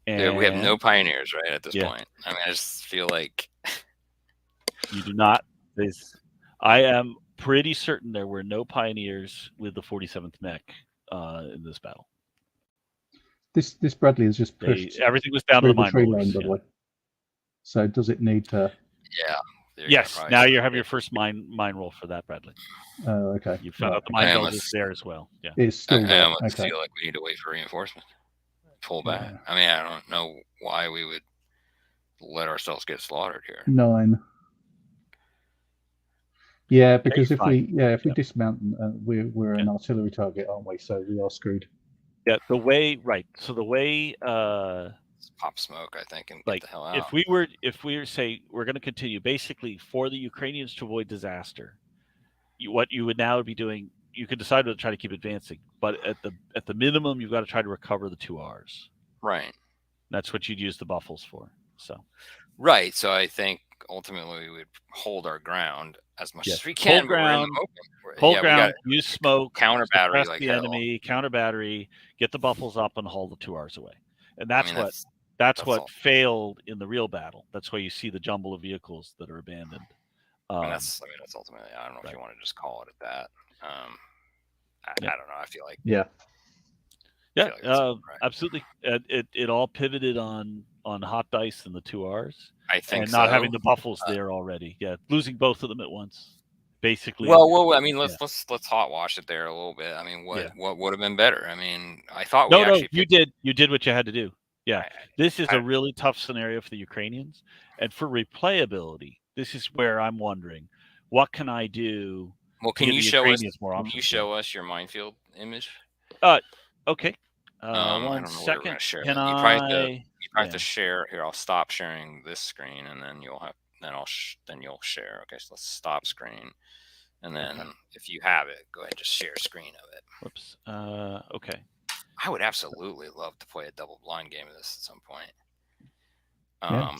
And we have no pioneers, right, at this point. I mean, I just feel like you do not. I am pretty certain there were no pioneers with the 47th mech in this battle. This Bradley has just pushed. Everything was down to the mine tree rollers, line, by the way. So does it need to? Yeah. Yes. Now you have your first mine roll for that, Bradley. Oh, okay. You found out the mine build is there as well. Yeah. It's still there. I almost feel like we need to wait for reinforcement. Pull back. Yeah. I mean, I don't know why we would let ourselves get slaughtered here. 9. Yeah, because if we dismount, we're an artillery target, aren't we? So we are screwed. Yeah, So the way pop smoke, I think, and like get the hell out. If we were say we're going to continue basically for the Ukrainians to avoid disaster, what you would now be doing, you could decide to try to keep advancing, but at the minimum you've got to try to recover the 2 Rs. Right. That's what you'd use the buffles for. So. Right. So I think ultimately we would hold our ground as much as we can. Hold ground, use smoke, counter battery, like the enemy, counter battery, get the buffles up and haul the 2 Rs away. And that's what failed in the real battle. That's why you see the jumble of vehicles that are abandoned. That's ultimately, I don't know if you want to just call it at that. I don't know. I feel like absolutely. It all pivoted on hot dice and the 2 Rs. I think, and not having the buffles there already. Yeah, losing both of them at once, basically. Well, I mean, let's hot wash it there a little bit. I mean, what would have been better? I mean, I thought you did what you had to do. Yeah, this is a really tough scenario for the Ukrainians, and for replayability, this is where I'm wondering, what can I do? Well, can you show us your minefield image? Okay. One second. Can you probably have to share here? I'll stop sharing this screen, and then you'll share. Okay, so let's stop screen, and then if you have it, go ahead and just share screen of it. Whoops. Okay. I would absolutely love to play a double blind game of this at some point.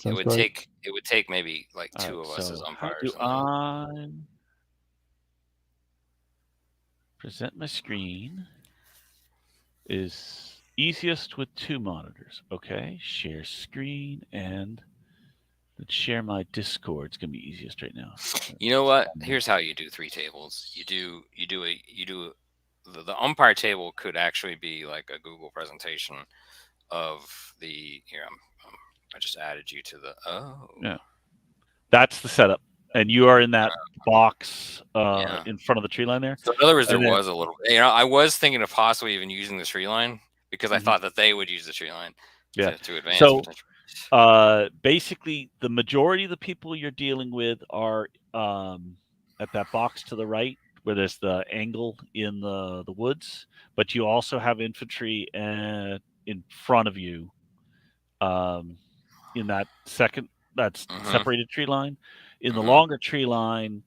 It would take maybe like 2 of us as umpires. Present my screen is easiest with 2 monitors. Okay, share screen, and let's share my Discord. It's gonna be easiest right now. You know what? Here's how you do 3 tables. You do the umpire table could actually be like a Google presentation of the. Here, I'm I just added you to the. Oh. Yeah. That's the setup, and you are in that box Yeah. in front of the tree line there. So in other words, there And then- was a little. I was thinking of possibly even using the tree line because I Mhm. thought that they would use the tree line. Yeah. To advance. So potentially. basically, the majority of the people you're dealing with are at that box to the right, where there's the angle in the woods. But you also have infantry in front of you, in that second separated tree line. In the longer tree line,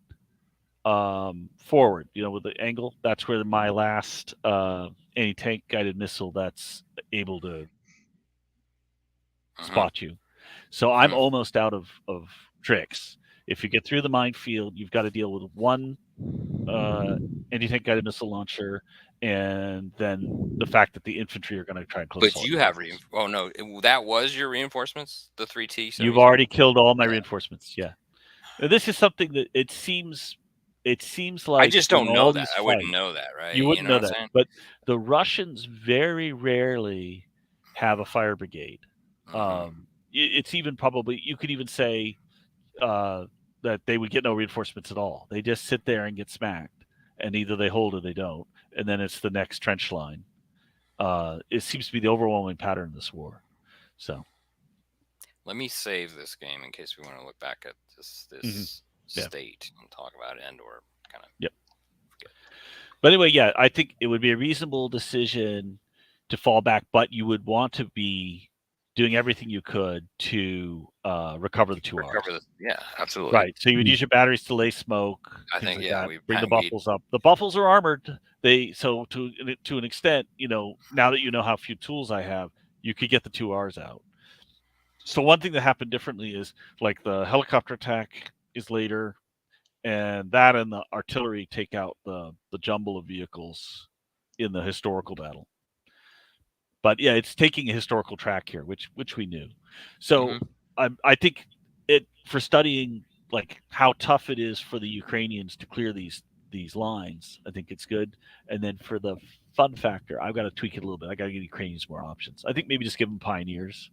forward, with the angle, that's where my last anti-tank guided missile that's able to spot you. So I'm almost out of tricks. If you get through the minefield, you've got to deal with one anti-tank guided missile launcher, and then the fact that the infantry are going to try and close. But you have oh no, that was your reinforcements, the 3T. You've already killed all my reinforcements. Yeah, now, this is something that it seems like I just don't know that. I wouldn't know that, right? You wouldn't know that. Saying? But the Russians very rarely have a fire brigade. It's even probably, you could even say that they would get no reinforcements at all. They just sit there and get smacked, and either they hold or they don't, and then it's the next trench line. It seems to be the overwhelming pattern of this war. So let me save this game in case we want to look back at this state and talk about it, or kind of. Yep. But anyway, yeah, I think it would be a reasonable decision to fall back, but you would want to be doing everything you could to recover the 2 Rs. Yeah, absolutely. Right. So you would use your batteries to lay smoke. I think, like yeah. Bring the buffles up. The buffles are armored. So to an extent, now that you know how few tools I have, you could get the 2 Rs out. So one thing that happened differently is like the helicopter attack is later, and the artillery take out the jumble of vehicles in the historical battle. But yeah, it's taking a historical track here, which we knew. So I think for studying like how tough it is for the Ukrainians to clear these lines, I think it's good. And then for the fun factor, I've got to tweak it a little bit. I got to give Ukrainians more options. I think maybe just give them pioneers,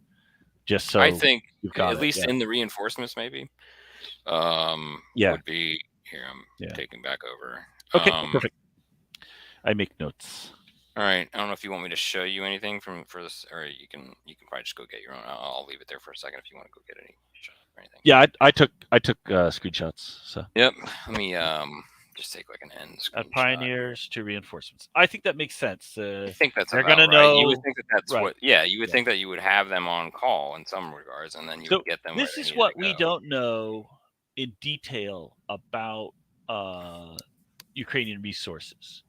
just so I think you've got at least in the reinforcements, maybe. Would be here. I'm taking back over. Okay, perfect. I make notes. All right. I don't know if you want me to show you anything for this, or you can probably just go get your own. I'll leave it there for a second if you want to go get any shots or anything. Yeah, I took screenshots. So yep. Let me just take like an end screenshot. Pioneers to reinforcements. I think that makes sense. I think that's they're going to know. You would think that's right. You would think that you would have them on call in some regards, and then you would get them. This is what we don't know in detail about Ukrainian resources.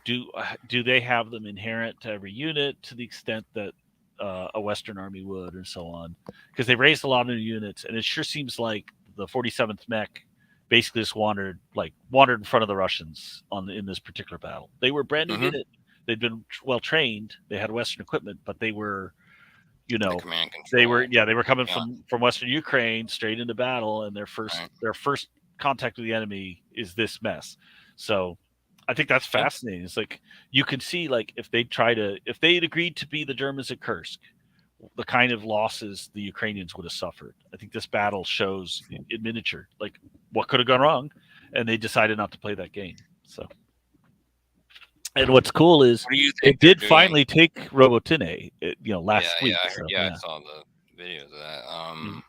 Do they have them inherent to every unit to the extent that a Western army would, or so on? Because they raised a lot of new units, and it sure seems like the 47th Mech basically just wandered in front of the Russians in this particular battle. They were brand new unit. They'd been well trained. They had Western equipment, but they were, they were coming from Western Ukraine straight into battle, and their first contact with the enemy is this mess. So I think that's fascinating. It's like you can see, like, if they had agreed to be the Germans at Kursk, the kind of losses the Ukrainians would have suffered. I think this battle shows in miniature, like, what could have gone wrong, and they decided not to play that game. So, and what's cool is they did finally take Robotyne, last week. I saw the videos of that.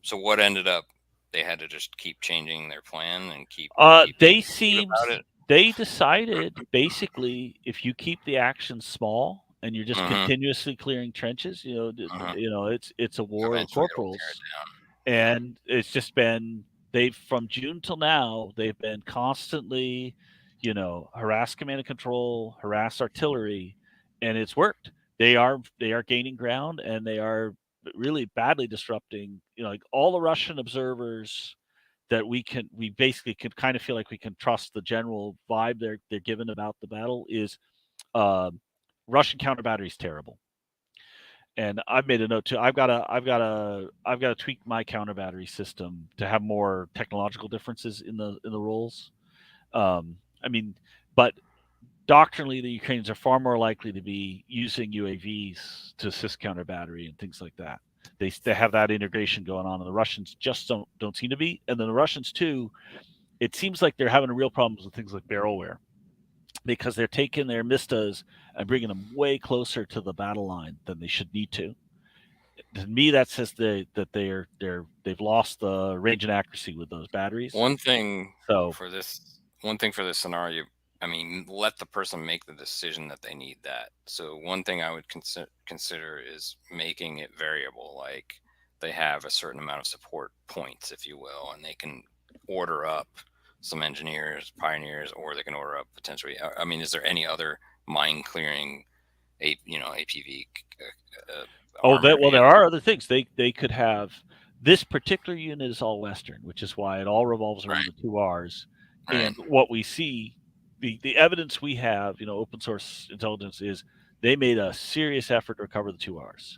So what ended up? They had to just keep changing their plan and keep. They decided basically, if you keep the action small and you're just continuously clearing trenches, it's a war of corporals, and it's just been from June till now they've been constantly, harass command and control, harass artillery, and it's worked. They are gaining ground, and they are really badly disrupting. Like all the Russian observers that we basically can kind of feel like we can trust the general vibe they're given about the battle is Russian counter battery is terrible. And I've made a note too. I've got to tweak my counter battery system to have more technological differences in the roles. But doctrinally, the Ukrainians are far more likely to be using UAVs to assist counter battery and things like that. They have that integration going on, and the Russians just don't seem to be. And then the Russians too, it seems like they're having real problems with things like barrel wear, because they're taking their Mistas and bringing them way closer to the battle line than they should need to. To me, that says they've lost the range and accuracy with those batteries. One thing for this scenario, I mean, let the person make the decision that they need that. So one thing I would consider is making it variable, like they have a certain amount of support points, if you will, and they can order up some engineers, pioneers, or they can order up potentially. I mean, is there any other mine clearing, APV? There are other things. They could have. This particular unit is all Western, which is why it all revolves around the 2Rs. Right. And what we see, the evidence we have, open source intelligence, is they made a serious effort to recover the 2Rs.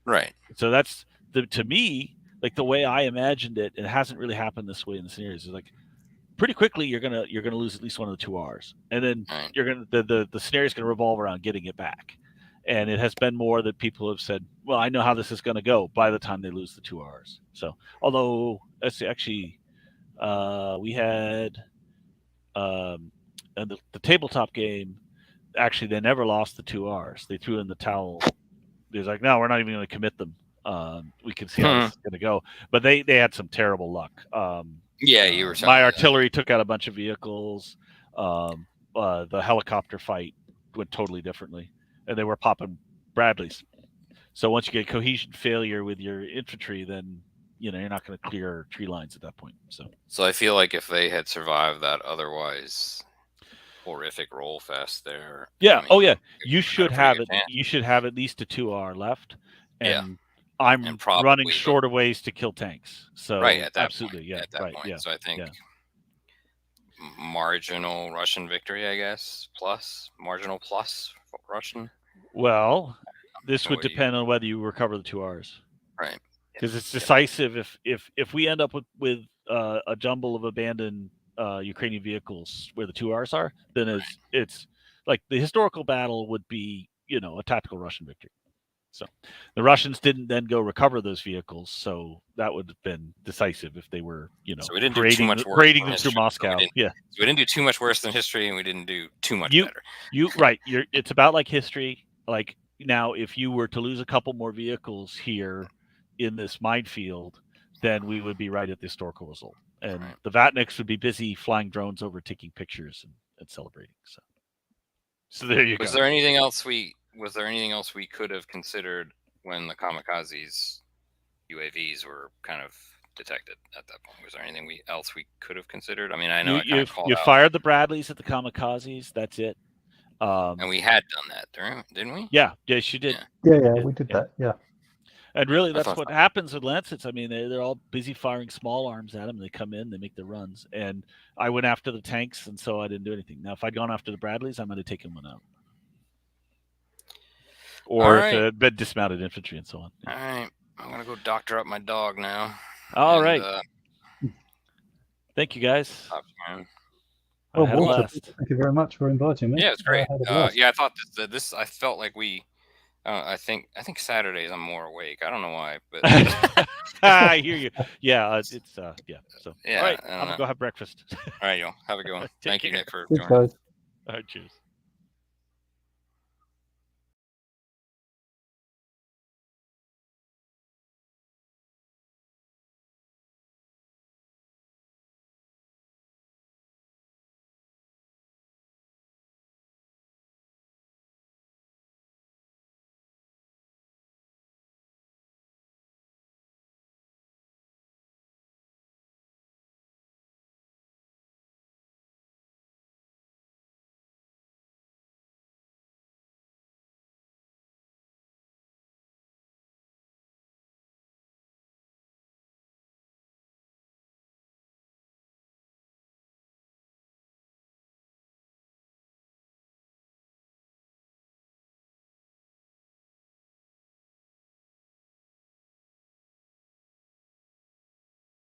Right. So that's to me, like the way I imagined it. It hasn't really happened this way in the scenarios. It's like pretty quickly you're gonna lose at least one of the 2Rs, and then you're gonna the scenario is gonna revolve around getting it back. And it has been more that people have said, well, I know how this is going to go by the time they lose the 2Rs. So, although actually, we had the tabletop game, actually, they never lost the 2Rs. They threw in the towel. They was like, no, we're not even going to commit them. We can see how this is going to go. But they had some terrible luck. You were saying my artillery took out a bunch of vehicles. The helicopter fight went totally differently. And they were popping Bradleys. So once you get cohesion failure with your infantry, then you're not going to clear tree lines at that point. So I feel like if they had survived that otherwise horrific roll fest there. Yeah. You should have it. You should have at least a 2R left. And I'm running shorter ways to kill tanks. So at that absolutely, point, at that point. Yeah. So I think marginal Russian victory, I guess, marginal plus Russian. Well, this would depend on whether you recover the 2Rs, right? Because it's decisive. If we end up with a jumble of abandoned Ukrainian vehicles where the 2Rs are, then it's like the historical battle would be a tactical Russian victory. So the Russians didn't then go recover those vehicles, so that would have been decisive if they were so we didn't do too much worse parading them through Moscow. So we didn't do too much worse than history, and we didn't do too much better. It's about like history. Like now, if you were to lose a couple more vehicles here in this minefield, then we would be right at the historical result. And the Vatniks would be busy flying drones over, taking pictures and celebrating. So there you go. Was there anything else we could have considered when the kamikazes UAVs were kind of detected at that point? Was there anything else we could have considered? I mean, I know you fired the Bradleys at the kamikazes. That's it. And we had done that, didn't we? Yeah, yes, you did. Yeah, we did that. Yeah. And really, that's what happens with Lancets. I mean, they're all busy firing small arms at them. They come in, they make their runs. And I went after the tanks, and so I didn't do anything. Now, if I'd gone after the Bradleys, I might have taken one out. Or if it had been dismounted infantry and so on. All right. I'm going to go doctor up my dog now. All right. Thank you, guys. Well, Walter, thank you very much for inviting me. Yeah, it's great. I thought this. I felt like we. I think Saturdays I'm more awake. I don't know why, but I hear you. Yeah, it's So yeah. all right, I'm gonna go have breakfast. All right, y'all have a good one. Thank you, Nick, for joining. All right, cheers.